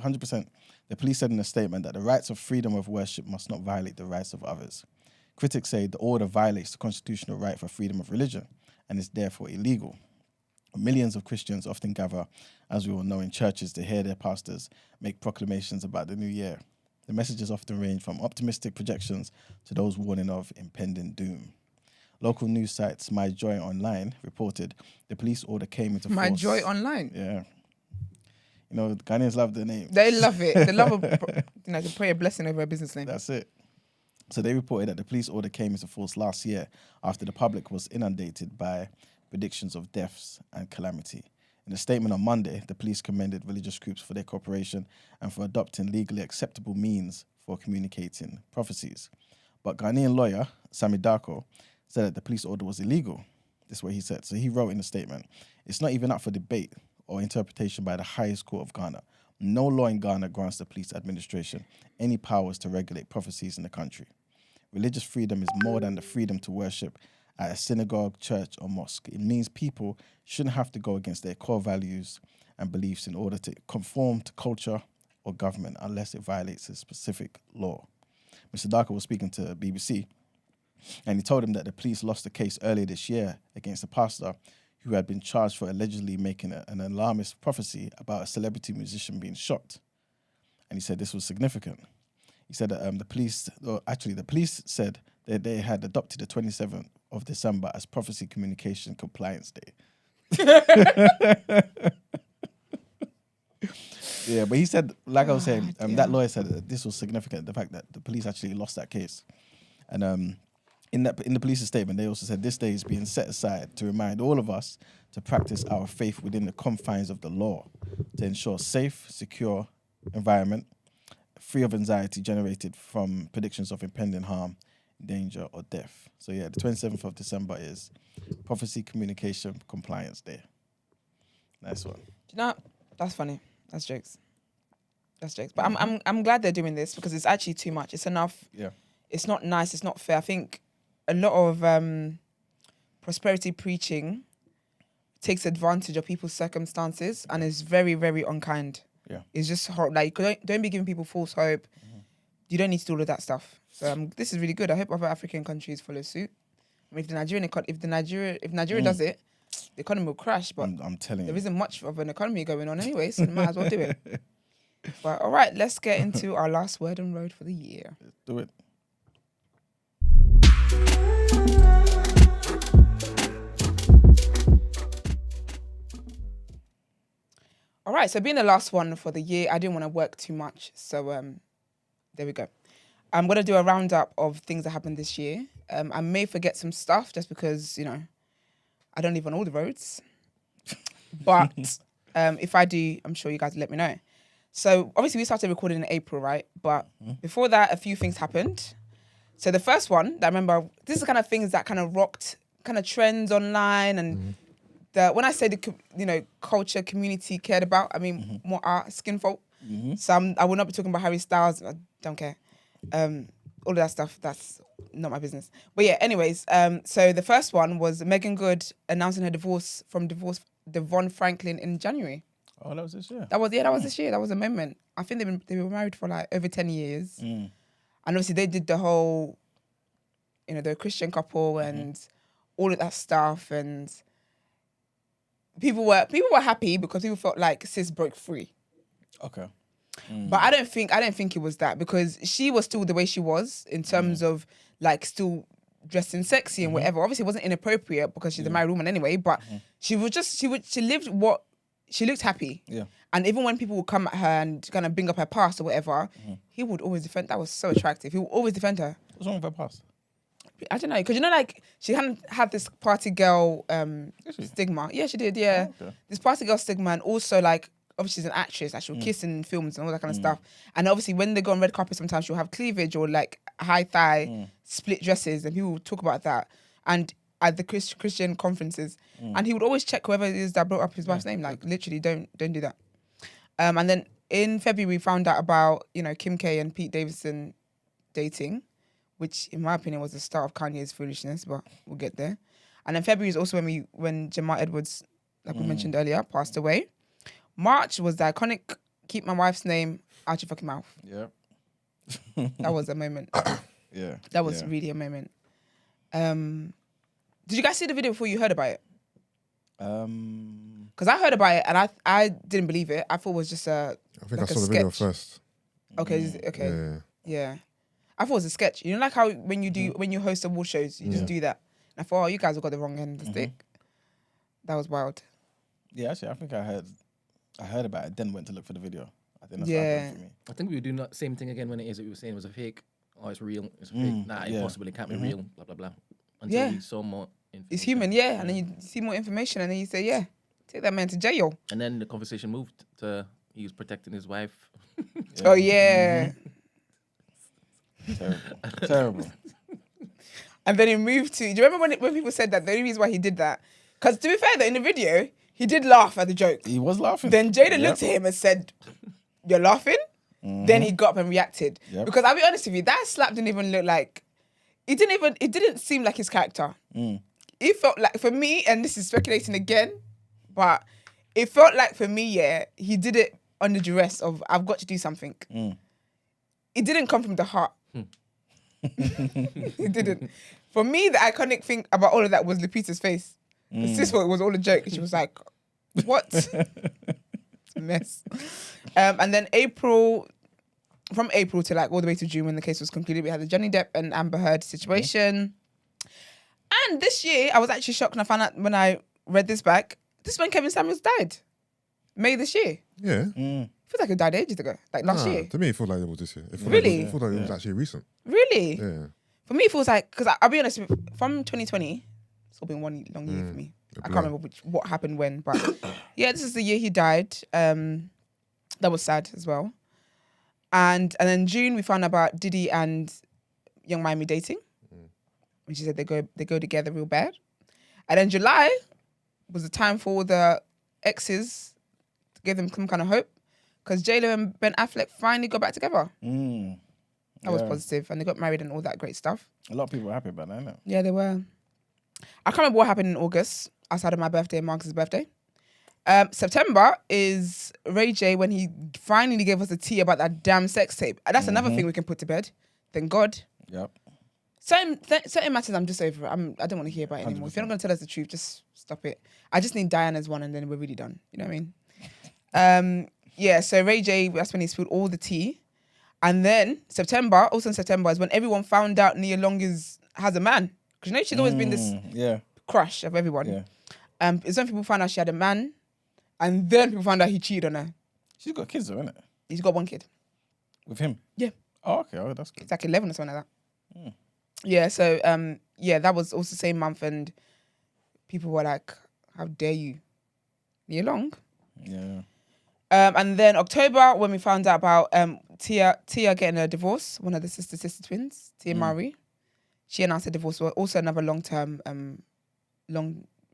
100%. The police said in a statement that the rights of freedom of worship must not violate the rights of others. Critics say the order violates the constitutional right for freedom of religion and is therefore illegal. Millions of Christians often gather, as we all know, in churches to hear their pastors make proclamations about the new year. The messages often range from optimistic projections to those warning of impending doom. Local news sites My Joy Online reported the police order came into force. My Joy Online? Yeah. You know, Ghanaians love the name. They love it. They love to pray a blessing over a business name. That's it. So they reported that the police order came into force last year after the public was inundated by predictions of deaths and calamity. In a statement on Monday, the police commended religious groups for their cooperation and for adopting legally acceptable means for communicating prophecies. But Ghanaian lawyer Sami Darko said that the police order was illegal. This is what he said. So he wrote in a statement, "It's not even up for debate or interpretation by the highest court of Ghana. No law in Ghana grants the police administration any powers to regulate prophecies in the country. Religious freedom is more than the freedom to worship at a synagogue, church, or mosque. It means people shouldn't have to go against their core values and beliefs in order to conform to culture or government unless it violates a specific law." Mr. Darko was speaking to BBC, and he told him that the police lost a case earlier this year against a pastor who had been charged for allegedly making an alarmist prophecy about a celebrity musician being shot. And he said this was significant. He said that the police said that they had adopted the 27th of December as Prophecy Communication Compliance Day. Yeah, but he said, like I was saying, that lawyer said that this was significant, the fact that the police actually lost that case. And in the police's statement, they also said this day is being set aside to remind all of us to practice our faith within the confines of the law, to ensure safe, secure environment, free of anxiety generated from predictions of impending harm, danger, or death. So yeah, the 27th of December is Prophecy Communication Compliance Day. Nice one. Do you know, that's funny. That's jokes. But I'm glad they're doing this because it's actually too much. It's enough. Yeah. It's not nice. It's not fair. I think a lot of prosperity preaching takes advantage of people's circumstances and is very, very unkind. Yeah. It's just horrible. Like, don't be giving people false hope. Mm-hmm. You don't need to do all of that stuff. So this is really good. I hope other African countries follow suit. I mean, if Nigeria does it, the economy will crash. But I'm telling you, there isn't much of an economy going on anyway, so you might as well do it. But all right, let's get into our last word on road for the year. Let's do it. All right, so being the last one for the year, I didn't want to work too much. So there we go. I'm going to do a roundup of things that happened this year. I may forget some stuff just because, you know, I don't live on all the roads. But if I do, I'm sure you guys will let me know. So obviously we started recording in April, right? But before that, a few things happened. So the first one that I remember, this is the kind of things that kind of rocked kind of trends online. And when I say the culture community cared about, I mean more our skin folk. So I will not be talking about Harry Styles. I don't care. All of that stuff, that's not my business. But yeah, anyways, so the first one was Megan Good announcing her divorce from Devon Franklin in January. Oh, that was this year? That was this year. That was a moment. I think they were married for like over 10 years. And obviously they did the whole, they're a Christian couple and all of that stuff. And people were happy because people felt like sis broke free. Okay. But I don't think it was that, because she was still the way she was in terms of like still dressing sexy and whatever. Obviously it wasn't inappropriate because she's a married woman anyway, but she lived what she looked happy. Yeah. And even when people would come at her and kind of bring up her past or whatever, he would always defend. That was so attractive. He would always defend her. What's wrong with her past? I don't know, because like she had this party girl stigma. Yeah, she did. Yeah, okay. This party girl stigma, and also like obviously she's an actress. Like she'll kiss in films and all that kind of stuff. And obviously when they go on red carpet, sometimes she'll have cleavage or like high thigh split dresses, and people will talk about that. And at the Christian conferences, and he would always check whoever it is that brought up his wife's name. Like literally, don't do that. And then in February we found out about Kim K and Pete Davidson dating, which in my opinion was the start of Kanye's foolishness, but we'll get there. And then February is also when Gervonta Edwards, like we mentioned earlier, passed away. March was the iconic "Keep my wife's name out your fucking mouth." Yeah, that was a moment. Yeah, that was really a moment. Did you guys see the video before you heard about it? Because I heard about it and I didn't believe it. I thought it was just I saw the video first. Okay. Yeah. I thought it was a sketch. You know, like how when you host award shows, you just do that. And I thought, oh, you guys have got the wrong end of the stick. That was wild. Yeah, actually, I think I heard about it, then went to look for the video. I think that's what happened for me. I think we would do the same thing again when it is that we were saying it was a fake. Oh, it's real. It's fake. Nah, impossible. It can't be real. Blah, blah, blah. Until we saw more information. It's human, yeah. And then you see more information and then you say, take that man to jail. And then the conversation moved to he was protecting his wife. Oh, yeah. Terrible. And then it moved to... Do you remember when people said that the only reason why he did that? Because to be fair, though, in the video, he did laugh at the joke. He was laughing. Then Jada looked at him and said, "You're laughing?" Then he got up and reacted. Because I'll be honest with you, that slap didn't even look like... It didn't seem like his character. It felt like, for me, and this is speculating again, but it felt like for me, he did it under duress of, I've got to do something. It didn't come from the heart. It didn't. For me, the iconic thing about all of that was Lupita's face. Sis thought it was all a joke. She was like, what? It's a mess. And then from April to like all the way to June when the case was concluded, we had the Johnny Depp and Amber Heard situation. And this year, I was actually shocked when I found out, when I read this back, this is when Kevin Samuels died. May this year. Yeah. Feels like it died ages ago, like last year. To me, it felt like it was this year. Really? It felt like it was actually recent. Really? Yeah. For me, it feels like, because I'll be honest, from 2020, it's all been one long year for me. I can't remember what happened when, but yeah, this is the year he died. That was sad as well. And then June, we found out about Diddy and Young Miami dating. Which she said they go together real bad. And then July was the time for all the exes to give them some kind of hope. Because J-Lo and Ben Affleck finally got back together. That was positive. And they got married and all that great stuff. A lot of people were happy about that, isn't it? Yeah, they were. I can't remember what happened in August, outside of my birthday and Marcus's birthday. September is Ray J when he finally gave us a tea about that damn sex tape. And that's another thing we can put to bed. Thank God. Yep. Certain matters, I'm just over it. I don't want to hear about it anymore. 100%. If you're not going to tell us the truth, just stop it. I just need Diana's one and then we're really done. You know what I mean? Yeah, so Ray J, that's when he spilled all the tea. And then September, also in September, is when everyone found out Nia Long has a man. Because you know she's always been this crush of everyone. Yeah. It's when people found out she had a man, and then people found out he cheated on her. She's got kids though, innit? He's got one kid. With him? Yeah. Oh, okay. Oh, that's good. It's like 11 or something like that. Yeah, so that was also the same month, and people were like, how dare you? Nia Long. Yeah. And then October, when we found out about Tia getting a divorce, one of the sister twins, Tia Mari. She announced a divorce. Well, also another long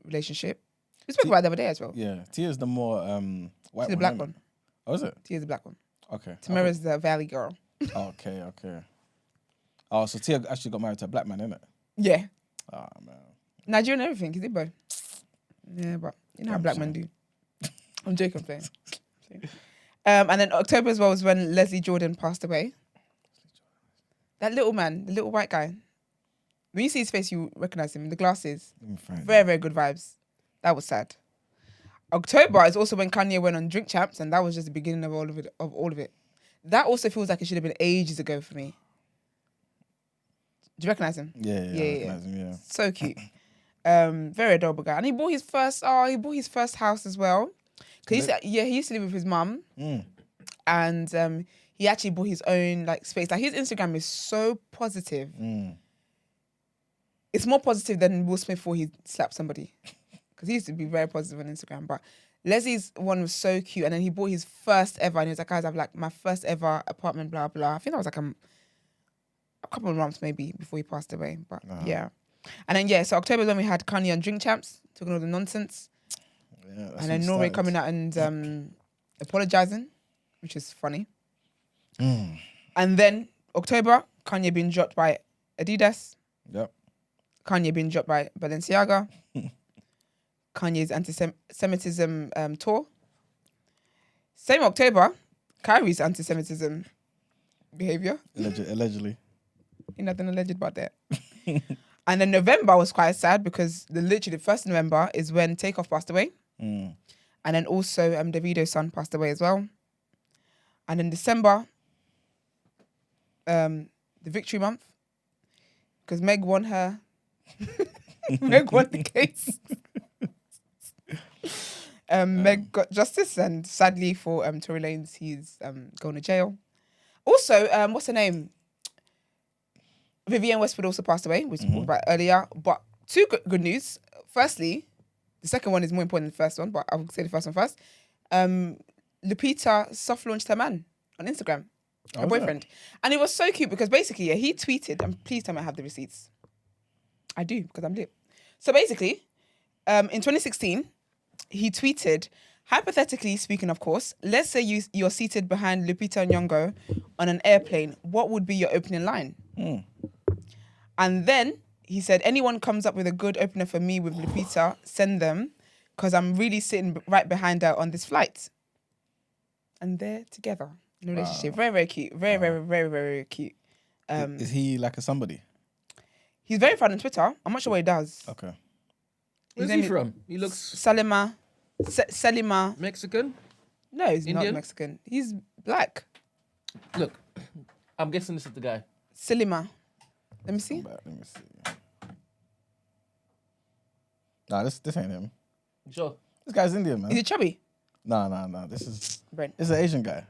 relationship. We spoke about it the other day as well. Yeah. Tia's the more white She's the black one. Oh, is it? Tia's the black one. Okay. Tamara's the valley girl. Okay. Oh, so Tia actually got married to a black man, innit? Yeah. Oh, man. Nigerian and everything, is it, bro? Yeah, but you know how black men do. I'm joking, I'm playing. And then October as well was when Leslie Jordan passed away. That little man, the little white guy. When you see his face, you recognize him. The glasses. Very, very good vibes. That was sad. October is also when Kanye went on Drink Champs, and that was just the beginning of all of it. That also feels like it should have been ages ago for me. Do you recognize him? Yeah. I recognize him, yeah. So cute. Very adorable guy. And he bought his first house as well. He used to live with his mum. And he actually bought his own space. Like his Instagram is so positive. It's more positive than Will Smith before he slapped somebody. Because he used to be very positive on Instagram. But Leslie's one was so cute. And then he bought his first ever. And he was like, guys, I have my first ever apartment, blah, blah. I think that was a couple of months maybe before he passed away. But yeah. And then, so October is when we had Kanye on Drink Champs, talking all the nonsense. Yeah, and then Norway coming out and apologizing, which is funny. And then October, Kanye being dropped by Adidas. Yep. Kanye being dropped by Balenciaga. Kanye's anti-Semitism tour. Same October, Kyrie's anti-Semitism behavior. Allegedly. Ain't nothing alleged about that. And then November was quite sad because literally the 1st of November is when Takeoff passed away. And then also Davido's son passed away as well. And in December, the victory month, because Meg won her. Meg won the case. Meg got justice, and sadly for Tory Lanez, he's going to jail. Also, what's her name? Vivienne Westwood also passed away, which we talked about earlier. But two good news. Firstly, the second one is more important than the first one, but I'll say the first one first. Lupita soft launched her man on Instagram, her boyfriend. And it was so cute because basically, he tweeted, and please tell me I have the receipts. I do, because I'm lit. So basically, in 2016, he tweeted, hypothetically speaking, of course, let's say you're seated behind Lupita Nyong'o on an airplane. What would be your opening line? And then he said, anyone comes up with a good opener for me with Lupita, send them, because I'm really sitting right behind her on this flight. And they're together in a relationship. Very, very cute. Very, very, very, very cute. Is he like a somebody? He's very fun on Twitter. I'm not sure what he does. Okay. Where's he from? He looks... Selima. Mexican? No, he's Indian? not Mexican. He's black. Look, I'm guessing this is the guy. Selima. Let me see. Let me see. Nah, this ain't him. Sure. This guy's Indian, man. Is he chubby? Nah. This is Brent. This is an Asian guy.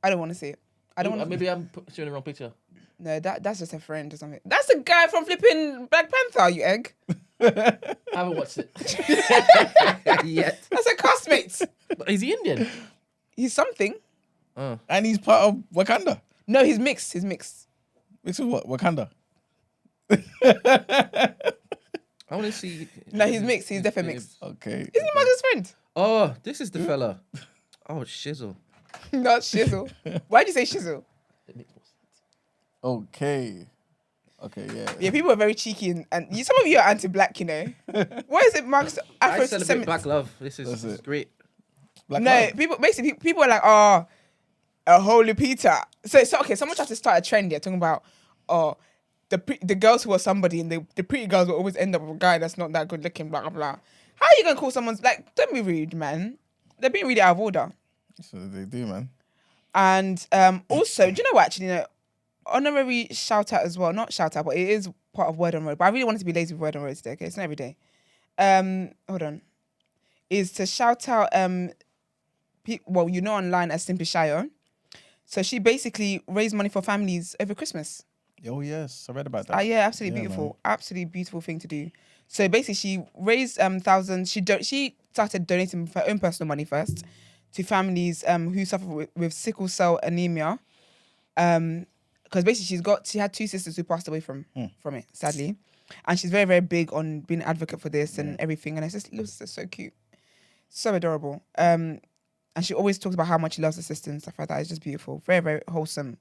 I don't want to see it. I don't want. Maybe I'm showing the wrong picture. No, that's just a friend or something. That's the guy from flipping Black Panther, you egg. I haven't watched it yet. That's a castmate. But is he Indian? He's something. And he's part of Wakanda. No, he's mixed. He's mixed. Mixed with what? Wakanda. I want to see. No, he's mixed. He's definitely mixed. Okay. Isn't he my best friend? Oh, this is the fella. Oh, shizzle. Not Shizzle. Why'd you say Shizzle? It makes more sense. Okay, yeah. Yeah, people are very cheeky and some of you are anti-black, you know. What is it, Mark's I celebrate black love. This is great. Black no, love. people are like, oh, a whole Lupita. So okay, someone tried to start a trend here talking about, the girls who are somebody and the pretty girls will always end up with a guy that's not that good looking, blah, blah, blah. How are you going to call someone's, don't be rude, man. They're being really out of order. So they do, man. And also, do you know what? Actually, honorary shout out as well. Not shout out, but it is part of Word on Road. But I really wanted to be lazy with Word on Road today. Okay, it's not every day. Hold on. Is to shout out online as Simply Shayo. So she basically raised money for families over Christmas. Oh yes, I read about that. Yeah, absolutely beautiful. Man. Absolutely beautiful thing to do. So basically, she raised thousands. She started donating her own personal money first to families who suffer with sickle cell anemia. Because basically she had 2 sisters who passed away from it, sadly, and she's very, very big on being an advocate for this and everything. And it looks so cute, so adorable. And she always talks about how much she loves her sister and stuff like that. It's just beautiful. Very, very wholesome.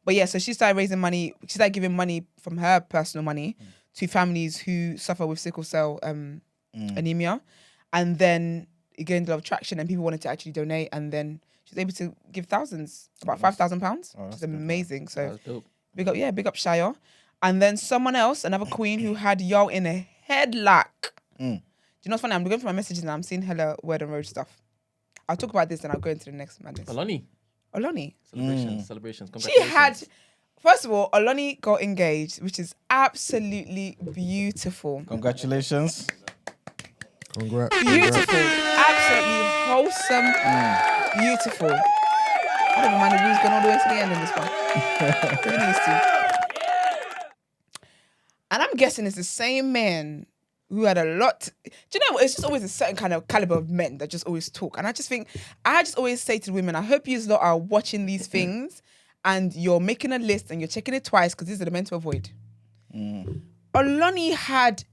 But yeah, so she started raising money. She started giving money from her personal money to families who suffer with sickle cell anemia. And then it gained a lot of traction and people wanted to actually donate. And then she was able to give thousands, about £5,000. Which is amazing. So big up Shire. And then someone else, another queen who had y'all in a headlock. Do you know what's funny? I'm going through my messages and I'm seeing hella Word on Road stuff. I'll talk about this and I'll go into the next madness. Oloni. Celebrations. She had, first of all, Oloni got engaged, which is absolutely beautiful. Congratulations. Congrats. Beautiful. Absolutely wholesome. Beautiful. I don't mind if we've gone all the way to the end in this one. Really needs to. And I'm guessing it's the same man who had a lot. Do you know what? It's just always a certain kind of caliber of men that just always talk. And I just always say to women, I hope you lot are watching these things and you're making a list and you're checking it twice because these are the men to avoid. Oloni had,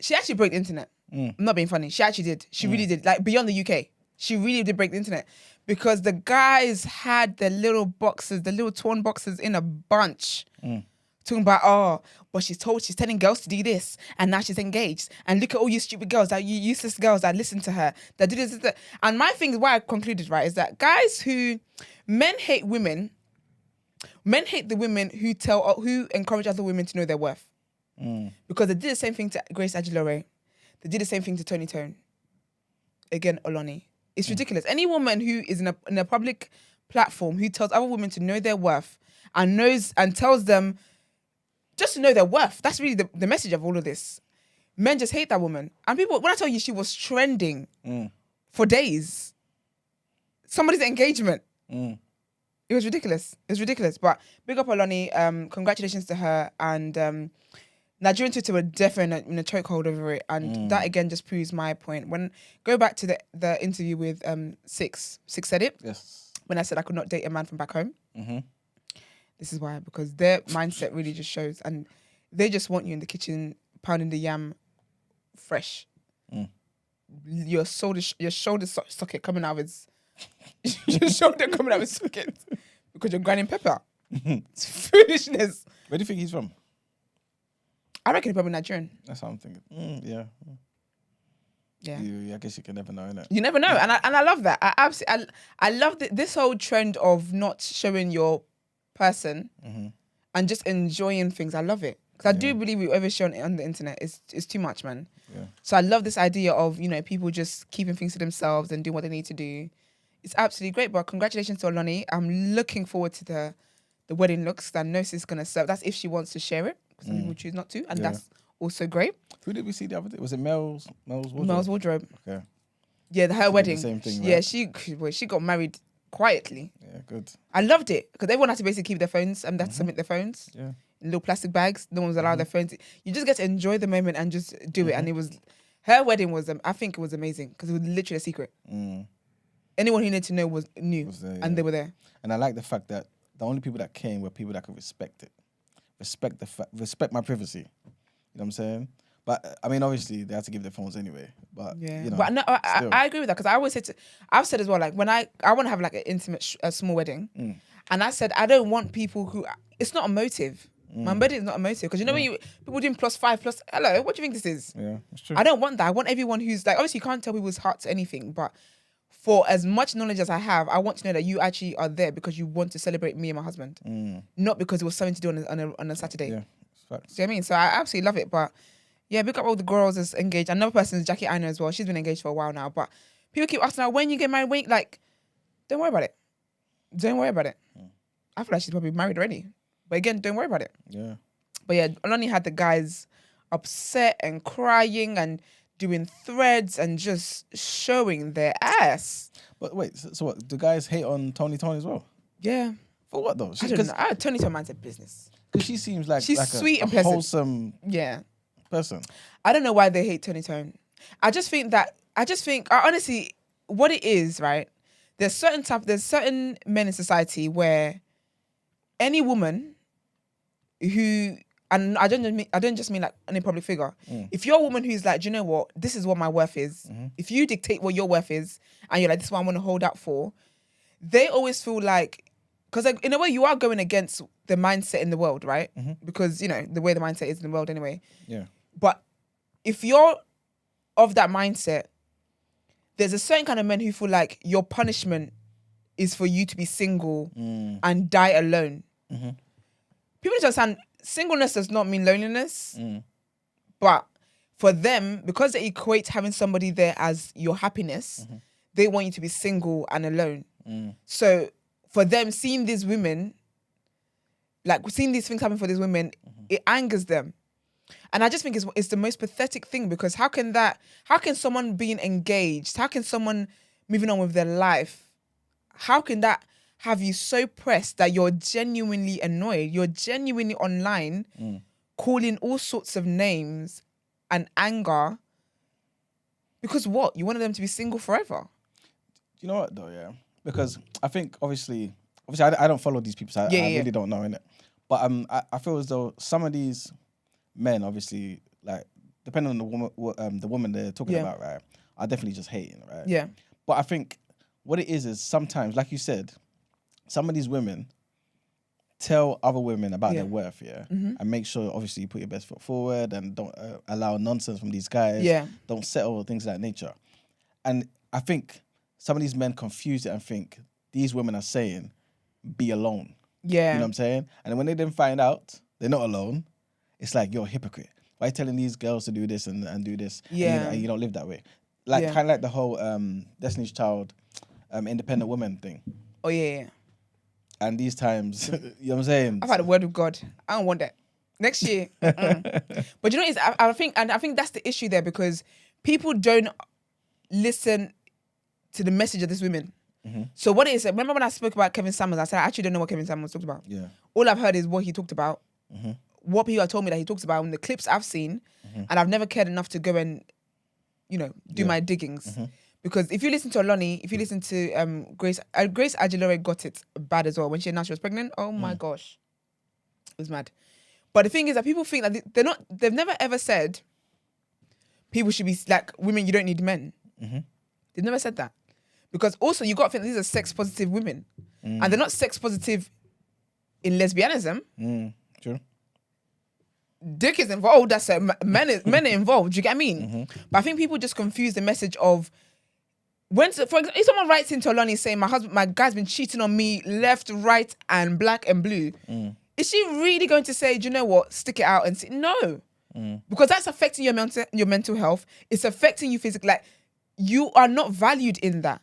she actually broke the internet. I'm not being funny. She actually did. She really did. Beyond the UK. She really did break the internet because the guys had the little torn boxes in a bunch. Talking about, but she's telling girls to do this, and now she's engaged. And look at all you stupid girls, you useless girls that listen to her, that do this. And my thing, why I concluded, right, is that men hate women. Men hate the women who encourage other women to know their worth. Because they did the same thing to Grace Ajilore. They did the same thing to Tony Tone. Again, Oloni. It's ridiculous. Any woman who is in a public platform who tells other women to know their worth and tells them just to know their worth. That's really the message of all of this. Men just hate that woman. And people, when I tell you she was trending for days, somebody's engagement. It was ridiculous. But big up Oloni. Congratulations to her. And Nigerian Twitter were definitely in a chokehold over it. And that again just proves my point. Go back to the interview with Six said it. Yes. When I said I could not date a man from back home. This is why, because their mindset really just shows, and they just want you in the kitchen pounding the yam fresh. Your shoulder socket coming out of his socket because you're grinding pepper. It's foolishness. Where do you think he's from? I reckon he's probably Nigerian. That's what I'm thinking. Yeah. I guess you can never know, innit? You never know, and I love that. I love this whole trend of not showing your person and just enjoying things. I love it because I do believe we've overshown it on the internet. It's too much, man. So I love this idea of people just keeping things to themselves and doing what they need to do. It's absolutely great. But congratulations to Oloni. I'm looking forward to the wedding looks. I know she's gonna serve. That's if she wants to share it. Some people choose not to, and that's also great. Who did we see the other day? Was it Mel's Wardrobe? Mel's Wardrobe. Okay. Yeah, her wedding. The same thing. Right? Yeah, she got married quietly. Yeah, good. I loved it because everyone had to basically keep their phones and they had to submit their phones in little plastic bags. No one was allowed their phones. You just get to enjoy the moment and just do it. And her wedding was, I think it was amazing because it was literally a secret. Anyone who needed to know knew, and they were there. And I like the fact that the only people that came were people that could respect it, respect my privacy. You know what I'm saying? But I mean, obviously they had to give their phones anyway. But but no, I agree with that because I always I've said as well, like when I want to have like an intimate, small wedding, and I said I don't want people who it's not a motive. My wedding is not a motive because when people doing +5 hello, what do you think this is? Yeah, that's true. I don't want that. I want everyone who's like obviously you can't tell people's hearts anything, but for as much knowledge as I have, I want to know that you actually are there because you want to celebrate me and my husband, not because it was something to do on a Saturday. Yeah, facts. Do you know what I mean? So I absolutely love it, but. Yeah, big up all the girls that's engaged. Another person is Jackie Aina as well. She's been engaged for a while now. But People keep asking her, when you get married, like, don't worry about it. Don't worry about it. I feel like she's probably married already. But again, don't worry about it. Yeah. But yeah, Olani had the guys upset and crying and doing threads and just showing their ass. But wait, so what? Do guys hate on Tony as well? Yeah. For what though? I don't know. Tony mind's a business. Because she seems like she's like sweet a and pleasant. wholesome person. I don't know why they hate Tony. I think honestly, what it is, right? There's certain men in society where any woman who, and I don't just mean like any public figure. If you're a woman who's like, do you know what? This is what my worth is. If you dictate what your worth is, and you're like, this is what I want to hold out for, they always feel like, because like, in a way you are going against the mindset in the world, right? Because the way the mindset is in the world anyway. Yeah. But if you're of that mindset, there's a certain kind of men who feel like your punishment is for you to be single and die alone. People need to understand, singleness does not mean loneliness. But for them, because they equate having somebody there as your happiness, they want you to be single and alone. So for them, seeing these women, like seeing these things happen for these women, it angers them. And I just think it's the most pathetic thing, because how can someone being engaged, how can someone moving on with their life, how can that have you so pressed that you're genuinely annoyed, you're genuinely online calling all sorts of names and anger, because what? You wanted them to be single forever. You know what though, yeah? Because I think obviously I don't follow these people, so I really don't know, innit? But I feel as though some of these men, obviously, like depending on the woman they're talking about, right, are definitely just hating, right? Yeah. But I think what it is sometimes, like you said, some of these women tell other women about their worth, and make sure obviously you put your best foot forward and don't allow nonsense from these guys. Yeah. Don't settle, things of that nature. And I think some of these men confuse it and think these women are saying, be alone. Yeah. You know what I'm saying? And when they then find out they're not alone, it's like, you're a hypocrite. Why are you telling these girls to do this and do this? Yeah. And you don't live that way. Like, kind of like the whole Destiny's Child, independent woman thing. Oh, yeah. And these times, you know what I'm saying? I've had a word with God. I don't want that. Next year. But you know, I think that's the issue there, because people don't listen to the message of these women. So what it is, remember when I spoke about Kevin Samuels, I said I actually don't know what Kevin Samuels talked about. Yeah. All I've heard is what he talked about, what people have told me that he talks about, and the clips I've seen, and I've never cared enough to go and, do my diggings. Because if you listen to Olani, if you listen to Grace Aguilera got it bad as well when she announced she was pregnant. Oh my gosh, it was mad. But the thing is that people think that they've never ever said people should be like, women, you don't need men. They've never said that. Because also you got to think these are sex positive women, and they're not sex positive in lesbianism. True. Dick is involved. That's men are involved. Do you get what I mean? But I think people just confuse the message of for example, if someone writes into Olani saying my guy's been cheating on me left, right, and black and blue, is she really going to say, do you know what, stick it out and see? No, because that's affecting your mental health. It's affecting you physically. Like, you are not valued in that.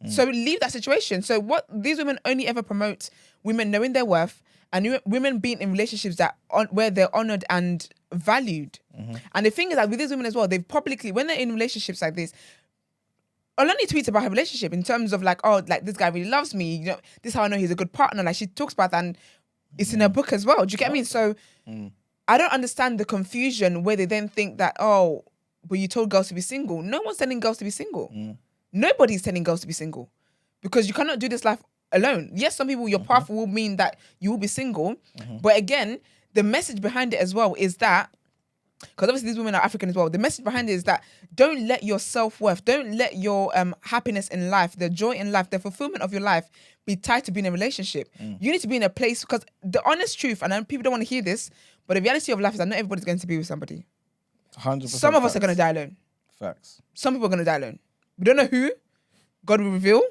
So leave that situation. So what these women only ever promote women knowing their worth and women being in relationships where they're honored and valued. And the thing is that with these women as well, they've publicly, when they're in relationships like this, Olani tweets about her relationship in terms of like, oh, like this guy really loves me. This is how I know he's a good partner. Like, she talks about that, and it's in her book as well. Do you get what I mean? So I don't understand the confusion where they then think that, oh, but you told girls to be single. No one's telling girls to be single. Nobody's telling girls to be single, because you cannot do this life alone. Yes, some people, your path will mean that you will be single. But again, the message behind it as well is that, because obviously these women are African as well, the message behind it is that don't let your self-worth, don't let your happiness in life, the joy in life, the fulfillment of your life be tied to being in a relationship. You need to be in a place, because the honest truth, and I know people don't want to hear this, but the reality of life is that not everybody's going to be with somebody. 100%. Some of us are going to die alone. Facts. Some people are going to die alone. We don't know who. God will reveal.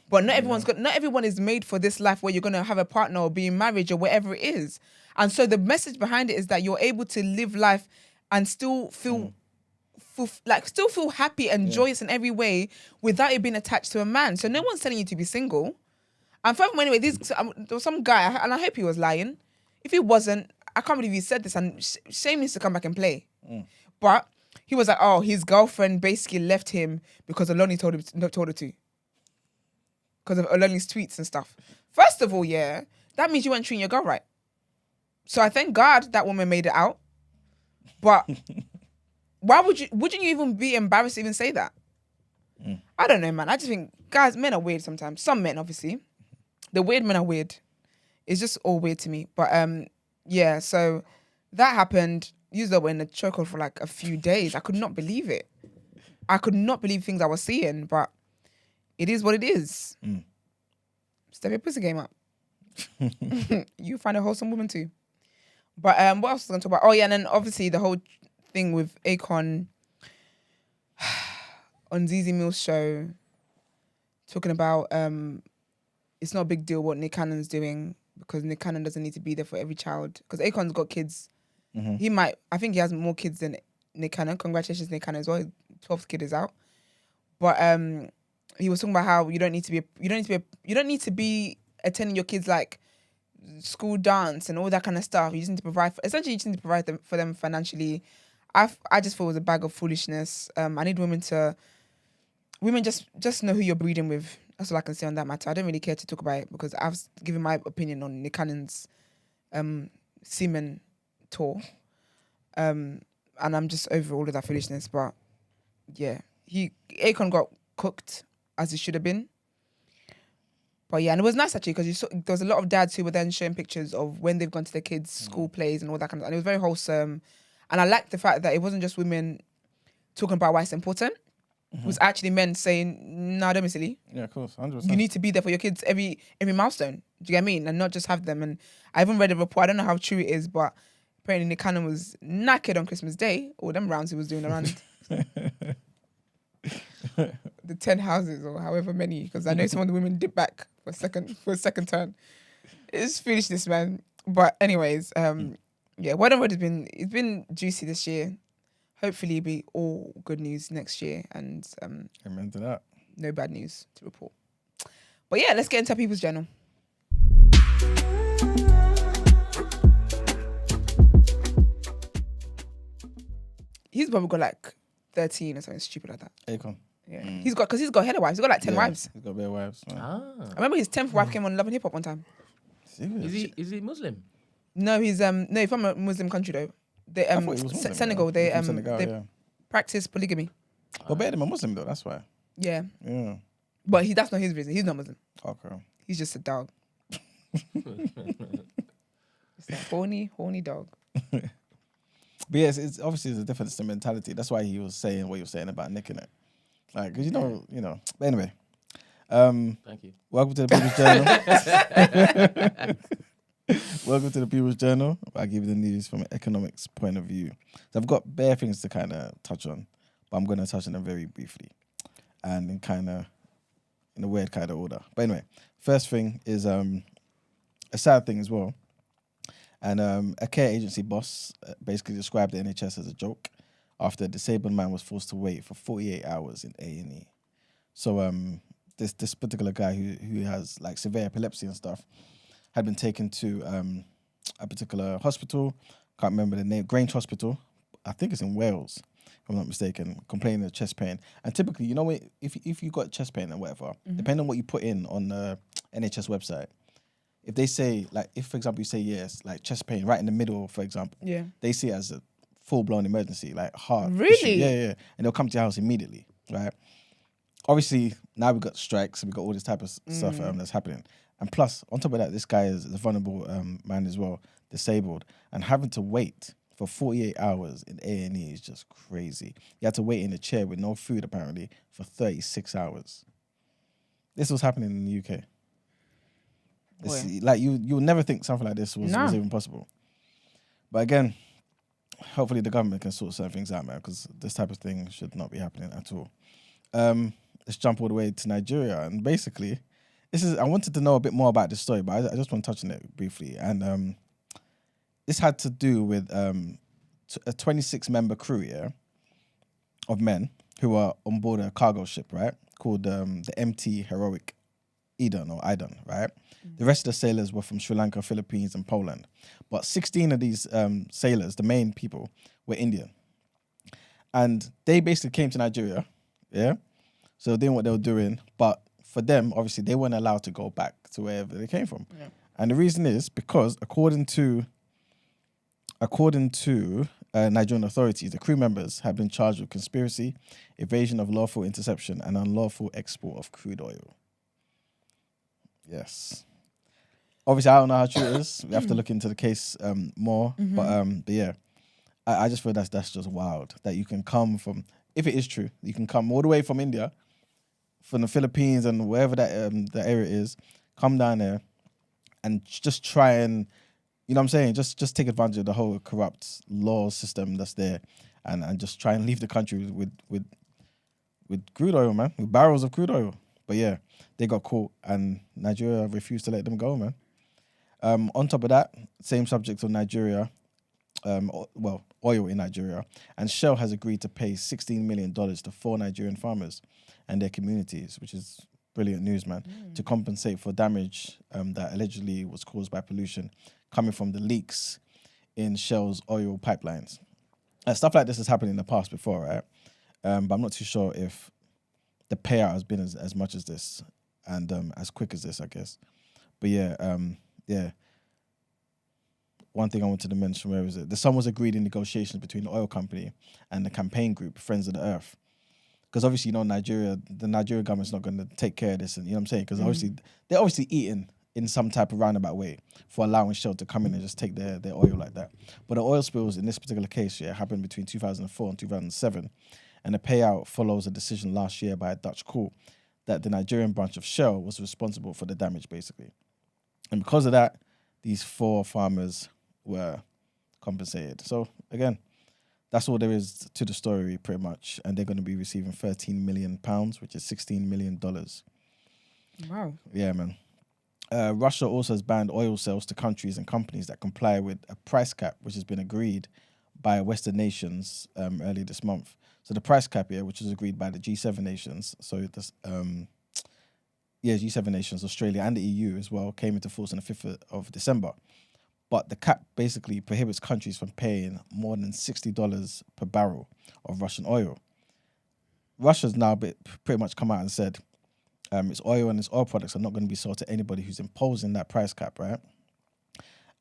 But not everyone is made for this life where you're going to have a partner or be in marriage or whatever it is. And so the message behind it is that you're able to live life and still feel still feel happy and joyous in every way without it being attached to a man. So no one's telling you to be single. And furthermore, anyway, there was some guy, and I hope he was lying. If he wasn't, I can't believe he said this, and shame needs to come back and play. But he was like, oh, his girlfriend basically left him because Oloni told her to. Because of Oloni's tweets and stuff. First of all, that means you weren't treating your girl right. So I thank God that woman made it out. But why wouldn't you even be embarrassed to even say that? I don't know, man. I just think, guys, men are weird sometimes. Some men, obviously. The weird men are weird. It's just all weird to me. But so that happened. You were in a chokehold for like a few days. I could not believe it. I could not believe things I was seeing, but it is what it is. Step your pussy game up. You find a wholesome woman too. But what else was I going to talk about? Oh yeah, and then obviously the whole thing with Akon on Zizi Mills' show, talking about it's not a big deal what Nick Cannon's doing because Nick Cannon doesn't need to be there for every child. Because Akon's got kids. I think he has more kids than Nick Cannon. Congratulations, Nick Cannon as well. His 12th kid is out. But he was talking about how you don't need to be attending your kids like school dance and all that kind of stuff. You just need to provide them for them financially. I just thought it was a bag of foolishness. I need women just know who you're breeding with. That's all I can say on that matter. I don't really care to talk about it because I've given my opinion on Nick Cannon's semen tour. And I'm just over all of that foolishness. But yeah, Akon got cooked as he should have been. But yeah, and it was nice actually because there was a lot of dads who were then showing pictures of when they've gone to their kids' school plays and all that kind of stuff. And it was very wholesome. And I liked the fact that it wasn't just women talking about why it's important. It was actually men saying, no, don't be silly. Yeah, of course, 100%. You need to be there for your kids every milestone. Do you get what I mean? And not just have them. And I even read a report, I don't know how true it is, but apparently Nick Cannon was knackered on Christmas Day, all them rounds he was doing around the 10 houses or however many, because I know some of the women dip back for a second turn. It's foolishness, man. But anyways, whatever it's been juicy this year. Hopefully it'll be all good news next year and amen to that. No bad news to report. But yeah, let's get into our People's Journal. He's probably got like 13 or something stupid like that. Akon. Yeah. He's got hella wives. He's got like 10 wives. He's got bare wives. I remember his 10th wife came on Love and Hip Hop one time. Is he Muslim? No, he's from a Muslim country though. They Muslim, Senegal. Yeah. They practice polygamy. But better than a Muslim though. That's why. Yeah. Yeah. But that's not his reason. He's not Muslim. Okay. He's just a dog. It's a horny dog. But yes, it's obviously a difference in mentality. That's why he was saying what he was saying about nicking it. Like, because you know. But anyway. Thank you. Welcome to the People's Journal. Welcome to the People's Journal. I give you the news from an economics point of view. So I've got bare things to kind of touch on, but I'm going to touch on them very briefly and in a weird kind of order. But anyway, first thing is a sad thing as well. And a care agency boss basically described the NHS as a joke after a disabled man was forced to wait for 48 hours in A&E. So this particular guy who has like severe epilepsy and stuff had been taken to a particular hospital. Can't remember the name. Grange Hospital. I think it's in Wales, if I'm not mistaken, complaining of chest pain. And typically, you know, if you got chest pain and whatever, depending on what you put in on the NHS website, if they say, like, if, for example, you say yes, like chest pain right in the middle, for example, they see it as a full-blown emergency, like heart issue. Yeah. And they'll come to your house immediately, right? Obviously, now we've got strikes and we've got all this type of stuff that's happening. And plus, on top of that, this guy is a vulnerable man as well, disabled. And having to wait for 48 hours in A&E is just crazy. You had to wait in a chair with no food, apparently, for 36 hours. This was happening in the UK. Like, you'll never think something like this was even possible. But again, hopefully the government can sort certain things out, man, because this type of thing should not be happening at all. Let's jump all the way to Nigeria. And basically, I wanted to know a bit more about this story, but I just want to touch on it briefly. And this had to do with a 26-member crew, of men who were on board a cargo ship, right, called the MT Heroic Eden, right? The rest of the sailors were from Sri Lanka, Philippines, and Poland. But 16 of these sailors, the main people, were Indian. And they basically came to Nigeria, yeah? So they doing what they were doing. But for them, obviously, they weren't allowed to go back to wherever they came from. Yeah. And the reason is because according to Nigerian authorities, the crew members have been charged with conspiracy, evasion of lawful interception, and unlawful export of crude oil. Yes. Obviously, I don't know how true it is. We have to look into the case more. Mm-hmm. But yeah, I just feel that's just wild that you can come from, if it is true, you can come all the way from India, from the Philippines and wherever that the area is, come down there and just try and, you know what I'm saying, just take advantage of the whole corrupt law system that's there and just try and leave the country with crude oil, man, with barrels of crude oil. But yeah, they got caught and Nigeria refused to let them go, man. On top of that, same subject of Nigeria, oil in Nigeria, and Shell has agreed to pay $16 million to 4 Nigerian farmers and their communities, which is brilliant news, man, to compensate for damage that allegedly was caused by pollution coming from the leaks in Shell's oil pipelines. Stuff like this has happened in the past before, right? But I'm not too sure if the payout has been as much as this and as quick as this, I guess. But yeah, one thing I wanted to mention, where was it? The sum was agreed in negotiations between the oil company and the campaign group, Friends of the Earth. Because obviously, you know, the Nigerian government's not going to take care of this, and you know what I'm saying? Because they're obviously eating in some type of roundabout way for allowing Shell to come in and just take their oil like that. But the oil spills in this particular case, happened between 2004 and 2007, and the payout follows a decision last year by a Dutch court that the Nigerian branch of Shell was responsible for the damage, basically. And because of that, these 4 farmers were compensated. So again, that's all there is to the story, pretty much. And they're going to be receiving £13 million, which is $16 million. Wow. Yeah, man. Russia also has banned oil sales to countries and companies that comply with a price cap, which has been agreed by Western nations early this month. So the price cap here, which was agreed by the G7 nations, G7 nations, Australia and the EU as well, came into force on the 5th of December. But the cap basically prohibits countries from paying more than $60 per barrel of Russian oil. Russia's now pretty much come out and said its oil and its oil products are not going to be sold to anybody who's imposing that price cap, right?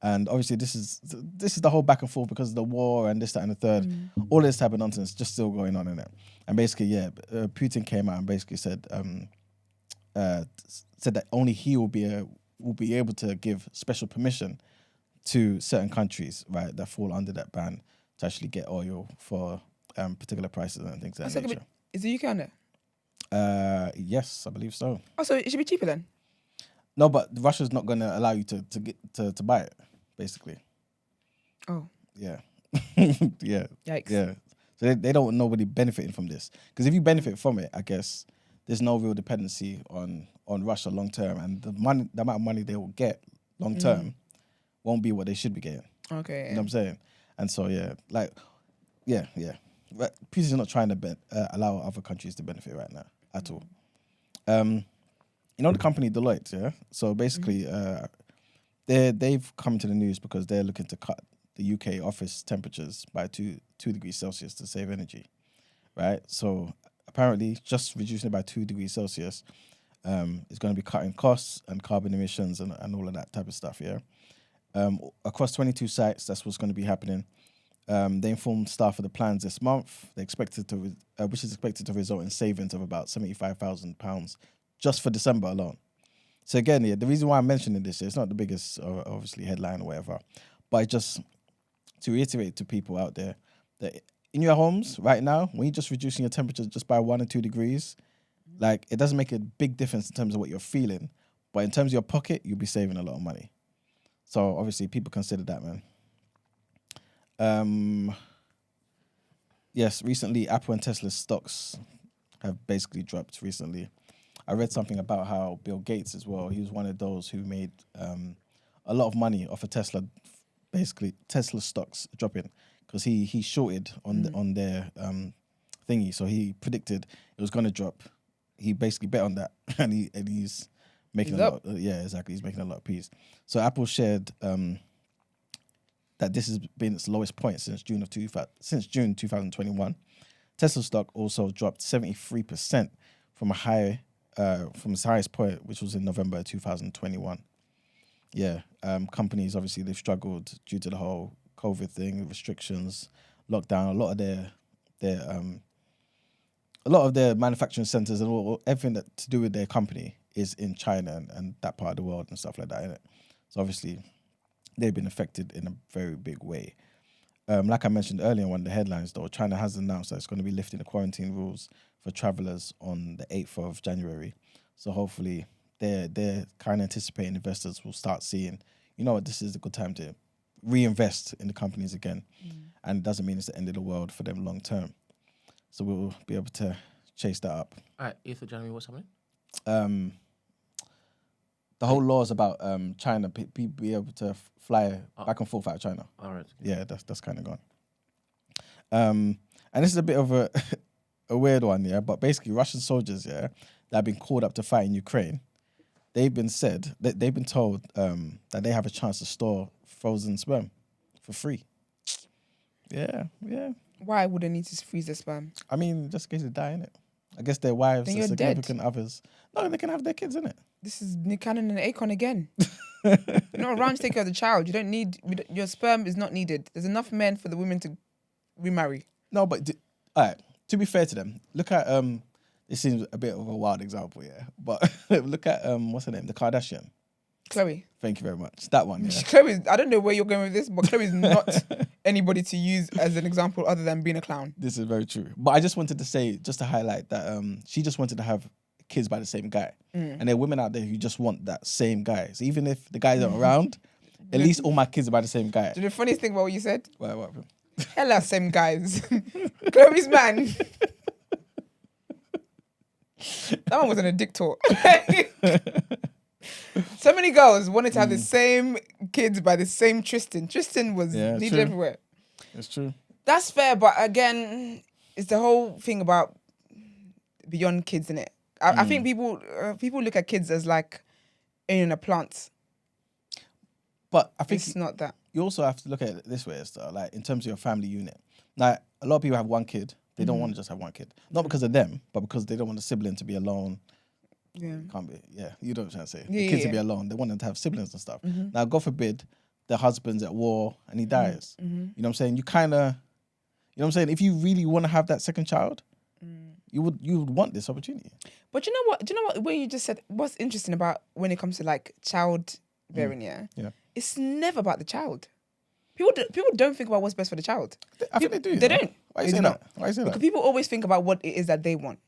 And obviously this is the whole back and forth because of the war and this, that, and the third. All this type of nonsense just still going on in it. And basically, Putin came out and basically said that only he will be able to give special permission to certain countries, right, that fall under that ban to actually get oil for particular prices and things like that nature. Is the UK on there? Yes, I believe so. Oh, so it should be cheaper then? No, but Russia's not going to allow you to buy it, basically. Oh. Yeah. Yeah. Yikes. Yeah. So they don't want nobody benefiting from this. Because if you benefit from it, I guess there's no real dependency on Russia long term, and the amount of money they will get long term won't be what they should be getting. Okay. You know what I'm saying? And so, Putin's not trying to allow other countries to benefit right now at all. You know the company Deloitte, yeah? So basically, they've come to the news because they're looking to cut the UK office temperatures by 2 degrees Celsius to save energy, right? So apparently, just reducing it by 2 degrees Celsius is going to be cutting costs and carbon emissions and all of that type of stuff, yeah? Across 22 sites, that's what's going to be happening. They informed staff of the plans this month. Which is expected to result in savings of about £75,000 just for December alone. So again, the reason why I'm mentioning this, it's not the biggest, obviously, headline or whatever, but just to reiterate to people out there that in your homes right now, when you're just reducing your temperature just by 1 or 2 degrees, like it doesn't make a big difference in terms of what you're feeling, but in terms of your pocket, you'll be saving a lot of money. So obviously, people consider that, man. Yes, recently, Apple and Tesla's stocks have basically dropped recently. I read something about how Bill Gates as well, he was one of those who made a lot of money off of Tesla, basically Tesla stocks dropping, because he shorted on their thingy. So he predicted it was going to drop. He basically bet on that, and he's making a lot. Yeah, exactly. He's making a lot of peas. So Apple shared that this has been its lowest point since June 2021. Tesla stock also dropped 73% from a high, from its highest point, which was in November 2021. Yeah, companies obviously they've struggled due to the whole COVID thing, restrictions, lockdown. A lot of their manufacturing centers and everything that to do with their company is in China and that part of the world and stuff like that, innit? So obviously, they've been affected in a very big way. Like I mentioned earlier in one of the headlines, though, China has announced that it's going to be lifting the quarantine rules for travelers on the 8th of January. So hopefully, they're kind of anticipating investors will start seeing, you know what, this is a good time to reinvest in the companies again. And it doesn't mean it's the end of the world for them long term. So we'll be able to chase that up. All right, 8th of January, what's happening? The whole law is about China, people be able to fly back and forth out of China. All right. Yeah, that's kind of gone. And this is a bit of a weird one, yeah, but basically Russian soldiers, yeah, that have been called up to fight in Ukraine, they've been told that they have a chance to store frozen sperm for free. Yeah. Why would they need to freeze the sperm? I mean, just in case they die, innit? I guess their wives Then or you're significant others. No, they can have their kids, innit? This is Nick Cannon and Akon again. You're not around to take care of the child. You don't need... Your sperm is not needed. There's enough men for the women to remarry. No, but... all right, to be fair to them, look at... this seems a bit of a wild example, yeah. But look at... what's her name? The Kardashian. Chloe. Thank you very much. That one, yeah. Chloe, I don't know where you're going with this, but Chloe's not anybody to use as an example other than being a clown. This is very true. But I just wanted to say, just to highlight that she just wanted to have kids by the same guy. And there are women out there who just want that same guy. So even if the guys aren't around, at least all my kids are by the same guy. The funniest thing about what you said? What happened? Hella same guys. Chloe's man. That one wasn't a dick talk. So many girls wanted to have the same kids by the same Tristan. Tristan was needed everywhere. It's true. That's fair, but again, it's the whole thing about beyond kids, innit? I think people look at kids as like owning a plant. But I think it's not that. You also have to look at it this way, like in terms of your family unit. Like a lot of people have one kid. They don't want to just have one kid. Not because of them, but because they don't want a sibling to be alone. Yeah. Can't be. Yeah, you know what I'm trying to say. The kids to be alone. They want them to have siblings and stuff. Now, God forbid, the husband's at war and he dies. You know what I'm saying? You kind of, you know what I'm saying? If you really want to have that second child, you would want this opportunity. But you know what? Do you know what? When you just said, what's interesting about when it comes to like child bearing, yeah, it's never about the child. People don't think about what's best for the child. I think they do. They don't. Why is that? Why is that? Because people always think about what it is that they want.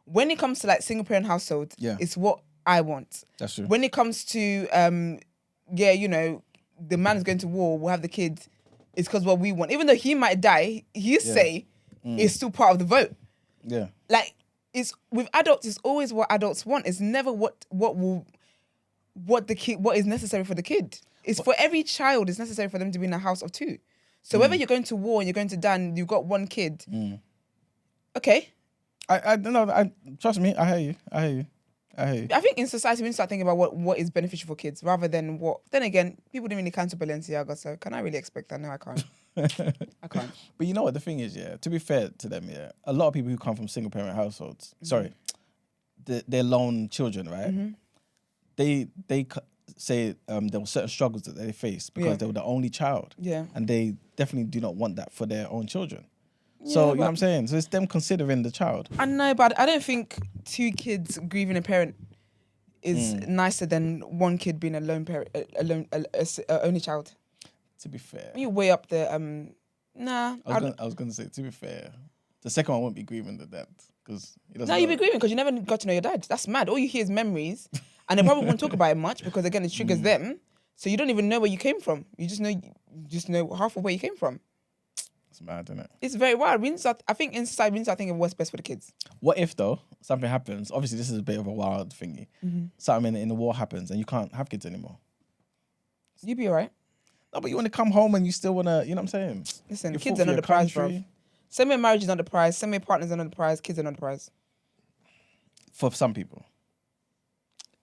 When it comes to like single parent households, it's what I want. That's true. When it comes to, you know, the man's going to war, we'll have the kids, it's because what we want. Even though he might die, his say is still part of the vote. Yeah. Like, it's with adults, it's always what adults want. It's never what is necessary for the kid. It's for every child, it's necessary for them to be in a house of two. So whether you're going to war and you're going to die and you've got one kid, okay. I don't know. Trust me. I hear you. I think in society we need to start thinking about what is beneficial for kids rather than what. Then again, people didn't really count to Balenciaga, so can I really expect that? No, I can't. I can't. But you know what the thing is, yeah. To be fair to them, yeah, a lot of people who come from single parent households, they're lone children, right? They say there were certain struggles that they faced because they were the only child, and they definitely do not want that for their own children. So, you know what I'm saying? So it's them considering the child. I know, but I don't think two kids grieving a parent is nicer than one kid being a lone parent, only child. To be fair. You weigh up the, nah. I was going to say, to be fair, the second one won't be grieving the dad. No, you'll be grieving because you never got to know your dad. That's mad. All you hear is memories. And they probably won't talk about it much because, again, it triggers them. So you don't even know where you came from. You just know half of where you came from. It's mad, isn't it? It's very wild. I think in society, we need to start thinking of what's best for the kids. What if, though, something happens? Obviously, this is a bit of a wild thingy. Something in the war happens and you can't have kids anymore. You'd be all right. No, but you want to come home and you still want to, you know what I'm saying? Listen, kids are not the prize, bro. Same-way marriage is not the prize. Same-way partners are not the prize. Kids are not the prize. For some people.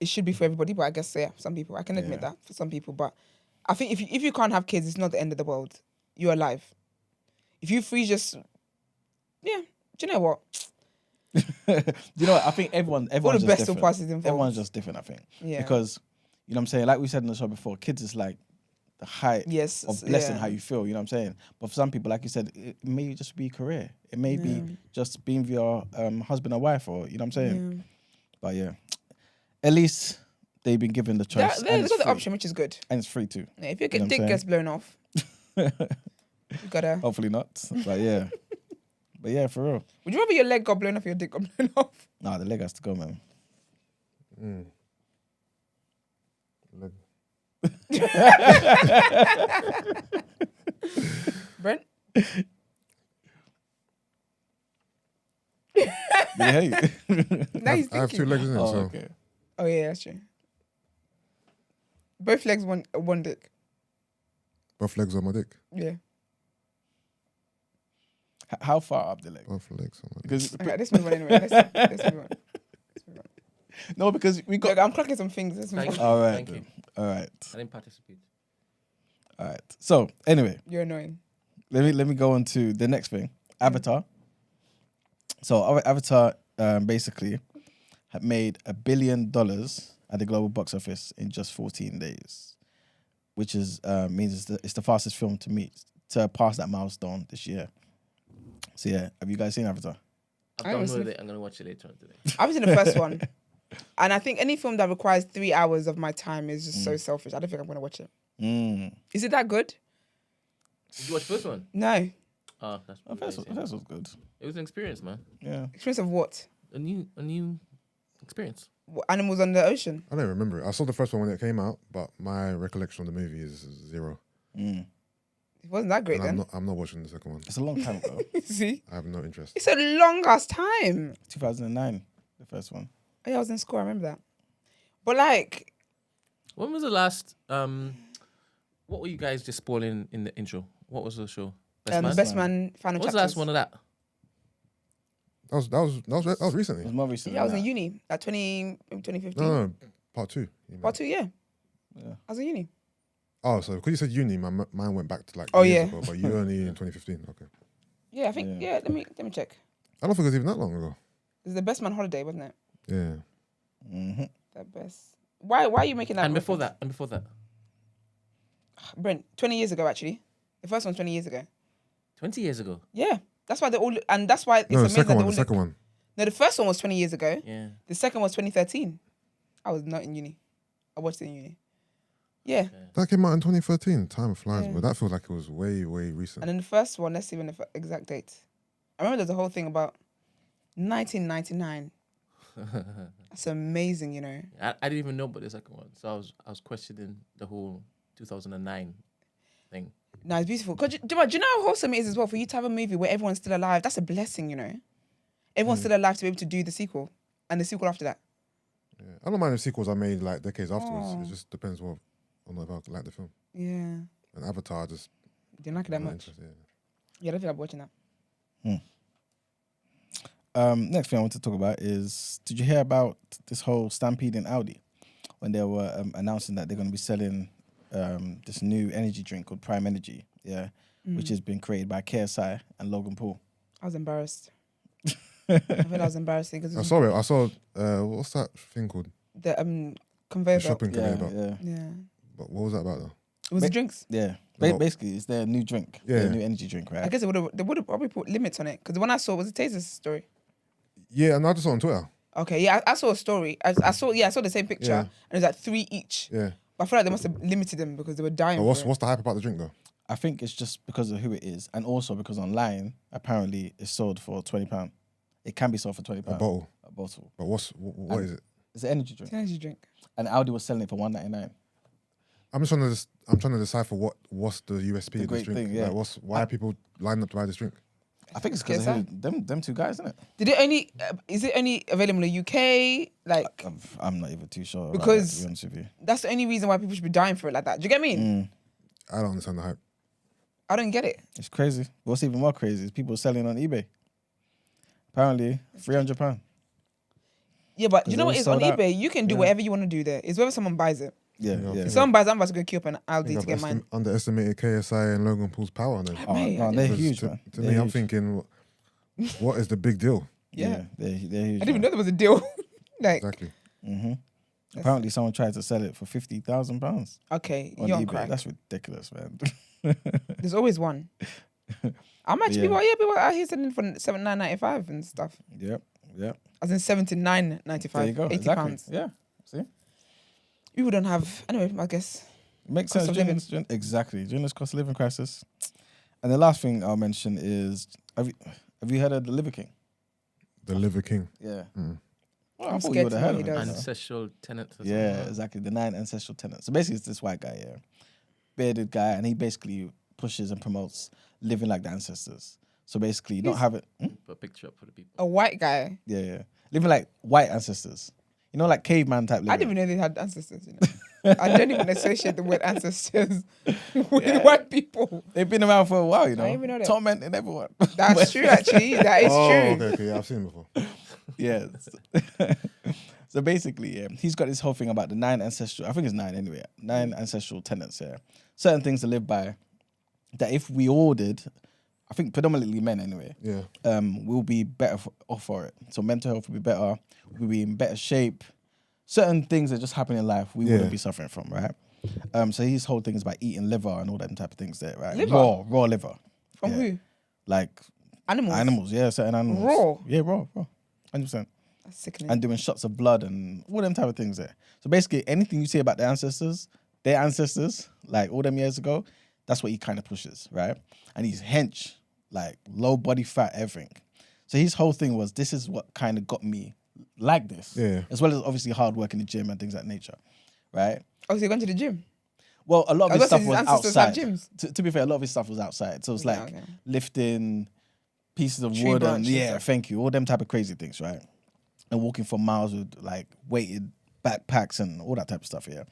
It should be for everybody, but I guess, some people. I can admit that for some people. But I think if you can't have kids, it's not the end of the world. You're alive. If you freeze just... Yeah. Do you know what? You know what? I think everyone's all the just best different. parties involved. Everyone's just different, I think. Yeah. Because, you know what I'm saying? Like we said in the show before, kids is like the height of blessing how you feel, you know what I'm saying? But for some people, like you said, it may just be career. It may be just being with your husband or wife, or, you know what I'm saying? Yeah. But yeah, at least they've been given the choice. They've got the option, which is good. And it's free too. Yeah, if your dick gets blown off, you gotta... Hopefully not, but yeah. But yeah, for real. Would you rather your leg got blown off or your dick got blown off? Nah, the leg has to go, man. Leg. Brent? Yeah. Now he's thinking. I have 2 legs in it, so... Okay. Oh, yeah, that's true. Both legs, one dick. Both legs on my dick? Yeah. How far up the leg? Both legs on my dick. Because Okay, let's move on anyway. Let's move on. no, because we got... Look, I'm clocking some things. Let's move on. All right. Thank you. All right. I didn't participate. All right. So, anyway, You're annoying. let me go on to the next thing. Avatar. So, our Avatar basically had made $1 billion at the global box office in just 14 days, which is means it's the fastest film to pass that milestone this year. So yeah, have you guys seen Avatar? I've downloaded it. I'm gonna watch it later on today. I've seen the first one. And I think any film that requires 3 hours of my time is just so selfish. I don't think I'm going to watch it. Is it that good? Did you watch the first one? No. Oh, that's First was good. It was an experience, man. Yeah. Experience of what? A new experience. What, animals on the ocean? I don't remember it. I saw the first one when it came out, but my recollection of the movie is 0. It wasn't that great then. I'm not watching the second one. It's a long time ago. See? I have no interest. It's a long ass time. 2009, the first one. Oh, yeah, I was in school. I remember that. But like... When was the last... what were you guys just spoiling in the intro? What was the show? Best Man Final Chapters. What was the last one of that? That was recently. It was more recent. Yeah, I was in uni at 2015. No, part 2. Part 2, yeah. Yeah. I was in uni. Oh, so because you said uni, mine went back to like Oh, years yeah. ago, but you only in 2015. Okay. Yeah, I think, yeah, let me check. I don't think it was even that long ago. It was the Best Man Holiday, wasn't it? Yeah. Mm-hmm. The best. Why are you making that? And before reference? that? Brent, 20 years ago, actually. The first one's 20 years ago. 20 years ago? Yeah. That's why they all, and that's why it's No, the amazing second that one. The second one. No, the first one was 20 years ago. Yeah. The second was 2013. I was not in uni. I watched it in uni. Yeah. That came out in 2013. Time flies, Yeah. but that feels like it was way, way recent. And then the first one, let's see when the exact date. I remember there's a whole thing about 1999. That's amazing, you know. I didn't even know about the second one, so I was questioning the whole 2009 thing. No, it's beautiful. Do you know how wholesome it is as well for you to have a movie where everyone's still alive? That's a blessing, you know. Everyone's still alive to be able to do the sequel and the sequel after that. Yeah. I don't mind if sequels are made like decades afterwards. It just depends on if I like the film. Yeah. And Avatar just Didn't like it that I'm not much. interested, Yeah, I don't feel like watching that. Next thing I want to talk about is, did you hear about this whole stampede in Audi when they were announcing that they're going to be selling this new energy drink called Prime Energy, which has been created by KSI and Logan Paul? I was embarrassed. I thought that was embarrassing because I saw it. I saw what's that thing called? the conveyor The belt. shopping conveyor belt. Yeah. But what was that about though? It was the drinks. Yeah. Well- Basically, it's their new drink. Yeah. Their new energy drink, right? I guess they would have probably put limits on it because the one I saw was a Taser's story. Yeah, and I just saw it on Twitter. Okay, yeah, I saw a story. I saw the same picture Yeah. and it was like 3 each. Yeah. But I feel like they must have limited them because they were dying. But for it. what's the hype about the drink though? I think it's just because of who it is, and also because online, apparently, it's sold for £20. It can be sold for £20. A bottle. A bottle. But what is it? It's an energy drink. It's an energy drink. And Audi was selling it for $1.99. I'm trying to decipher what's the USP The of this great drink. thing, yeah. Like why are people lining up to buy this drink? I think it's because of them two guys, isn't it? Did it only? Is it only available in the UK? Like, I'm not even too sure. Because- about that, to be honest with you. that's the only reason why people should be dying for it like that. Do you get me? I don't understand the hype. I don't get it. It's crazy. What's even more crazy is people selling on eBay. Apparently, £300. Yeah, but you know what is on sold eBay? You can do whatever you want to do there. It's whether someone buys it. Yeah. If someone buys, I'm about to go queue up an Aldi to get mine. Underestimated KSI and Logan Paul's power. Then. No, they're huge, man. To me, I'm thinking, what is the big deal? Yeah, they're huge. I didn't even know there was a deal. Exactly. Mm-hmm. Apparently, someone tried to sell it for £50,000. Okay, on you're eBay. crack. That's ridiculous, man. There's always one. I'm actually people out here selling for £79.95 and stuff. Yep. As in £79.95. There you go. £80. Exactly. Yeah. See, People don't have. Anyway, I guess. it makes Cost sense. of living. During this cost of living crisis. And the last thing I'll mention is, have you heard of the Liver King? The Liver King. Yeah. I'm Well, I thought you scared would to have know heard he of it. does. Ancestral tenants. Yeah, exactly. The 9 ancestral tenants. So basically, it's this white guy, bearded guy, and he basically pushes and promotes living like the ancestors. So basically, not having Put a picture up for the people. A white guy. yeah, living like white ancestors. You know, like caveman type living. I didn't even know they had ancestors. You know? I don't even associate the word ancestors with white people. They've been around for a while, you know. I didn't even know that. Tormenting everyone. That's true, actually. That is true. Okay, yeah, I've seen him before. Yeah. So basically, he's got this whole thing about the 9 ancestral. I think it's 9 anyway. 9 ancestral tenets. Yeah, certain things to live by. That if we all did, I think predominantly men anyway. Yeah. We'll be better off for it. So mental health will be better. We'll be in better shape. Certain things that just happen in life we wouldn't be suffering from, right? So his whole thing is about eating liver and all that type of things there, right? Liver? Raw liver. From who? Like Animals. Yeah, certain animals. Raw? Yeah, raw. 100%. That's sickening. And doing shots of blood and all them type of things there. So basically, anything you say about their ancestors, like all them years ago, that's what he kind of pushes, right? And he's hench, like low body fat, everything. So his whole thing was, this is what kind of got me like this. Yeah. As well as obviously hard work in the gym and things of that nature, right? Oh, so you went to the gym? Well, a lot of his stuff was ancestors outside. had gyms. To be fair, a lot of his stuff was outside. So it's Yeah, like okay. lifting pieces of Tree wood and branches and stuff. thank you, all them type of crazy things, right? And walking for miles with like weighted backpacks and all that type of stuff, yeah.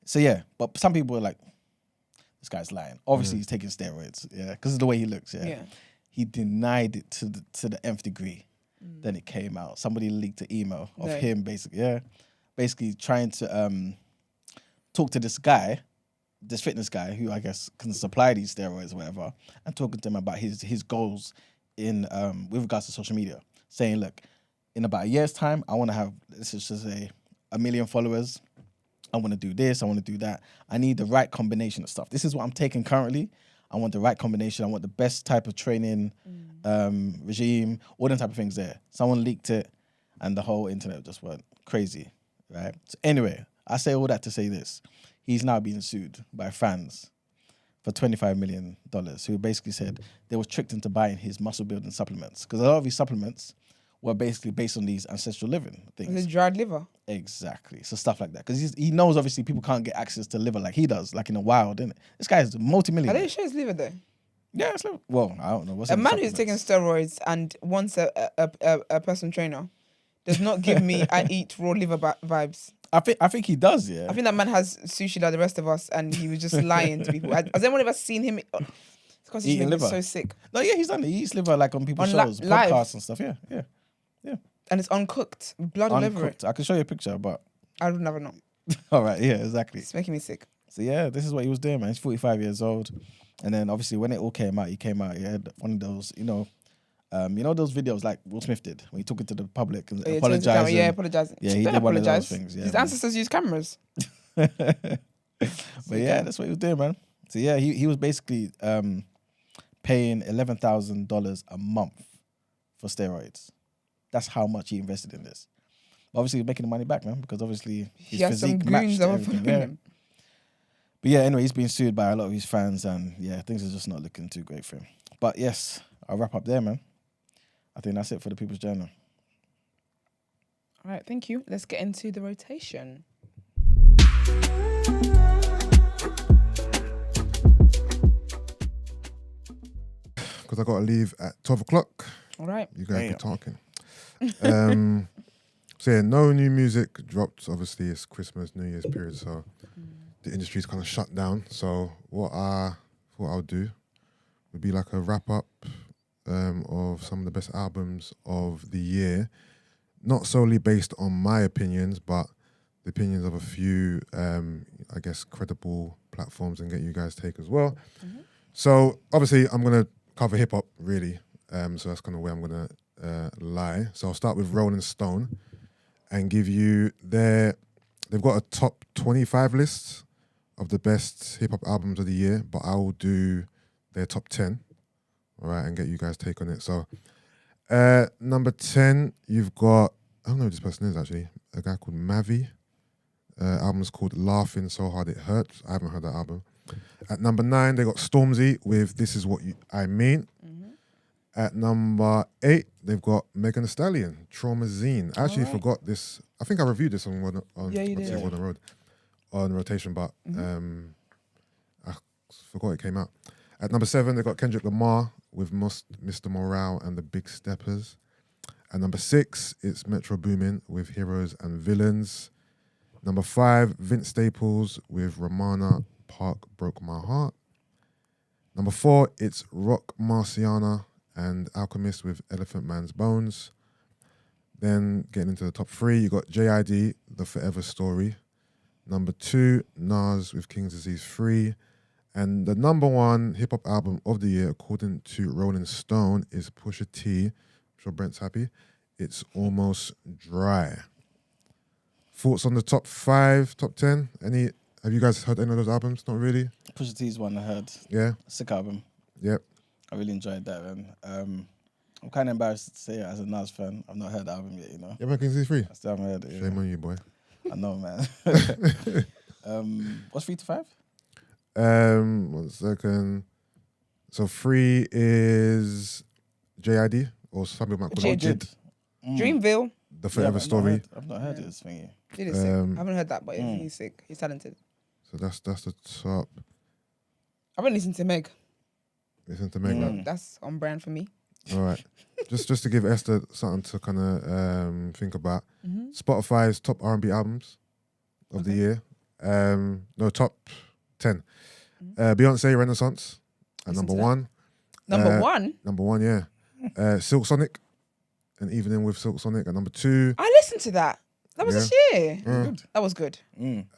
So yeah, but some people are like, this guy's lying. Obviously, he's taking steroids, yeah, because of the way he looks, yeah. He denied it to the nth degree. Then it came out. Somebody leaked an email of him, basically trying to talk to this guy, this fitness guy, who I guess can supply these steroids or whatever, and talking to him about his goals in with regards to social media, saying, look, in about a year's time, I want to have, let's just say, 1 million followers. I want to do this. I want to do that. I need the right combination of stuff. This is what I'm taking currently. I want the right combination. I want the best type of training regime, all them type of things there. Someone leaked it, and the whole internet just went crazy, right? So anyway, I say all that to say this. He's now being sued by fans for $25 million, who basically said they were tricked into buying his muscle-building supplements. Because a lot of these supplements were basically based on these ancestral living things. The dried liver. Exactly. So stuff like that. Because he knows obviously people can't get access to liver like he does, like in the wild, innit? This guy's a multi-millionaire. Are they sure it's liver though? Yeah, it's liver. Well, I don't know. What's A in the man who's taking supplements? steroids and wants a personal trainer does not give me I eat raw liver vibes. I think he does, yeah. I think that man has sushi like the rest of us, and he was just lying to people. Has anyone ever seen him? It's because he's Eating liver? so sick. No, yeah, he's done it. He eats liver like on people's On shows, live? podcasts and stuff. Yeah. And it's uncooked. Blood all over it. Uncooked. I can show you a picture, but I would never know. all right, yeah, exactly. It's making me sick. So yeah, this is what he was doing, man. He's 45 years old, and then obviously when it all came out, he had one of those, you know those videos like Will Smith did when he took it to the public and apologizing. Apologizing. Yeah, he Don't did one of those apologise. things. Yeah, His man. ancestors use cameras. But yeah, that's what he was doing, man. So yeah, he was basically paying $11,000 a month for steroids. That's how much he invested in this. But obviously, he's making the money back, man, because obviously his He has some physique goons matched that were everything. following Yeah. him. But yeah, anyway, he's been sued by a lot of his fans, and yeah, things are just not looking too great for him. But yes, I'll wrap up there, man. I think that's it for the People's Journal. All right, thank you. Let's get into the rotation. Because I got to leave at 12 o'clock. All right. You guys be talking. So yeah, no new music dropped. Obviously, it's Christmas, New Year's period, so the industry's kind of shut down. So what I thought I'll do would be like a wrap up of some of the best albums of the year. Not solely based on my opinions, but the opinions of a few, I guess, credible platforms, and get you guys' take as well. Mm-hmm. So obviously I'm going to cover hip hop, really. So that's kind of where I'm going to lie. So I'll start with Rolling Stone and give you they've got a top 25 list of the best hip hop albums of the year, but I will do their top 10, all right, and get you guys' take on it. So number 10, you've got, I don't know who this person is actually, a guy called Mavi. Album's called Laughing So Hard It Hurts. I haven't heard that album. At number 9, they got Stormzy with This Is What I Mean. Mm-hmm. At number 8, they've got Megan Thee Stallion, Traumazine. I actually forgot this. I think I reviewed this on the road on rotation, but I forgot it came out. At number 7, they got Kendrick Lamar with Mr. Morale and the Big Steppers. At number 6, it's Metro Boomin with Heroes and Villains. Number 5, Vince Staples with Ramana Park Broke My Heart. Number 4, it's Rock Marciana and Alchemist with Elephant Man's Bones. Then getting into the top 3, you got JID, The Forever Story. Number 2, Nas with King's Disease 3. And the number 1 hip-hop album of the year, according to Rolling Stone, is Pusha T. I'm sure Brent's happy. It's Almost Dry. Thoughts on the top 5, top 10? Have you guys heard any of those albums? Not really? Pusha T's one I heard. Yeah? Sick album. Yep. I really enjoyed that, man. I'm kind of embarrassed to say it as a Nas fan. I've not heard the album yet, you know? Yeah, man, King's Disease 3? I still haven't heard it. Shame on you, boy. I know, man. What's 3 to 5? 1 second. So 3 is JID, or some people might call it Jid. Dreamville. The Forever Story. I've not heard this thingy. Jid is sick. I haven't heard that, but he's sick. He's talented. So that's the top. I've been listening to Meg. Listen to Meg. Like. That's on brand for me. All right. just to give Esther something to kind of think about. Mm-hmm. Spotify's top R&B albums of the year. No, top 10. Beyonce, Renaissance at number 1. Number 1? Number 1, yeah. Silk Sonic, An Evening with Silk Sonic at number 2. I listened to that. That was this year. That was good.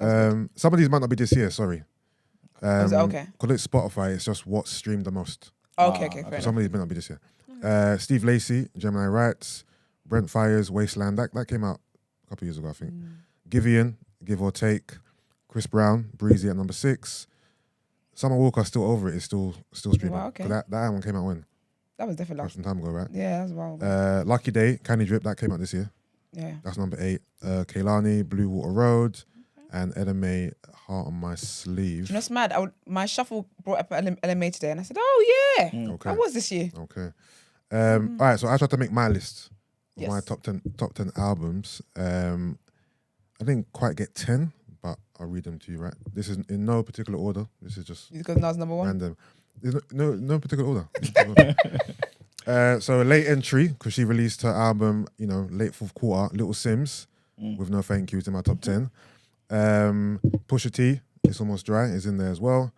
Some of these might not be this year, sorry. Was it okay? Because it's Spotify, it's just what's streamed the most. Okay, so some of these might not be this year. Steve Lacy, Gemini Rights, Brent Fires, Wasteland. That came out a couple of years ago, I think. Giveon, Give or Take. Chris Brown, Breezy at number 6. Summer Walker, Still Over It, is still streaming. Wow, okay. That one came out when? That was definitely some time ago, right? Yeah, that was wild. Lucky Day, Candy Drip, that came out this year. Yeah. That's number 8. Kaylani, Blue Water Road, and LMA, Heart on My Sleeve. You know what's mad? My shuffle brought up LMA today, and I said, "Oh yeah, okay. That was this year." Okay. All right, so I tried to make my list of my top 10 albums. I didn't quite get 10, but I'll read them to you. Right, this is in no particular order. This is just because Nas number 1. Random. There's no particular order. So late entry because she released her album, late 4th quarter. Little Sims with No Thank Yous in my top 10. Pusha T, It's Almost Dry, is in there as well.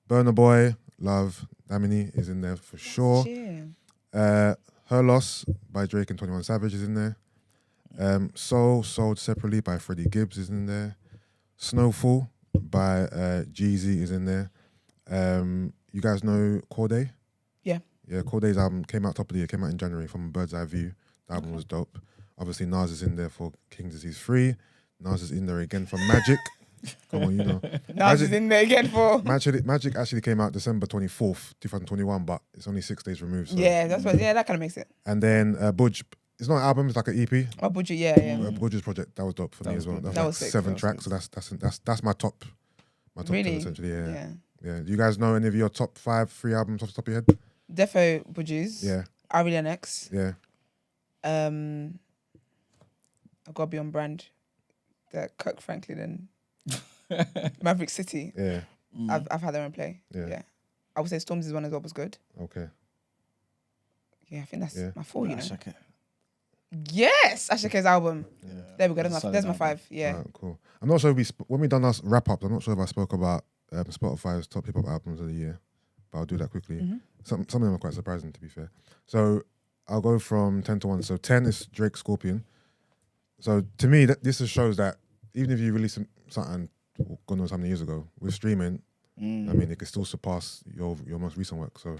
Burna Boy, Love, Damini is in there for sure. Her Loss by Drake and 21 Savage is in there. Soul, Sold Separately by Freddie Gibbs is in there. Snowfall by Jeezy is in there. You guys know COdy? Yeah. Yeah, CODY's album came out top of the year, came out in January from a Bird's Eye View. The album was dope. Obviously, Nas is in there for King's Disease 3. Nas is in there again for Magic. Come on, you know. Nas is in there again for... Magic actually came out December 24th, 2021, but it's only 6 days removed. So. Yeah, that's what. Yeah, that kind of makes it. And then Budge, it's not an album, it's like an EP. Oh, Budge, yeah. Budge's project, that was dope for me as well. That was was like sick. 7 tracks, so that's my top. My top 10 essentially, yeah. Do you guys know any of your top 5 free albums off the top of your head? Defo Budges. Yeah. Ariel X. Yeah. I've got to be on brand. The Kirk Franklin and Maverick City. Yeah. I've had them in play. Yeah. I would say Stormzy's one as well was good. Okay. Yeah, I think that's my 4, you know. Ashake. Yes! Ashake's album. Yeah. There we go. There's my 5. Yeah. Right, cool. I'm not sure when we done our wrap-up, I'm not sure if I spoke about Spotify's top hip-hop albums of the year. but I'll do that quickly. Some of them are quite surprising, to be fair. So I'll go from 10 to 1. So 10 is Drake Scorpion. So to me, this just shows that even if you release something, God knows how many years ago, with streaming, I mean, it can still surpass your most recent work. So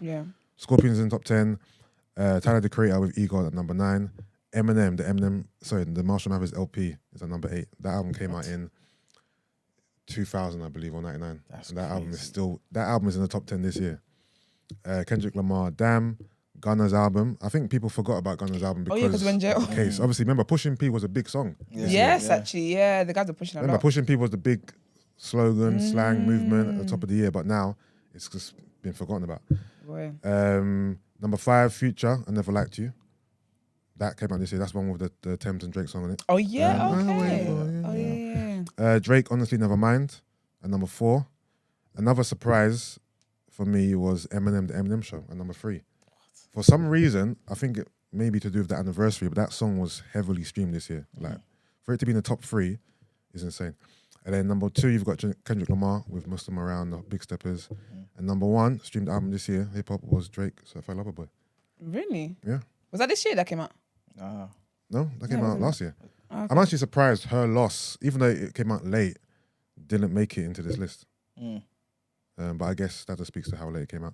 Scorpion's in top 10. Tyler, the Creator with Ego at number 9. Eminem, the Marshall Mathers LP is at number 8. That album came out in 2000, I believe, or 99. And that album is in the top 10 this year. Kendrick Lamar, Damn. Gunna's album. I think people forgot about Gunna's album because when jail. Case. Obviously, remember, Pushing P was a big song. Actually, the guys are pushing a lot. Remember, Pushing P was the big slogan, slang, movement at the top of the year, but now it's just been forgotten about. Number 5, Future, I Never Liked You. That came out this year. That's one with the Thames and Drake song on it. Oh, yeah, okay. Drake, Honestly Never Mind, at number 4. Another surprise for me was Eminem, The Eminem Show, at number 3. For some reason, I think it may be to do with the anniversary, but that song was heavily streamed this year. Like, for it to be in the top 3 is insane. And then number 2, you've got Kendrick Lamar with Muslim Around, the Big Steppers. And number 1, streamed album this year, hip hop, was Drake, Certified Lover Boy. Really? Yeah. Was that this year that came out? No, that came out last year. Okay. I'm actually surprised her loss, even though it came out late, didn't make it into this list. But I guess that just speaks to how late it came out.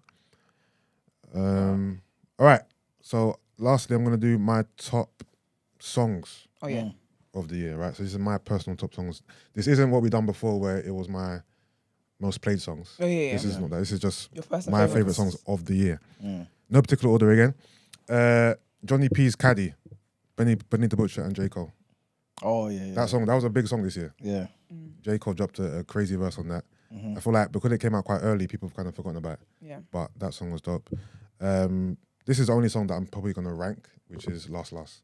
All right. So lastly, I'm going to do my top songs of the year, right? So this is my personal top songs. This isn't what we've done before where it was my most played songs. This is not that. This is just my favorite songs of the year. No particular order again. Johnny P's Caddy, Benny the Butcher and J. Cole. Oh, yeah. That song, that was a big song this year. Yeah. J. Cole dropped a crazy verse on that. I feel like because it came out quite early, people have kind of forgotten about it. Yeah. But that song was dope. This is the only song that I'm probably going to rank, which is Last Last.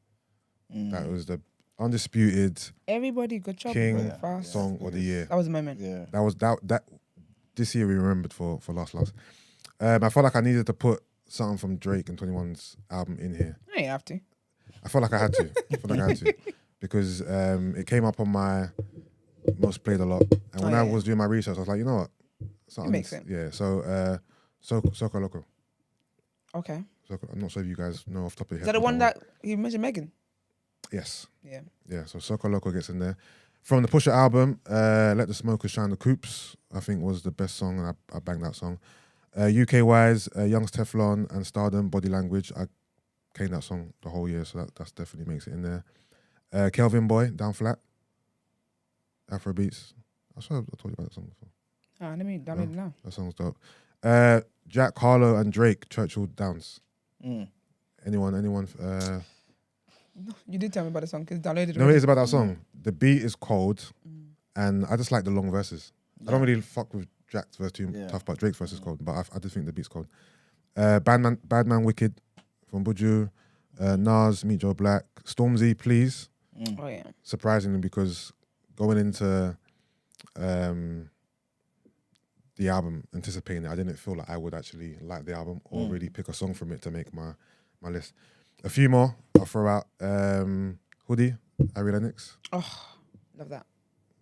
That was the undisputed Everybody, good job. King song of the year. That was a moment. Yeah. That was that. This year we remembered for Last Last. I felt like I needed to put something from Drake and 21's album in here. I ain't have to. I felt like I had to. Because it came up on my most played a lot. And when I was doing my research, I was like, you know what? It makes sense. Yeah, so Soco Loco. Okay. I'm not sure if you guys know off the top of your head. Is that the one that you mentioned, Megan? Yes. Yeah. Yeah, so Soco Loco gets in there. From the Pusha album, Let the Smokers Shine the Coops, I think was the best song, and I banged that song. UK-wise, Young's Teflon and Stardom, Body Language, I caned that song the whole year, so that definitely makes it in there. Kelvin Boy, Down Flat, Afrobeats. I'm sure I told you about that song before. Let me download it now. That song's dope. Jack Harlow and Drake, Churchill Downs. Anyone? No, you did tell me about the song because downloaded it. No, it is about that song. The beat is cold, and I just like the long verses. I don't really fuck with Jack's verse too tough, but Drake's verse is cold. But I do think the beat's cold. Bad Man Wicked from Buju. Nas, Meet Joe Black. Stormzy, Please. Oh, yeah. Surprisingly, because going into the album, anticipating it, I didn't feel like I would actually like the album or really pick a song from it to make my list. A few more I'll throw out. Hoodie, Ari Lennox. Oh, love that.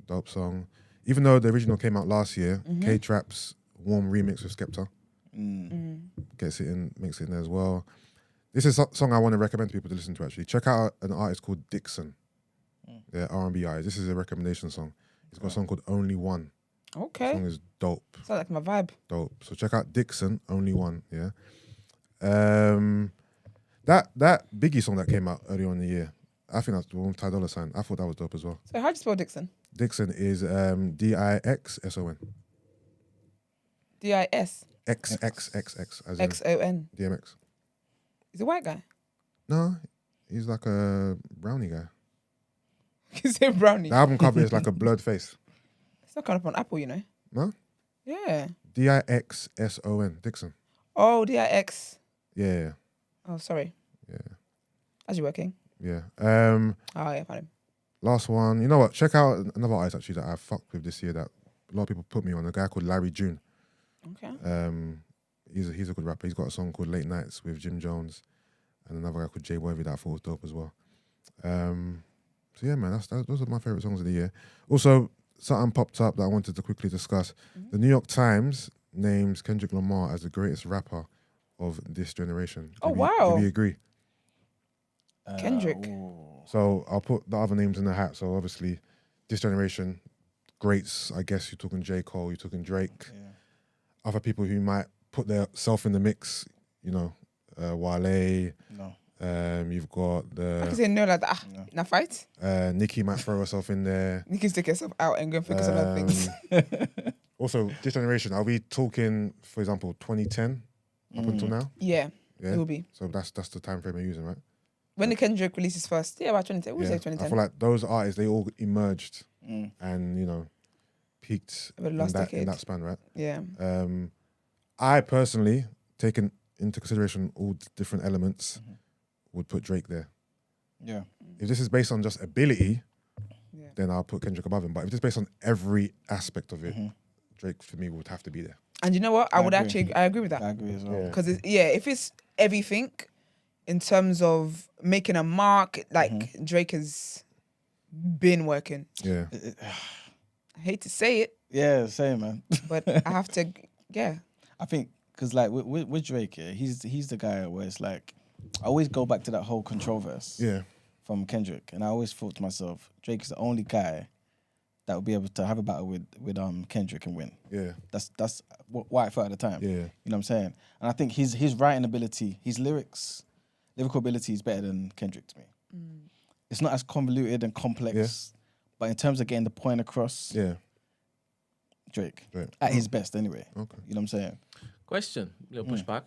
Dope song. Even though the original came out last year, K-Trap's Warm remix with Skepta gets it in, makes it in there as well. This is a song I want to recommend to people to listen to actually. Check out an artist called Dixon. They're R&B artist. This is a recommendation song. He's got a song called Only One. Okay. The song is dope. Sounds like my vibe. Dope. So check out Dixon, Only One, yeah. That Biggie song that came out earlier on in the year, I think that's the one with Ty Dolla $ign. I thought that was dope as well. So how'd you spell Dixon? Dixon is Dixson. D-I-S? X. As in X-O-N. DMX. He's a white guy. No, he's like a brownie guy. You say brownie. The album cover is like a blurred face. It's not coming up on Apple, you know. No? Yeah. Dixson. Dixon. Oh, D-I-X. Yeah. Oh, sorry. Yeah. As you're working. Yeah. Oh, yeah, found him. Last one. You know what? Check out another artist actually that I fucked with this year that a lot of people put me on. A guy called Larry June. Okay. He's a good rapper. He's got a song called Late Nights with Jim Jones and another guy called Jay Worthy that I thought was dope as well. So yeah, man, those are my favorite songs of the year. Also, something popped up that I wanted to quickly discuss. The New York Times names Kendrick Lamar as the greatest rapper of this generation. Wow. Do we agree? Kendrick. So I'll put the other names in the hat. So obviously, this generation, greats, I guess you're talking J. Cole, you're talking Drake. Yeah. Other people who might put their self in the mix, you know, Wale. No. You've got the... I can say no like that. No fight. Nicki might throw herself in there. Nicki's take herself out and go and focus on other things. Also, this generation, are we talking, for example, 2010 up until now? Yeah, it will be. So that's the time frame we're using, right? When the Kendrick releases first, about 2010. We'll say 2010. I feel like those artists, they all emerged and, you know, peaked Over the last decade. in that span, right? Yeah. I personally, taking into consideration all different elements, would put Drake there. Yeah. If this is based on just ability, then I'll put Kendrick above him. But if it's based on every aspect of it, Drake for me would have to be there. And you know what? I agree with that. I agree as well. Because if it's everything in terms of making a mark, like Drake has been working. Yeah. I hate to say it. Yeah, same, man. But I have to, I think, because like with Drake, he's the guy where it's like, I always go back to that whole control verse from Kendrick. And I always thought to myself, Drake is the only guy that would be able to have a battle with Kendrick and win. Yeah. That's what I thought at the time. Yeah. You know what I'm saying? And I think his writing ability, his lyrical ability is better than Kendrick to me. It's not as convoluted and complex, but in terms of getting the point across, Drake. At his best anyway. Okay. You know what I'm saying? Question, little pushback.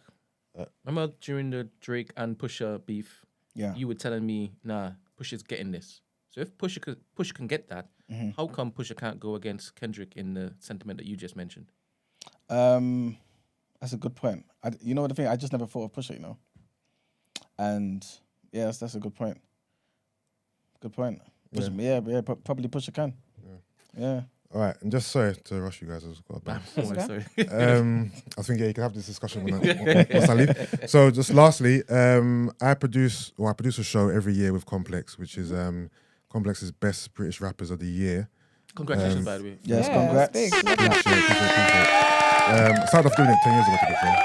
Remember during the Drake and Pusha beef, you were telling me, nah, Pusha's getting this. So if Pusha can get that, how come Pusha can't go against Kendrick in the sentiment that you just mentioned? That's a good point. You know what the thing? I just never thought of Pusha, you know? And yes, that's a good point. Good point. Pusha, probably Pusha can. Yeah. All right, and just sorry to rush you guys. I was got a bounce. Sorry. I think you can have this discussion once I leave. So just lastly, I produce a show every year with Complex, which is Complex's best British rappers of the year. Congratulations, by the way. Yes, congrats. Appreciate I started off doing it 10 years ago, to be fair.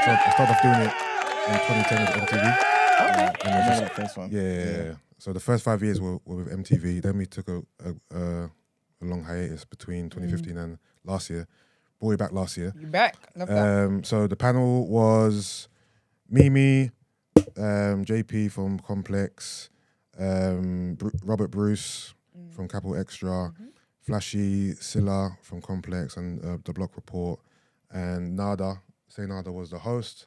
So I started off doing it in 2010 with MTV. Okay. And it was just, first one. Yeah. So the first 5 years were with MTV. Then we took a long hiatus between 2015 and last year. Brought you back last year. You're back. Love that. So the panel was Mimi, JP from Complex, Robert Bruce from Capital Extra, Flashy Silla from Complex and The Block Report, and Nada was the host,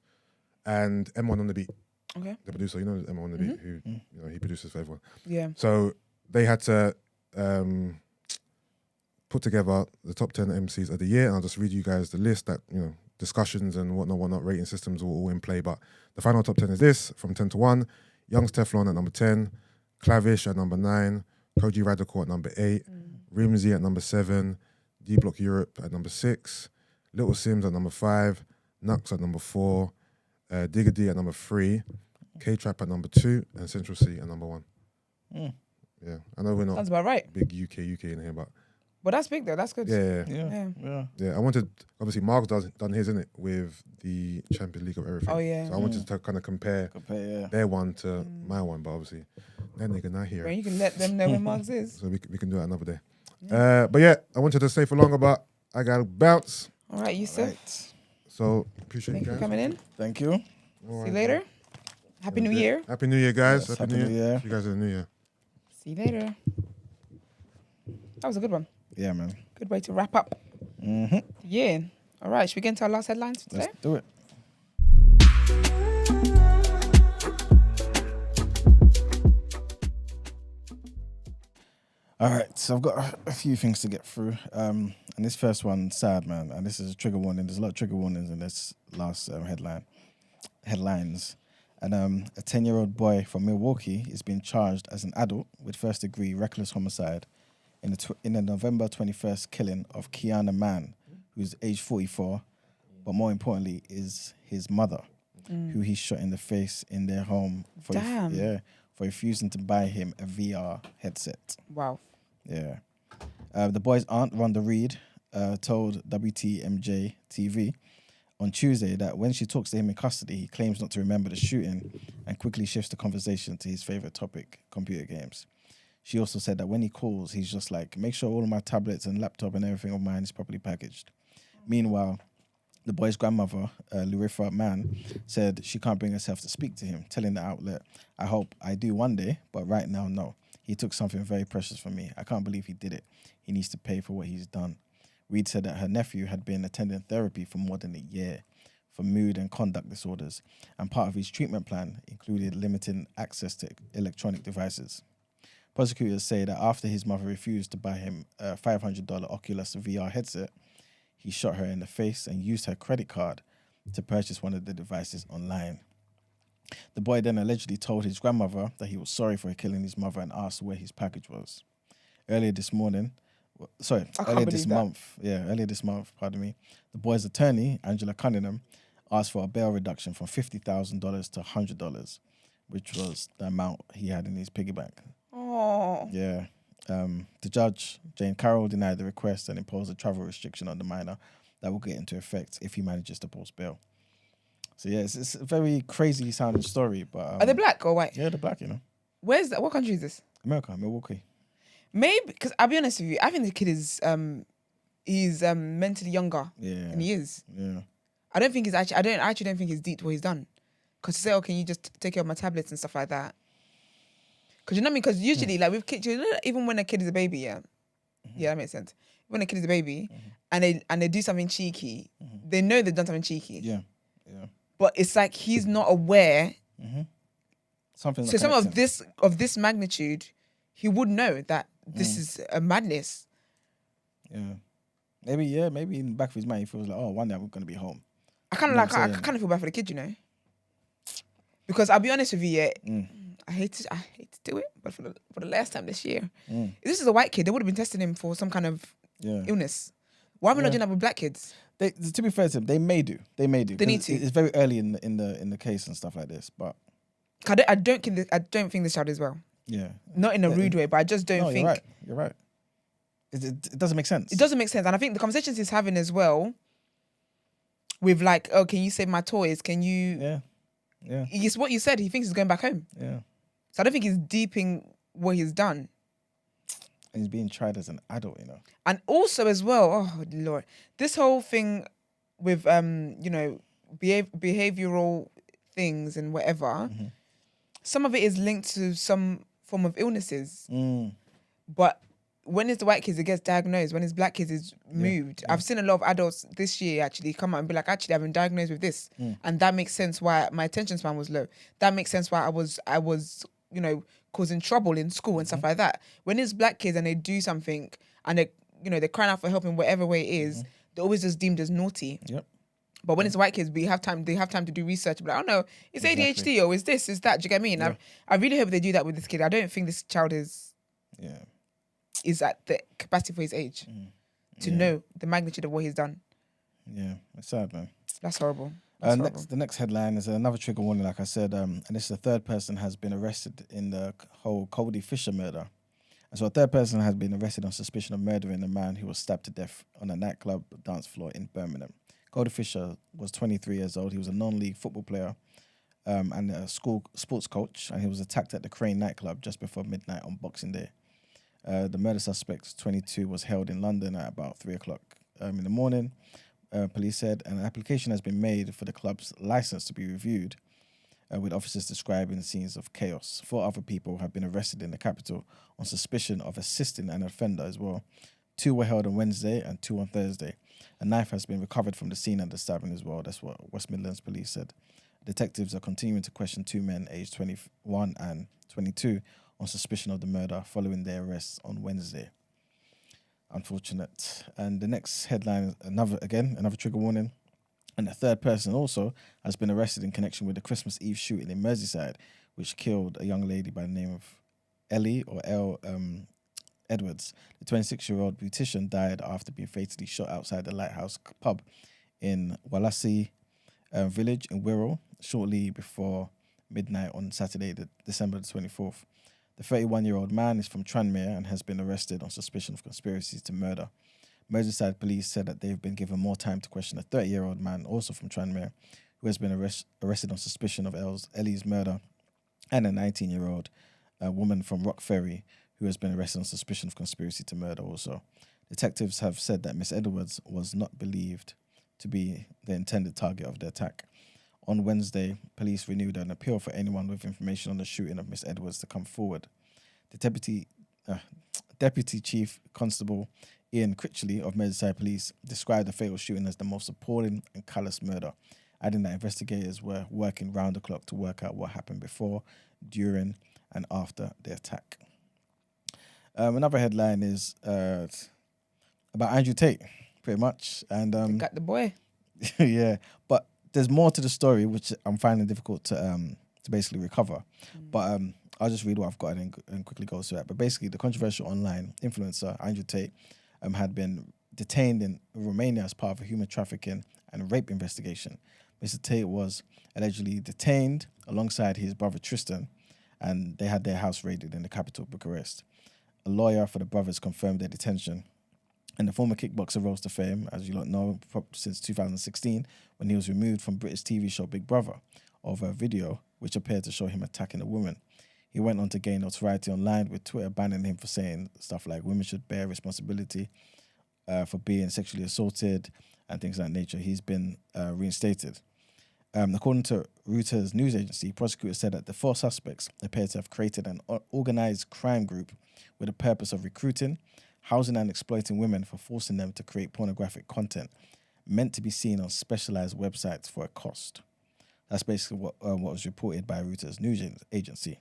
and M1 on the Beat. Okay. The producer, you know M1 on the Beat, who he produces for everyone. Yeah. So they had to put together the top 10 MCs of the year, and I'll just read you guys the list that, discussions and whatnot, rating systems were all in play. But the final top 10 is this, from 10 to 1. Young's Teflon at number 10, Clavish at number 9, COdy Radical at number 8, Rimsey at number 7, D-Block Europe at number 6, Little Sims at number 5, Nux at number 4, Digga D at number 3, K-Trap at number 2, and Central C at number 1. Yeah, I know we're not Sounds about right. big UK in here, but that's big though. That's good. Yeah. I wanted, obviously, Mark's done his, innit, with the Champions League of everything. Oh yeah. So I wanted to kind of compare their one to my one, but obviously, that nigga not here. Well, you can let them know where Mark's is. So we can do it another day. But yeah, I wanted to stay for longer, but I gotta bounce. All right, Yusuf. Right. So appreciate you guys. Thanks for coming in. Thank you. See you later. Happy New Year. Happy New Year, guys. Yes, Happy New Year. You guys in the New Year. See you later. That was a good one. Yeah, man. Good way to wrap up. Yeah. All right, should we get into our last headlines for today? Let's do it. All right, so I've got a few things to get through. And this first one, sad, man. And this is a trigger warning. There's a lot of trigger warnings in this last headlines. And a 10-year-old boy from Milwaukee is being charged as an adult with first-degree reckless homicide in the November 21st killing of Kiana Mann, who's age 44, but more importantly is his mother, who he shot in the face in their home for refusing to buy him a VR headset. Wow. Yeah. The boy's aunt, Rhonda Reed, told WTMJ TV on Tuesday that when she talks to him in custody, he claims not to remember the shooting and quickly shifts the conversation to his favorite topic, computer games. She also said that when he calls, he's just like, make sure all of my tablets and laptop and everything of mine is properly packaged. Meanwhile, the boy's grandmother, Lurifa Mann, said she can't bring herself to speak to him, telling the outlet, I hope I do one day, but right now, no. He took something very precious from me. I can't believe he did it. He needs to pay for what he's done. Reed said that her nephew had been attending therapy for more than a year for mood and conduct disorders, and part of his treatment plan included limiting access to electronic devices. Prosecutors say that after his mother refused to buy him a $500 Oculus VR headset, he shot her in the face and used her credit card to purchase one of the devices online. The boy then allegedly told his grandmother that he was sorry for killing his mother and asked where his package was. Earlier this month, the boy's attorney, Angela Cunningham, asked for a bail reduction from $50,000 to $100, which was the amount he had in his piggy bank. Oh. Yeah. The judge, Jane Carroll, denied the request and imposed a travel restriction on the minor that will get into effect if he manages to post bail. So yeah, it's a very crazy sounding story. But are they black or white? Yeah, they're black, you know. Where's that? What country is this? America, Milwaukee. Maybe, because I'll be honest with you, I think the kid is he's mentally younger than he is. Yeah. I don't think he's actually. I actually don't think he's deep to what he's done. Because to say, oh, can you just take care of my tablets and stuff like that? Because you know what I mean? Because usually, like with kids, you know, even when a kid is a baby, yeah, that makes sense. When a kid is a baby and they do something cheeky, they know they've done something cheeky. Yeah. But it's like he's not aware. Something. So some of this magnitude, he would know that this is a madness. Yeah. Maybe in the back of his mind he feels like, oh, one day I'm gonna be home. I kind of feel bad for the kid, you know. Because I'll be honest with you, I hate to do it, but for the last time this year, if this is a white kid, they would have been testing him for some kind of illness. Why are we not doing that with black kids? To be fair to them, they may do. They need to. It's very early in the case and stuff like this, but I don't think this child is well. Yeah. Not in a rude way, but I just don't think. You're right. It doesn't make sense. It doesn't make sense, and I think the conversations he's having as well, with like, oh, can you save my toys? Can you? Yeah. It's what you said. He thinks he's going back home. Yeah. So I don't think he's deep in what he's done. And he's being tried as an adult, you know. And also as well, oh Lord, this whole thing with behavioral things and whatever. Some of it is linked to some form of illnesses. But when it's the white kids, it gets diagnosed. When it's black kids, it's moved. I've seen a lot of adults this year actually come out and be like, actually, I've been diagnosed with this. And that makes sense why my attention span was low. That makes sense why I was causing trouble in school and stuff like that. When it's black kids and they do something and they're crying out for help in whatever way it is, they're always just deemed as naughty. Yep. But when it's white kids, they have time to do research. Be like, oh no, it's ADHD or is this, is that? Do you get me? And I really hope they do that with this kid. I don't think this child is at the capacity for his age to know the magnitude of what he's done. Yeah, it's sad, man. That's horrible. The next headline is another trigger warning, like I said, and this is the third person has been arrested in the whole COdy Fisher murder. And so a third person has been arrested on suspicion of murdering a man who was stabbed to death on a nightclub dance floor in Birmingham. COdy Fisher was 23 years old. He was a non-league football player and a school sports coach, and he was attacked at the Crane nightclub just before midnight on Boxing Day. The murder suspect, 22, was held in London at about 3 o'clock in the morning. Police said an application has been made for the club's license to be reviewed, with officers describing scenes of chaos. 4 other people have been arrested in the capital on suspicion of assisting an offender as well. 2 were held on Wednesday and 2 on Thursday. A knife has been recovered from the scene of the stabbing as well. That's what West Midlands police said. Detectives are continuing to question 2 men aged 21 and 22 on suspicion of the murder following their arrests on Wednesday. Unfortunate. And the next headline, another trigger warning. And the third person also has been arrested in connection with the Christmas Eve shooting in Merseyside, which killed a young lady by the name of Ellie or Edwards. The 26-year-old beautician died after being fatally shot outside the Lighthouse pub in Wallasey village in Wirral shortly before midnight on Saturday, December the 24th. The 31-year-old man is from Tranmere and has been arrested on suspicion of conspiracy to murder. Merseyside police said that they've been given more time to question a 30-year-old man, also from Tranmere, who has been arrested on suspicion of Ellie's murder, and a 19-year-old woman from Rock Ferry, who has been arrested on suspicion of conspiracy to murder also. Detectives have said that Miss Edwards was not believed to be the intended target of the attack. On Wednesday, police renewed an appeal for anyone with information on the shooting of Miss Edwards to come forward. The Deputy Chief Constable Ian Critchley of Merseyside Police described the fatal shooting as the most appalling and callous murder, adding that investigators were working round the clock to work out what happened before, during, and after the attack. Another headline is about Andrew Tate, pretty much. And got the boy. Yeah, but there's more to the story, which I'm finding difficult to basically recover. But I'll just read what I've got and quickly go through that. But basically, the controversial online influencer, Andrew Tate, had been detained in Romania as part of a human trafficking and rape investigation. Mr. Tate was allegedly detained alongside his brother Tristan, and they had their house raided in the capital, Bucharest. A lawyer for the brothers confirmed their detention. And the former kickboxer rose to fame, as you lot know, since 2016, when he was removed from British TV show Big Brother over a video which appeared to show him attacking a woman. He went on to gain notoriety online, with Twitter banning him for saying stuff like women should bear responsibility for being sexually assaulted and things of that nature. He's been reinstated. According to Reuters news agency, prosecutors said that the four suspects appear to have created an organized crime group with the purpose of recruiting, housing and exploiting women for forcing them to create pornographic content meant to be seen on specialized websites for a cost. That's basically what was reported by Reuters news agency.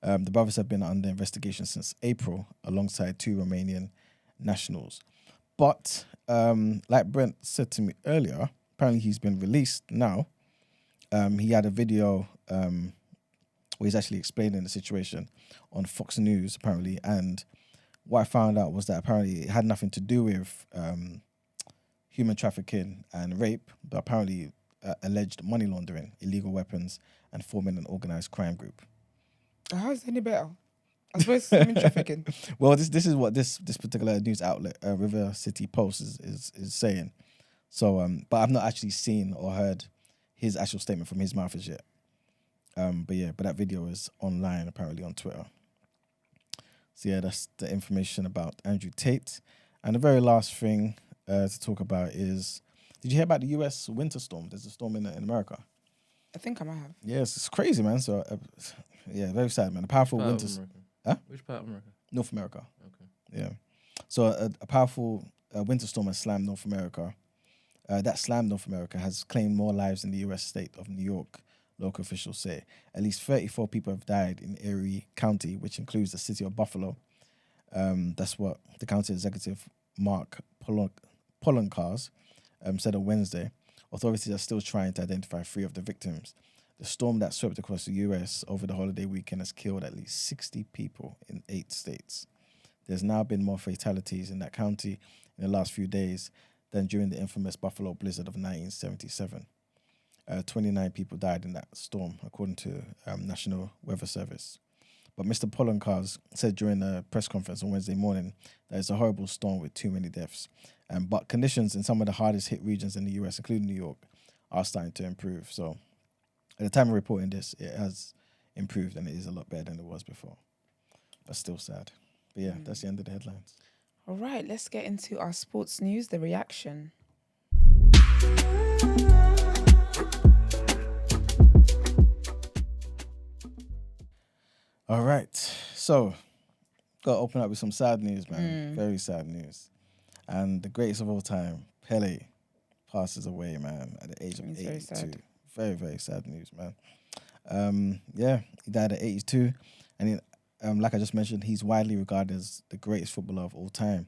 The brothers have been under investigation since April alongside two Romanian nationals. But like Brent said to me earlier, apparently he's been released now. He had a video where he's actually explaining the situation on Fox News, apparently. And what I found out was that apparently it had nothing to do with human trafficking and rape, but apparently alleged money laundering, illegal weapons, and forming an organized crime group. How is it any better? I suppose human trafficking. Well, this is what this particular news outlet, River City Post, is saying. So, but I've not actually seen or heard his actual statement from his mouth as yet. But that video is online apparently on Twitter. So yeah, that's the information about Andrew Tate. And the very last thing to talk about is, did you hear about the US winter storm? There's a storm in America. I think I might have. Yes, it's crazy, man. So yeah, very sad, man. A powerful winter. Huh? Which part of America? North America. Okay. Yeah. So a powerful winter storm has slammed North America. That slammed North America has claimed more lives in the U.S. state of New York, local officials say. At least 34 people have died in Erie County, which includes the city of Buffalo. That's what the county executive, Mark Poloncarz, said on Wednesday. Authorities are still trying to identify 3 of the victims. The storm that swept across the U.S. over the holiday weekend has killed at least 60 people in 8 states. There's now been more fatalities in that county in the last few days than during the infamous Buffalo blizzard of 1977. 29 people died in that storm, according to National Weather Service. But Mr. Poloncarz said during a press conference on Wednesday morning that it's a horrible storm with too many deaths. But conditions in some of the hardest hit regions in the U.S., including New York, are starting to improve. So at the time of reporting this, it has improved and it is a lot better than it was before. But still sad. But yeah, that's the end of the headlines. All right, let's get into our sports news, the reaction. All right. So, got to open up with some sad news, man. Very sad news. And the greatest of all time, Pele, passes away, man, at the age of 82. Very sad. Very, very sad news, man. Yeah, he died at 82. And like I just mentioned, he's widely regarded as the greatest footballer of all time,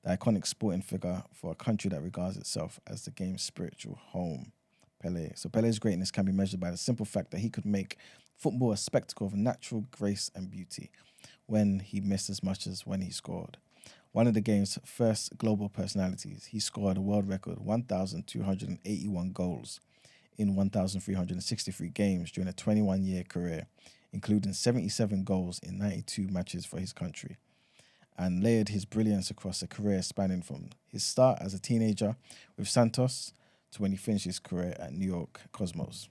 the iconic sporting figure for a country that regards itself as the game's spiritual home, Pele. So Pele's greatness can be measured by the simple fact that he could make football a spectacle of natural grace and beauty when he missed as much as when he scored. One of the game's first global personalities, he scored a world record 1,281 goals in 1,363 games during a 21-year career, including 77 goals in 92 matches for his country. and layered his brilliance across a career spanning from his start as a teenager with Santos to when he finished his career at New York Cosmos.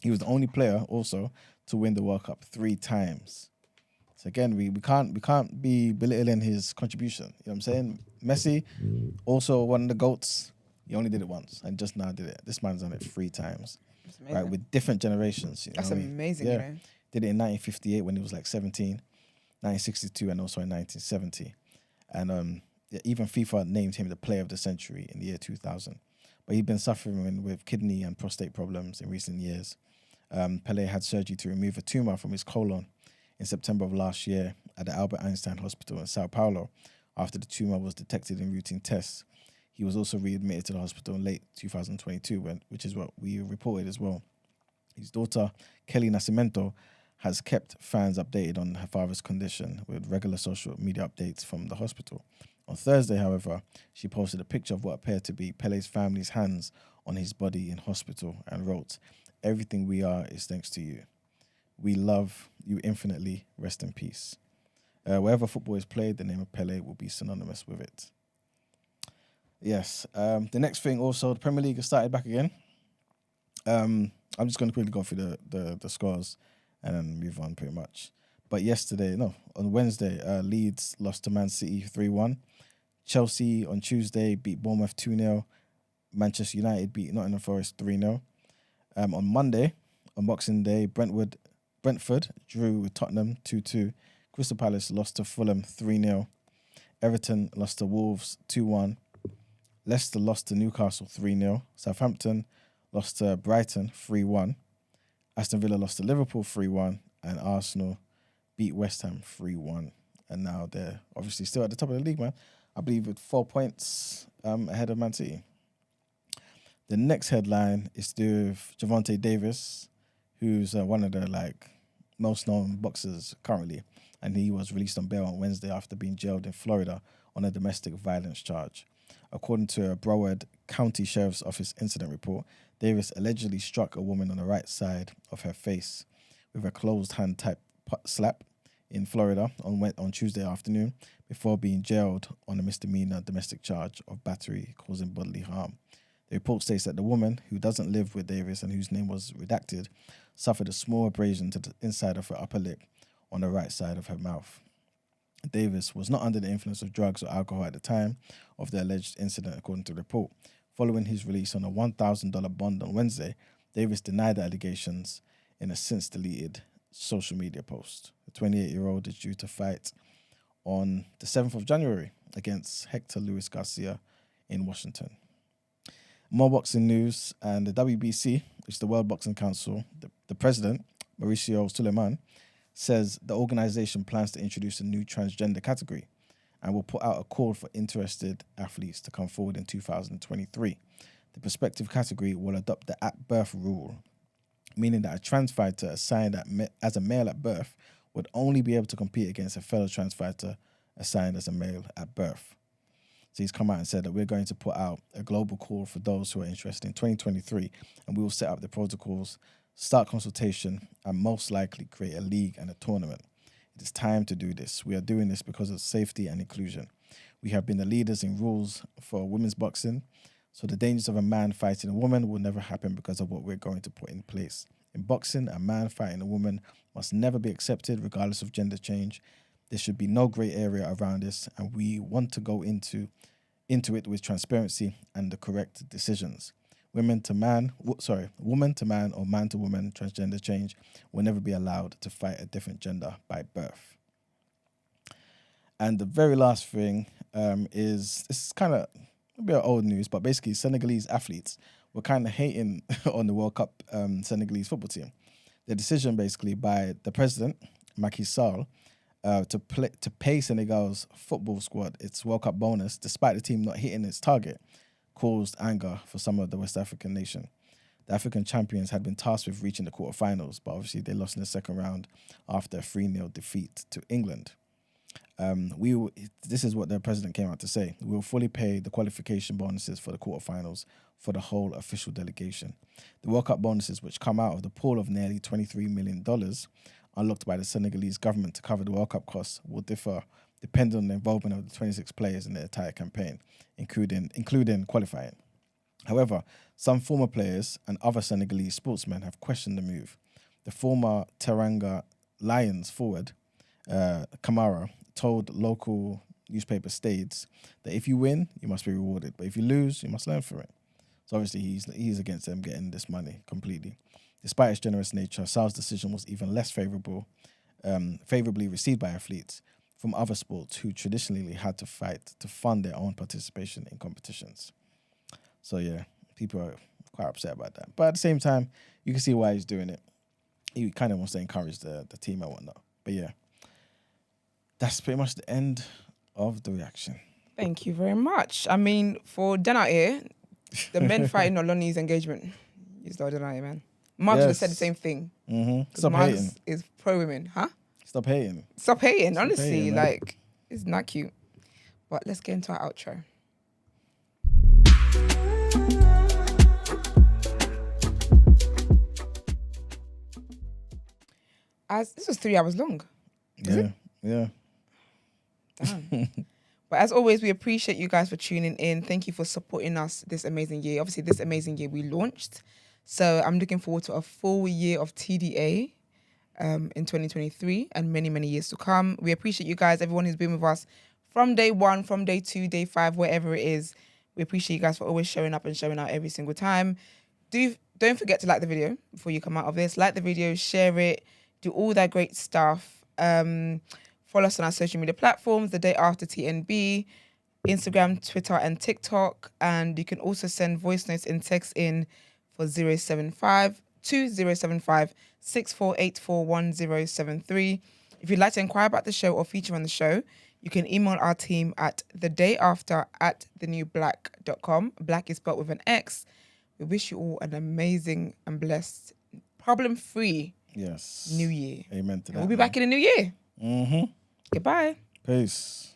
He was the only player also to win the World Cup 3 times. So again, we can't be belittling his contribution. You know what I'm saying? Messi, also one of the GOATs, he only did it once and just now did it. This man's done it 3 times. Right, with different generations. You know That's amazing, yeah. you know. Did it in 1958 when he was like 17, 1962 and also in 1970. And even FIFA named him the player of the century in the year 2000. But he'd been suffering with kidney and prostate problems in recent years. Pele had surgery to remove a tumor from his colon in September of last year at the Albert Einstein Hospital in Sao Paulo after the tumor was detected in routine tests. He was also readmitted to the hospital in late 2022, which is what we reported as well. His daughter, Kelly Nascimento, has kept fans updated on her father's condition with regular social media updates from the hospital. On Thursday, however, she posted a picture of what appeared to be Pele's family's hands on his body in hospital and wrote, "Everything we are is thanks to you. We love you infinitely. Rest in peace." Wherever football is played, the name of Pele will be synonymous with it. Yes. The next thing also, the Premier League has started back again. I'm just going to quickly go through the scores and then move on pretty much. But on Wednesday, Leeds lost to Man City 3-1. Chelsea on Tuesday beat Bournemouth 2-0. Manchester United beat Nottingham Forest 3-0. On Monday, on Boxing Day, Brentford drew with Tottenham 2-2. Crystal Palace lost to Fulham 3-0. Everton lost to Wolves 2-1. Leicester lost to Newcastle 3-0. Southampton lost to Brighton 3-1. Aston Villa lost to Liverpool 3-1. And Arsenal beat West Ham 3-1. And now they're obviously still at the top of the league, man. I believe with 4 points ahead of Man City. The next headline is to do with Gervonta Davis, who's one of the most known boxers currently. And he was released on bail on Wednesday after being jailed in Florida on a domestic violence charge. According to a Broward County Sheriff's Office incident report, Davis allegedly struck a woman on the right side of her face with a closed hand type slap in Florida on Tuesday afternoon before being jailed on a misdemeanor domestic charge of battery causing bodily harm. The report states that the woman, who doesn't live with Davis and whose name was redacted, suffered a small abrasion to the inside of her upper lip on the right side of her mouth. Davis was not under the influence of drugs or alcohol at the time of the alleged incident, according to the report. Following his release on a $1,000 bond on Wednesday, Davis denied the allegations in a since-deleted social media post. The 28-year-old is due to fight on the 7th of January against Hector Luis Garcia in Washington. More boxing news, and the WBC, which is the World Boxing Council, the president, Mauricio Suleiman, says the organization plans to introduce a new transgender category and will put out a call for interested athletes to come forward in 2023. The prospective category will adopt the at-birth rule, meaning that a trans fighter assigned as a male at birth would only be able to compete against a fellow trans fighter assigned as a male at birth. So he's come out and said that we're going to put out a global call for those who are interested in 2023, and we will set up the protocols, start consultation, and most likely create a league and a tournament. It is time to do this. We are doing this because of safety and inclusion. We have been the leaders in rules for women's boxing, so the dangers of a man fighting a woman will never happen because of what we're going to put in place. In boxing, a man fighting a woman must never be accepted regardless of gender change. There should be no grey area around this, and we want to go into it with transparency and the correct decisions. Woman to man or man to woman transgender change will never be allowed to fight a different gender by birth. And the very last thing is, this is kind of a bit of old news, but basically Senegalese athletes were kind of hating on the World Cup Senegalese football team. The decision basically by the president, Macky Sall, to pay Senegal's football squad its World Cup bonus, despite the team not hitting its target, caused anger for some of the West African nation. The African champions had been tasked with reaching the quarterfinals, but obviously they lost in the second round after a 3-0 defeat to England. This is what the president came out to say. We will fully pay the qualification bonuses for the quarterfinals for the whole official delegation. The World Cup bonuses, which come out of the pool of nearly $23 million unlocked by the Senegalese government to cover the World Cup costs, will differ depended on the involvement of the 26 players in the entire campaign, including qualifying. However, some former players and other Senegalese sportsmen have questioned the move. The former Teranga Lions forward, Kamara, told local newspaper Stades that if you win, you must be rewarded, but if you lose, you must learn from it. So obviously he's against them getting this money completely. Despite its generous nature, Sal's decision was even less favorably received by athletes from other sports who traditionally had to fight to fund their own participation in competitions. So yeah, people are quite upset about that. But at the same time, you can see why he's doing it. He kind of wants to encourage the team and whatnot. But yeah, that's pretty much the end of the reaction. Thank you very much. I mean, for Dan out here, the men fighting Oloni's engagement. You still Dan out here, man. Mark just said the same thing. Stop Mark hating. is pro-women, huh? Stop hating. Stop hating, honestly. hating, like, it's not cute. But let's get into our outro. This was 3 hours long. Yeah. Damn. But as always, we appreciate you guys for tuning in. Thank you for supporting us this amazing year. Obviously, this amazing year we launched. So I'm looking forward to a full year of TDA in 2023 and many, many years to come. We appreciate you guys, everyone who's been with us from day 1, from day 2, day 5, wherever it is. We appreciate you guys for always showing up and showing out every single time. Don't forget to like the video before you come out of this. Like the video, share it, do all that great stuff. Follow us on our social media platforms, The Day After TNB, Instagram, Twitter, and TikTok. And you can also send voice notes and text in for 075-2075-6484-1073. If you'd like to inquire about the show or feature on the show, you can email our team at thedayafter@thenewblack.com. Black is spelled with an X. We wish you all an amazing and blessed, problem-free New Year. Amen to that. We'll be back in the new year. Mm-hmm. Goodbye. Peace.